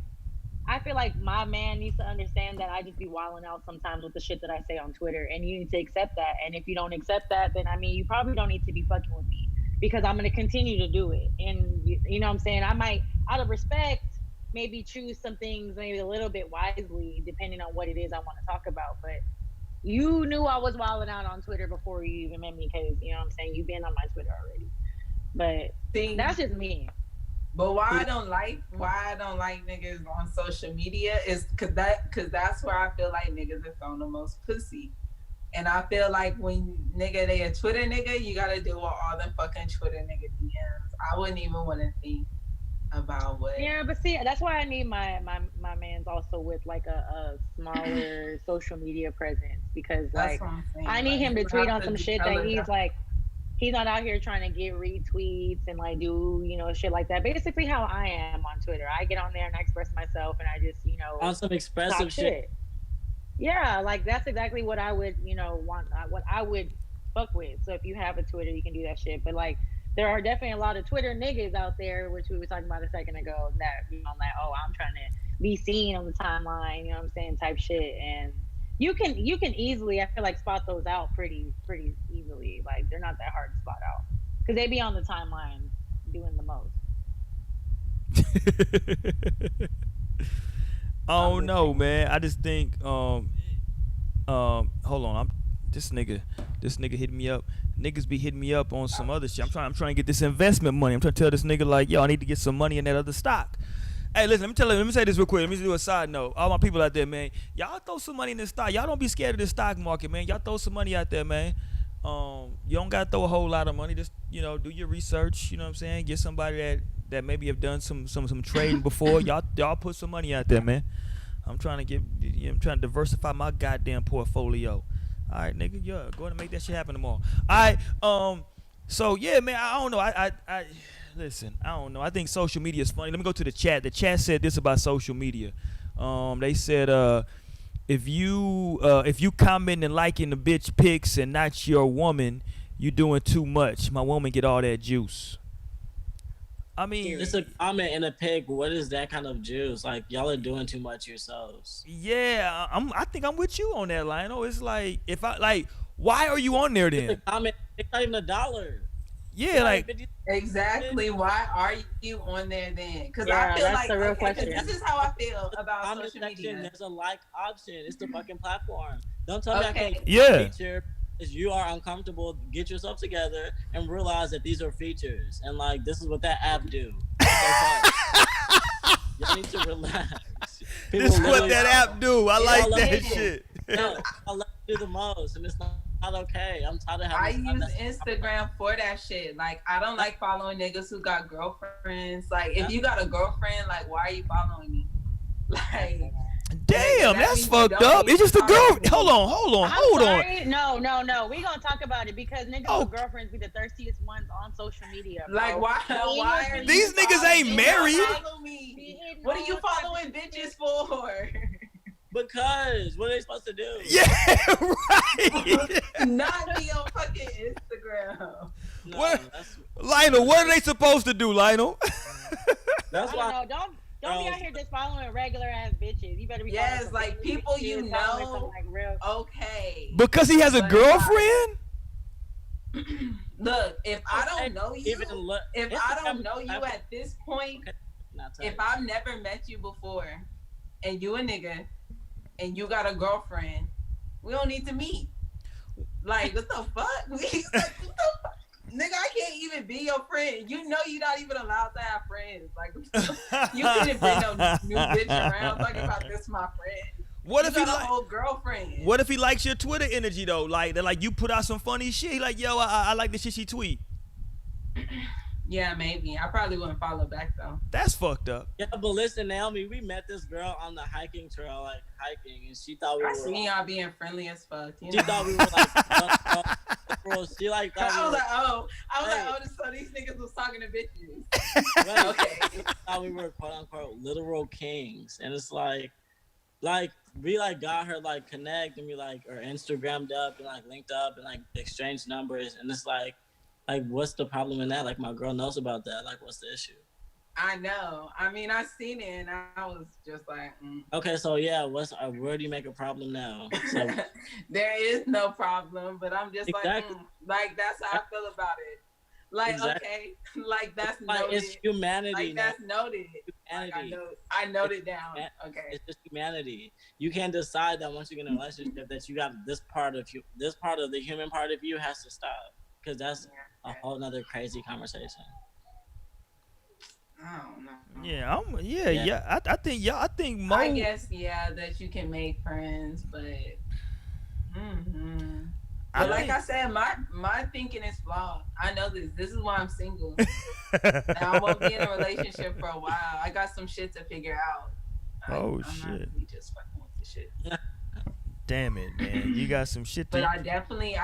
[SPEAKER 4] I feel like my man needs to understand that I just be wilding out sometimes with the shit that I say on Twitter, and you need to accept that. And if you don't accept that, then I mean, you probably don't need to be fucking with me because I'm gonna continue to do it. And you know what I'm saying? I might, out of respect, maybe choose some things maybe a little bit wisely depending on what it is I want to talk about. But you knew I was wilding out on Twitter before you even met me because you know what I'm saying. You've been on my Twitter already, but
[SPEAKER 5] See,
[SPEAKER 4] that's just me.
[SPEAKER 5] but why I don't like niggas on social media is cause that's where I feel like niggas are throwing the most pussy. And I feel like when nigga they a Twitter nigga, you gotta deal with all the fucking Twitter nigga DMs. I wouldn't even want to think about what.
[SPEAKER 4] Yeah, but see, that's why I need my man's also with like a smaller social media presence because
[SPEAKER 5] That's
[SPEAKER 4] like
[SPEAKER 5] what I'm saying.
[SPEAKER 4] I need
[SPEAKER 5] Like,
[SPEAKER 4] him to
[SPEAKER 5] you
[SPEAKER 4] tweet
[SPEAKER 5] have
[SPEAKER 4] on
[SPEAKER 5] to
[SPEAKER 4] some
[SPEAKER 5] be
[SPEAKER 4] shit that
[SPEAKER 5] hella
[SPEAKER 4] he's like he's not out here trying to get retweets and like do you know shit like that. Basically, how I am on Twitter, I get on there and I express myself and I just you know
[SPEAKER 3] On some
[SPEAKER 4] talk
[SPEAKER 3] expressive shit.
[SPEAKER 4] Yeah, like that's exactly what I would you know want what I would fuck with. So if you have a Twitter, you can do that shit. But like there are definitely a lot of Twitter niggas out there, which we were talking about a second ago, that you know, like, oh, I'm trying to be seen on the timeline, you know what I'm saying, type shit. And you can easily, I feel like, spot those out pretty easily. Like they're not that hard to spot out because they be on the timeline doing the most.
[SPEAKER 2] Oh no, man. I just think hold on. This nigga hitting me up. Niggas be hitting me up on some other shit. I'm trying to get this investment money. I'm trying to tell this nigga like, yo, I need to get some money in that other stock. Hey, listen, let me say this real quick. Let me do a side note. All my people out there, man, y'all throw some money in this stock. Y'all don't be scared of the stock market, man. Y'all throw some money out there, man. You don't gotta throw a whole lot of money. Just do your research. You know what I'm saying? Get somebody that maybe have done some trading before. Y'all put some money out there, man. I'm trying to diversify my goddamn portfolio. All right, nigga, yeah, go ahead and make that shit happen tomorrow. All right, so yeah, man, I don't know. I listen, I don't know. I think social media is funny. Let me go to the chat. The chat said this about social media. They said, if you comment and liking the bitch pics and not your woman, you doing too much. My woman get all that juice. I mean,
[SPEAKER 3] it's a comment and a pic. What is that kind of juice? Like y'all are doing too much yourselves.
[SPEAKER 2] Yeah, I think I'm with you on that, Lionel. It's like why are you on there then?
[SPEAKER 3] It's a comment. It's not even $1.
[SPEAKER 2] Yeah, like
[SPEAKER 5] exactly. Why are you on there then? Because
[SPEAKER 4] yeah,
[SPEAKER 5] I feel
[SPEAKER 4] that's
[SPEAKER 5] like
[SPEAKER 4] the real question.
[SPEAKER 5] This is how I feel about social
[SPEAKER 3] section,
[SPEAKER 5] media.
[SPEAKER 3] there's a like option. It's the fucking platform. Don't tell me I can't
[SPEAKER 2] yeah.
[SPEAKER 3] feature. If you are uncomfortable, get yourself together and realize that these are features. And like this is what that app do. Y'all need to relax.
[SPEAKER 2] This is what that app do. I like that shit.
[SPEAKER 3] Yeah, I love to do the most, and it's not okay. I'm tired of having.
[SPEAKER 5] I use Instagram for that shit. Like I don't like following niggas who got girlfriends. Like if you got a girlfriend, like why are you following me? Like.
[SPEAKER 2] Damn, that's fucked up. It's just a girl. Hold on.
[SPEAKER 4] No. We gonna talk about it because niggas with girlfriends be the thirstiest ones on social media. Bro.
[SPEAKER 5] Like why are
[SPEAKER 2] these niggas ain't married?
[SPEAKER 5] What are you following bitches for?
[SPEAKER 3] Because what are they supposed to do?
[SPEAKER 2] Yeah, right.
[SPEAKER 5] Not be on fucking Instagram.
[SPEAKER 3] No,
[SPEAKER 2] Lionel, what are they supposed to do, Lionel?
[SPEAKER 3] That's why.
[SPEAKER 4] Don't be out here just following regular ass bitches. You better be.
[SPEAKER 5] Yes, like people you know.
[SPEAKER 4] Like real.
[SPEAKER 5] Okay.
[SPEAKER 2] Because he has a girlfriend.
[SPEAKER 5] Look, if I don't know you, if I don't know you at this point, if I've never met you before, and you a nigga, and you got a girlfriend, we don't need to meet. Like what the fuck? What the fuck? Nigga, I can't even be your friend. You know you're not even allowed to have friends. Like you couldn't bring no new bitch around talking about this my friend.
[SPEAKER 2] What
[SPEAKER 5] you
[SPEAKER 2] if he
[SPEAKER 5] got a whole girlfriend?
[SPEAKER 2] What if he likes your Twitter energy though? Like you put out some funny shit. He like, yo, I like the shit she tweet.
[SPEAKER 5] Yeah, maybe. I probably wouldn't follow back though.
[SPEAKER 2] That's fucked up.
[SPEAKER 3] Yeah, but listen, Naomi, we met this girl on the hiking trail, like hiking, and she thought we were.
[SPEAKER 5] I seen y'all being friendly as fuck.
[SPEAKER 3] She thought we were like, bro. She like thought
[SPEAKER 5] I was like, so these niggas was talking to bitches.
[SPEAKER 3] Right.
[SPEAKER 5] Okay.
[SPEAKER 3] Thought we were quote unquote literal kings, and it's like we like got her like connect and we like or Instagrammed up and like linked up and like exchanged numbers, and it's like what's the problem in that? Like my girl knows about that. Like what's the issue?
[SPEAKER 5] I know. I mean, I seen it and I was just like,
[SPEAKER 3] Okay, so yeah, where do you make a problem now? So
[SPEAKER 5] there is no problem, but I'm just
[SPEAKER 3] exactly.
[SPEAKER 5] like that's how I feel about it. Like,
[SPEAKER 3] Exactly.
[SPEAKER 5] okay, like that's
[SPEAKER 3] Like,
[SPEAKER 5] noted.
[SPEAKER 3] it's humanity.
[SPEAKER 5] Like that's noted.
[SPEAKER 3] Humanity.
[SPEAKER 5] Like, I noted down. Okay.
[SPEAKER 3] It's just humanity. You can't decide that once you get in a relationship that you got this part of the human part of you has to stop, because that's a whole nother crazy conversation.
[SPEAKER 5] I don't know.
[SPEAKER 2] Yeah. I think Mo.
[SPEAKER 5] I guess that you can make friends, but but like I said, my thinking is flawed. I know this. This is why I'm single. And I won't be in a relationship for a while. I got some shit to figure out. I'm
[SPEAKER 2] shit.
[SPEAKER 5] not really just fucking with the shit.
[SPEAKER 2] Damn it, man. You got some shit to.
[SPEAKER 5] But I definitely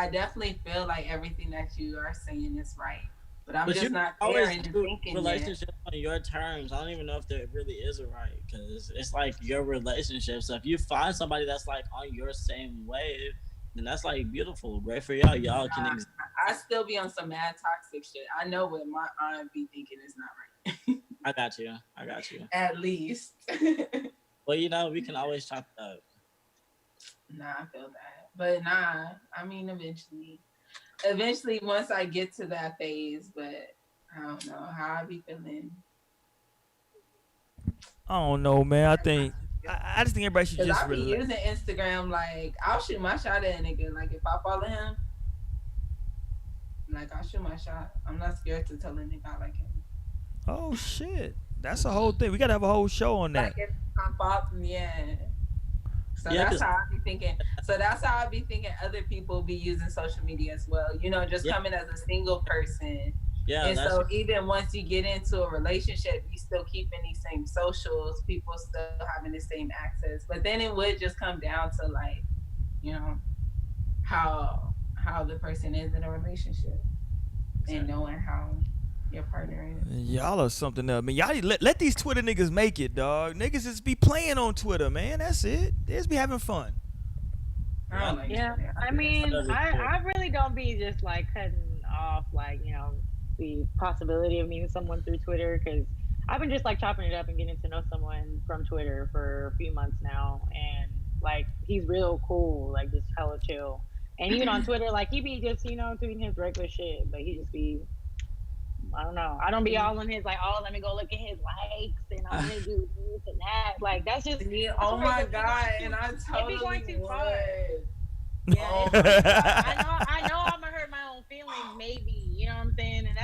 [SPEAKER 5] feel like everything that you are saying is right. But I'm just not
[SPEAKER 3] always
[SPEAKER 5] there into thinking
[SPEAKER 3] relationship on your terms. I don't even know if there really is a right, because it's like your relationship. So if you find somebody that's like on your same wave, then that's like beautiful, great for y'all. Y'all can.
[SPEAKER 5] I still be on some mad toxic shit. I know what my aunt be thinking is not right.
[SPEAKER 3] I got you.
[SPEAKER 5] At least.
[SPEAKER 3] Well, you know, we can always chop it up.
[SPEAKER 5] Nah, I feel that. But nah, I mean, eventually once I get to that phase, but I don't know how I be feeling.
[SPEAKER 2] I don't know, man. I just think everybody should just
[SPEAKER 5] I be using Instagram, like I'll shoot my shot at a nigga. Like if I follow him, like I'll shoot my shot. I'm not scared to tell a nigga I like him.
[SPEAKER 2] Oh shit, that's a whole thing. We gotta have a whole show on that.
[SPEAKER 5] Like if I follow, So that's how I be thinking. So that's how I be thinking other people be using social media as well. You know, just coming as a single person. Yeah. And so even once you get into a relationship, you still keeping these same socials, people still having the same access. But then it would just come down to like, you know, how the person is in a relationship and knowing how your partner is.
[SPEAKER 2] Y'all are something else. I mean, y'all let these Twitter niggas make it, dog. Niggas just be playing on Twitter, man. That's it. They just be having fun.
[SPEAKER 4] I mean, I really don't be just like cutting off, like, you know, the possibility of meeting someone through Twitter, because I've been just like chopping it up and getting to know someone from Twitter for a few months now, and like he's real cool, like just hella chill. And even on Twitter, like he be just, you know, tweeting his regular shit, but he just be, I don't know. I don't be all in his like, oh, let me go look at his likes and I'm gonna do this and that. Like that's just
[SPEAKER 5] oh my god, and I totally
[SPEAKER 4] it be going too
[SPEAKER 5] would.
[SPEAKER 4] far. Yeah, I know I'm gonna hurt my own feelings, maybe. You know what I'm saying? And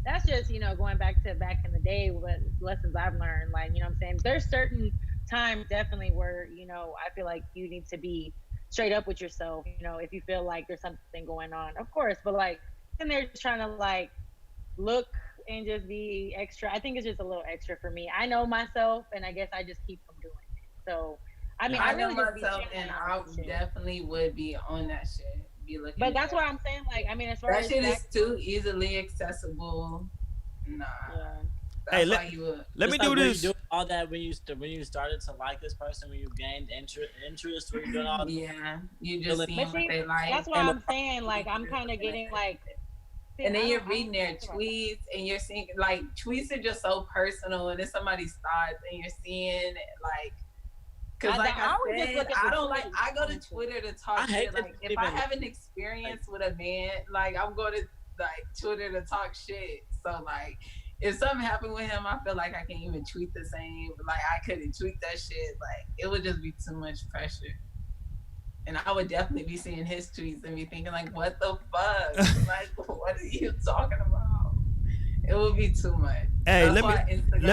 [SPEAKER 4] that's just, you know, going back in the day, what lessons I've learned. Like, you know what I'm saying? There's certain times definitely where, you know, I feel like you need to be straight up with yourself. You know, if you feel like there's something going on, of course. But like, and they're just trying to like look and just be extra. I think it's just a little extra for me. I know myself, and I guess I just keep from doing it. So I mean, I really
[SPEAKER 5] know
[SPEAKER 4] just
[SPEAKER 5] myself, and I definitely would be on that shit. Be looking.
[SPEAKER 4] But that's what I'm saying. Like, I mean, as far
[SPEAKER 5] that
[SPEAKER 4] as
[SPEAKER 5] shit is too easily accessible. Nah.
[SPEAKER 2] Hey, let me do this.
[SPEAKER 3] You do all that when you started to like this person, when you gained interest, when you doing all.
[SPEAKER 5] Yeah, you just seeing what they like.
[SPEAKER 4] That's what I'm saying. Like, I'm kind of getting like.
[SPEAKER 5] And then you're reading their tweets, and you're seeing like tweets are just so personal, and it's somebody's thoughts, and you're seeing like. Cause like I said, I don't like. I go to Twitter to talk shit. Like if I have an experience with a man, like I'm going to like Twitter to talk shit. So like, if something happened with him, I feel like I can't even tweet the same. Like I couldn't tweet that shit. Like it would just be too much pressure. And I would definitely be seeing his tweets and be thinking like, what the fuck? Like, what are you talking about? It would be too much.
[SPEAKER 2] Hey, let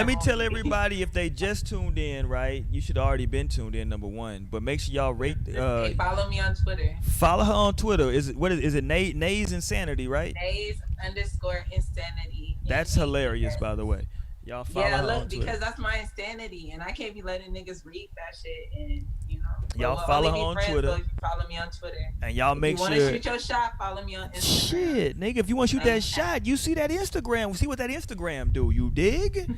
[SPEAKER 2] me tell everybody, if they just tuned in, right? You should already been tuned in, number one. But make sure y'all rate.
[SPEAKER 5] Hey, follow me on Twitter.
[SPEAKER 2] Follow her on Twitter. Is it Nays Insanity, right?
[SPEAKER 5] Nays_insanity.
[SPEAKER 2] That's hilarious, by the way. Y'all follow her on Twitter.
[SPEAKER 5] Because that's my insanity, and I can't be letting niggas read that shit. And you know,
[SPEAKER 2] y'all follow her on Twitter.
[SPEAKER 5] So you follow me on Twitter.
[SPEAKER 2] And y'all make sure.
[SPEAKER 5] If you want to shoot your shot, follow me on Instagram.
[SPEAKER 2] Shit, nigga, if you want to shoot that shot, you see that Instagram. See what that Instagram do. You dig?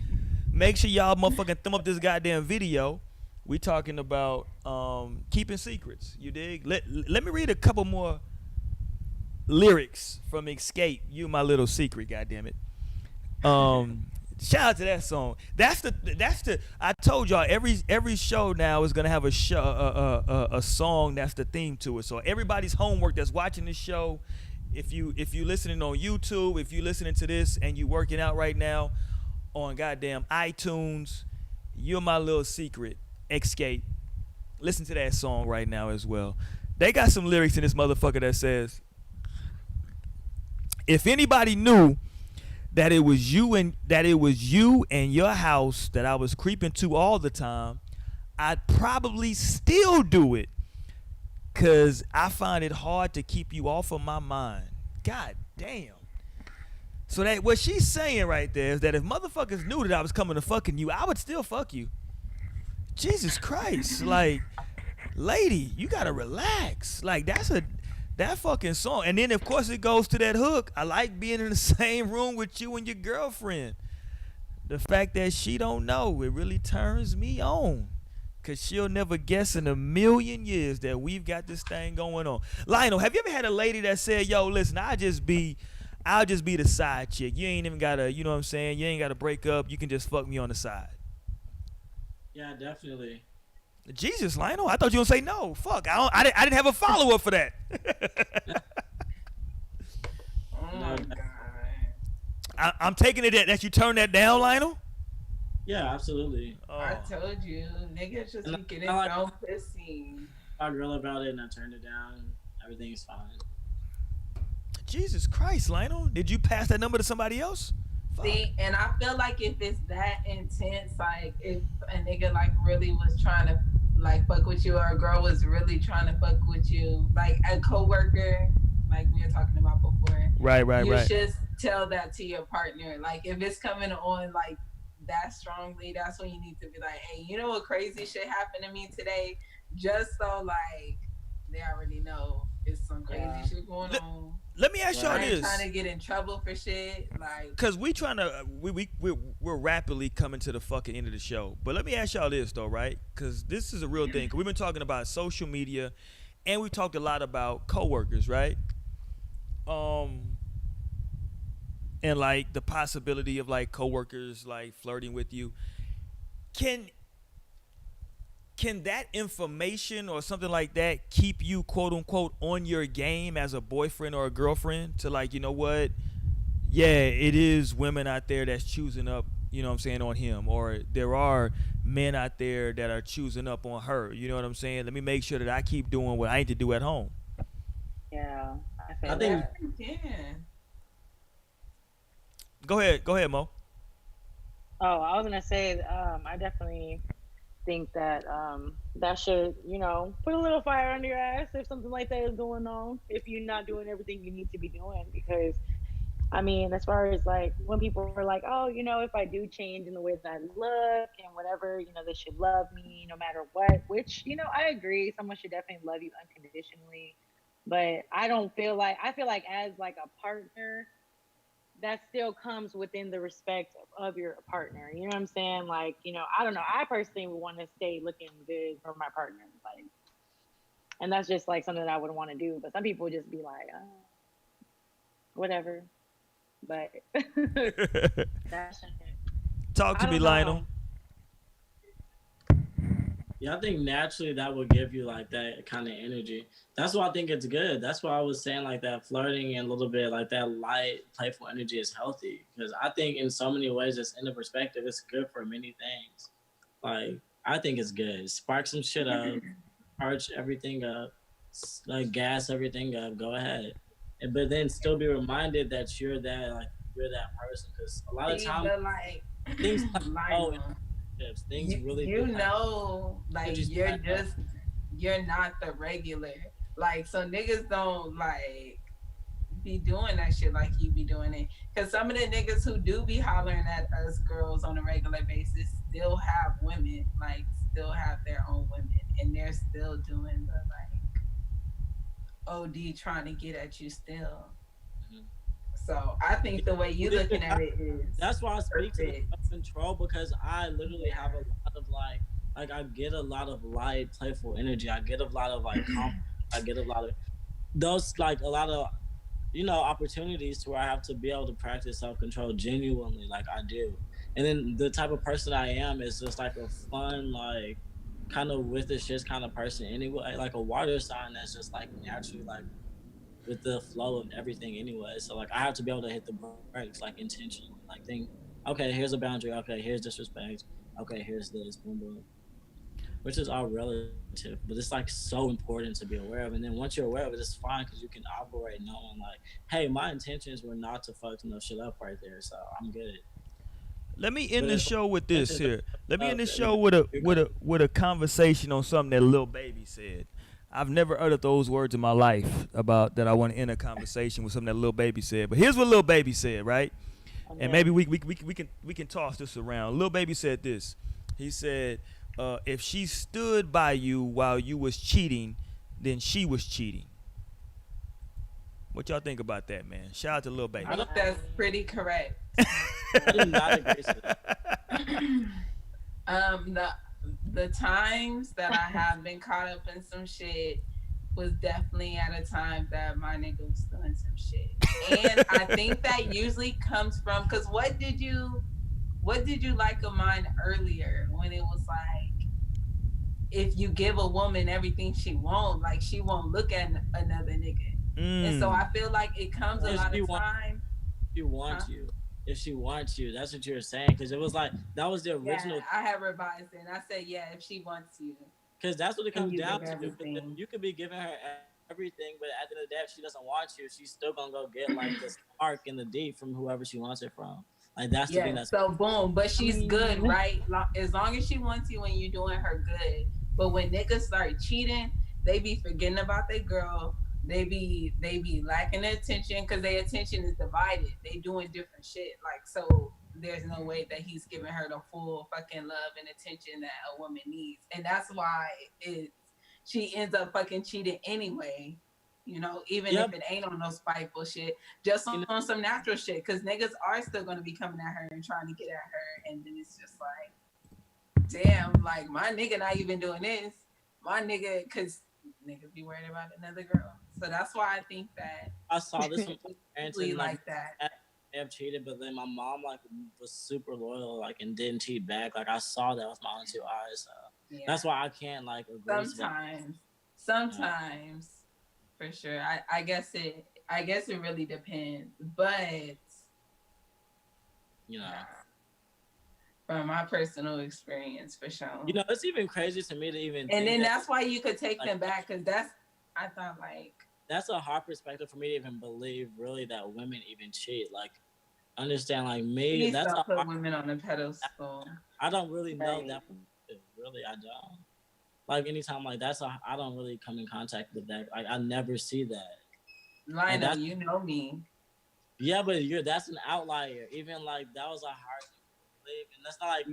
[SPEAKER 2] Make sure y'all motherfucking thumb up this goddamn video. We talking about keeping secrets. You dig? Let me read a couple more lyrics from Escape. You my little secret. Goddamn it. Shout out to that song. That's the. I told y'all every show now is gonna have a song that's the theme to it. So everybody's homework that's watching this show, if you listening on YouTube, if you listening to this and you working out right now on goddamn iTunes, you're my little secret. Escape. Listen to that song right now as well. They got some lyrics in this motherfucker that says, "If anybody knew that it was you and your house that I was creeping to all the time, I'd probably still do it, 'cause I find it hard to keep you off of my mind." God damn. So that what she's saying right there is that if motherfuckers knew that I was coming to fucking you, I would still fuck you. Jesus Christ. Like, lady, you gotta relax. Like, that fucking song. And then of course it goes to that hook. I like being in the same room with you and your girlfriend. The fact that she don't know, it really turns me on. 'Cause she'll never guess in a million years that we've got this thing going on. Lionel, have you ever had a lady that said, yo, listen, I'll just be the side chick. You ain't even gotta, you know what I'm saying? You ain't gotta break up. You can just fuck me on the side.
[SPEAKER 3] Yeah, definitely.
[SPEAKER 2] Jesus, Lionel, I thought you would say no. Fuck, I didn't have a follow up for that.
[SPEAKER 5] Oh my God.
[SPEAKER 2] I'm taking it that you turned that down, Lionel.
[SPEAKER 3] Yeah, absolutely.
[SPEAKER 2] Oh.
[SPEAKER 5] I told you, niggas just be getting
[SPEAKER 3] I like-
[SPEAKER 5] so pissy.
[SPEAKER 3] I real about it and I turned it down. Everything's fine.
[SPEAKER 2] Jesus Christ, Lionel, did you pass that number to somebody else? Fuck.
[SPEAKER 5] See, and I feel like if it's that intense, like if a nigga like really was trying to like fuck with you, or a girl was really trying to fuck with you, like a coworker, like we were talking about before.
[SPEAKER 2] Right.
[SPEAKER 5] You should tell that to your partner. Like if it's coming on like that strongly, that's when you need to be like, hey, you know what crazy shit happened to me today? Just so like they already know it's some crazy shit going on.
[SPEAKER 2] Let me ask y'all
[SPEAKER 5] I ain't
[SPEAKER 2] this.
[SPEAKER 5] trying to get in trouble for shit. Like,
[SPEAKER 2] Cause we're rapidly coming to the fucking end of the show. But let me ask y'all this though, right? Cause this is a real thing. 'Cause we've been talking about social media, and we talked a lot about coworkers, right? And like the possibility of like coworkers like flirting with you. Can that information or something like that keep you quote unquote on your game as a boyfriend or a girlfriend to like, you know what? Yeah, it is women out there that's choosing up, you know what I'm saying, on him, or there are men out there that are choosing up on her. You know what I'm saying? Let me make sure that I keep doing what I need to do at home.
[SPEAKER 4] Yeah,
[SPEAKER 3] I think
[SPEAKER 5] yeah.
[SPEAKER 2] Go ahead, Mo.
[SPEAKER 4] Oh, I was gonna say, I definitely think that that should, put a little fire under your ass if something like that is going on. If you're not doing everything you need to be doing, because I mean, as far as like when people are like, oh, if I do change in the way that I look and whatever, they should love me no matter what. Which I agree, someone should definitely love you unconditionally. But I feel like as like a partner, that still comes within the respect of your partner. You know what I'm saying? Like, I don't know. I personally would want to stay looking good for my partner. Like, and that's just like something that I would want to do. But some people would just be like, whatever. But that's
[SPEAKER 2] Talk to me, Lionel.
[SPEAKER 3] Yeah, I think naturally that would give you like that kind of energy. That's why I think it's good. That's why I was saying like that flirting and a little bit like that light, playful energy is healthy. Because I think in so many ways, it's in the perspective, it's good for many things. Like, I think it's good. Spark some shit up, arch everything up, like gas everything up, go ahead. But then still be reminded that you're that person. Because a lot of times, things things really
[SPEAKER 5] like you're not the regular, like, so niggas don't like be doing that shit like you be doing it, because some of the niggas who do be hollering at us girls on a regular basis still have women, like still have their own women, and they're still doing the like OD trying to get at you still. So I think the way you looking at it is
[SPEAKER 3] that's why I speak to self-control, because I literally have a lot of like I get a lot of light, playful energy. I get a lot of like I get a lot of those like a lot of opportunities to where I have to be able to practice self-control genuinely, like I do. And then the type of person I am is just like a fun, like kind of with the shits kind of person anyway. Like a water sign that's just like naturally like with the flow of everything anyway. So like I have to be able to hit the brakes like intentionally. Like think, okay, here's a boundary. Okay, here's disrespect. Okay, here's this. Boom, boom. Which is all relative, but it's like so important to be aware of. And then once you're aware of it, it's fine because you can operate knowing like, hey, my intentions were not to fuck no shit up right there, so I'm good.
[SPEAKER 2] Let me end the show with this here. Let me end the show with a conversation on something that Lil Baby said. I've never uttered those words in my life about that I want to end a conversation with something that Lil Baby said. But here's what Lil Baby said, right? And maybe we can toss this around. Lil Baby said this. He said, if she stood by you while you was cheating, then she was cheating. What y'all think about that, man? Shout out to Lil Baby.
[SPEAKER 5] I think that's pretty correct.
[SPEAKER 3] I do not agree with
[SPEAKER 5] that. The times that I have been caught up in some shit was definitely at a time that my nigga was doing some shit. And I think that usually comes from, because what did you like of mine earlier when it was like, if you give a woman everything she wants, like she won't look at another nigga. And so I feel like it comes a lot of time.
[SPEAKER 3] If she wants you, that's what you were saying. Because it was like, that was the original.
[SPEAKER 5] Yeah, I have revised it. And I said, yeah, if she wants you.
[SPEAKER 3] Because that's what it comes down to. You could be giving her everything, but at the end of the day, if she doesn't want you, she's still going to go get like this spark in the deep from whoever she wants it from. Like that's the thing that's
[SPEAKER 5] so boom. But she's good, right? As long as she wants you and you're doing her good. But when niggas start cheating, they be forgetting about their girl. They be lacking their attention because their attention is divided. They doing different shit. Like, so there's no way that he's giving her the full fucking love and attention that a woman needs. And that's why she ends up fucking cheating anyway. You know, even if it ain't on no spiteful shit, just on some natural shit. Because niggas are still going to be coming at her and trying to get at her. And then it's just like, damn, like my nigga not even doing this. My nigga, because niggas be worried about another girl. So that's why I think that
[SPEAKER 3] I saw this from parents
[SPEAKER 5] like that.
[SPEAKER 3] I have cheated, but then my mom like was super loyal, like and didn't cheat back. Like I saw that with my own two eyes. So that's why I can't like agree.
[SPEAKER 5] Sometimes, for sure. I guess it really depends, but
[SPEAKER 3] you know.
[SPEAKER 5] From my personal experience, for sure.
[SPEAKER 3] You know, it's even crazy to me to even.
[SPEAKER 5] And then that's why you could take them back, because I thought like.
[SPEAKER 3] That's a hard perspective for me to even believe, really, that women even cheat. Like, understand, like me.
[SPEAKER 5] You that's put women on a pedestal.
[SPEAKER 3] I don't really know that. Really, I don't. Like anytime, like I don't really come in contact with that. Like I never see that.
[SPEAKER 5] Lionel, you know me.
[SPEAKER 3] Yeah, but that's an outlier. Even like that was a hard. And that's not like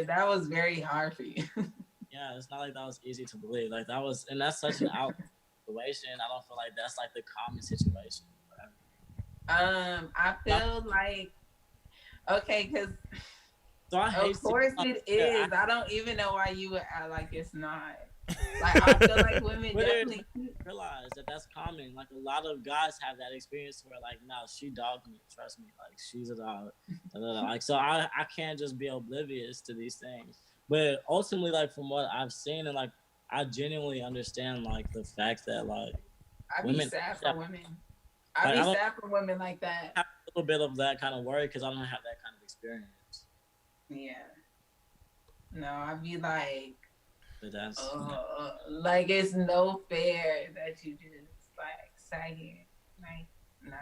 [SPEAKER 5] that was very hard for you.
[SPEAKER 3] Yeah, it's not like that was easy to believe. Like that was, and that's such an out situation. I don't feel like that's like the common situation.
[SPEAKER 5] I feel like because of course it is. I don't even know why you would act like it's not. Like I feel like women definitely
[SPEAKER 3] realize that that's common. Like a lot of guys have that experience where like, no, she dogged me. Trust me, like she's a dog. Like so, I can't just be oblivious to these things. But ultimately, like from what I've seen, and like I genuinely understand like the fact that like
[SPEAKER 5] I be sad for women. I be sad for women like that.
[SPEAKER 3] I have a little bit of that kind of worry because I don't have that kind of experience.
[SPEAKER 5] Yeah. No, I be like.
[SPEAKER 3] But that's
[SPEAKER 5] like it's no fair that you just like sat here like nah.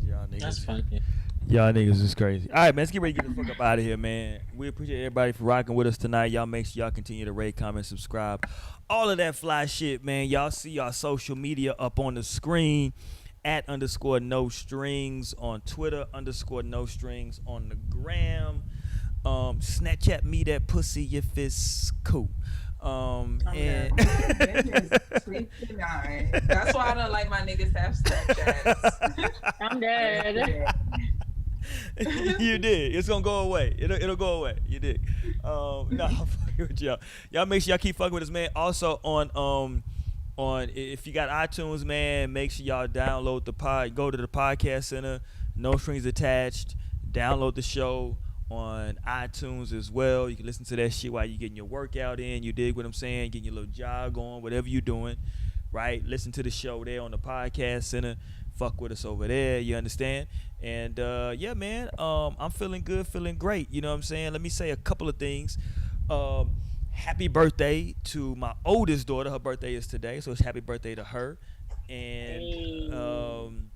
[SPEAKER 2] Y'all niggas,
[SPEAKER 3] that's funny.
[SPEAKER 2] Y'all niggas is crazy. All right, man, let's get ready to get the fuck up out of here, man. We appreciate everybody for rocking with us tonight. Y'all make sure y'all continue to rate, comment, subscribe, all of that fly shit, man. Y'all see our social media up on the screen at _no strings on Twitter, _no strings on the gram. Snapchat me that pussy if it's cool. And
[SPEAKER 5] that's why I don't like my niggas to have Snapchats.
[SPEAKER 4] I'm dead.
[SPEAKER 2] You did. It's gonna go away. It'll go away. You did. No, I'm fucking with y'all. Y'all make sure y'all keep fucking with us, man. Also on if you got iTunes, man, make sure y'all download the pod. Go to the podcast center. No strings attached. Download the show on iTunes as well. You can listen to that shit while you're getting your workout in. You dig what I'm saying? Getting your little jog on, whatever you're doing, right? Listen to the show there on the podcast center. Fuck with us over there. You understand? And yeah, man, I'm feeling good, feeling great. You know what I'm saying? Let me say a couple of things. Happy birthday to my oldest daughter. Her birthday is today, so it's happy birthday to her. And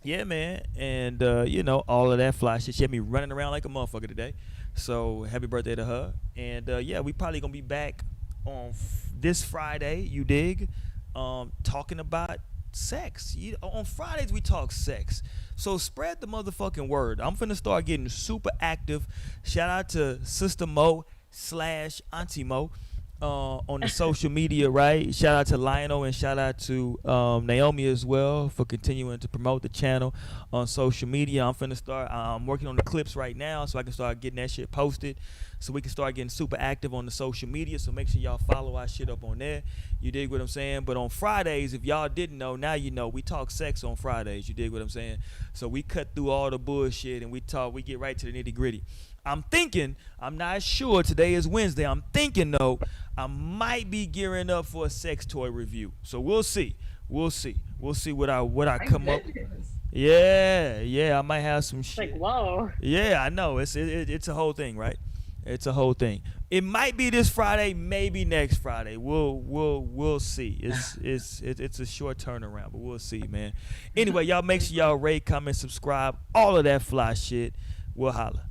[SPEAKER 2] yeah, man, and you know, all of that fly shit. She had me running around like a motherfucker today. So happy birthday to her. And yeah, we probably gonna be back on this Friday. You dig? Talking about sex. On Fridays we talk sex. So spread the motherfucking word. I'm finna start getting super active. Shout out to Sister Mo / Auntie Mo. On the social media, right? Shout out to Lionel and shout out to Naomi as well for continuing to promote the channel on social media. I'm finna start. I'm working on the clips right now so I can start getting that shit posted, so we can start getting super active on the social media. So make sure y'all follow our shit up on there. You dig what I'm saying? But on Fridays, if y'all didn't know, now you know. We talk sex on Fridays. You dig what I'm saying? So we cut through all the bullshit and we get right to the nitty gritty. I'm thinking, I'm not sure, today is Wednesday, I'm thinking though, I might be gearing up for a sex toy review. So we'll see. We'll see what I come up with. Yeah, I might have some shit.
[SPEAKER 4] Like, whoa.
[SPEAKER 2] Yeah, I know. It's a whole thing, right? It's a whole thing. It might be this Friday, maybe next Friday. We'll see. It's a short turnaround, but we'll see, man. Anyway, y'all make sure y'all rate, comment, subscribe, all of that fly shit. We'll holla.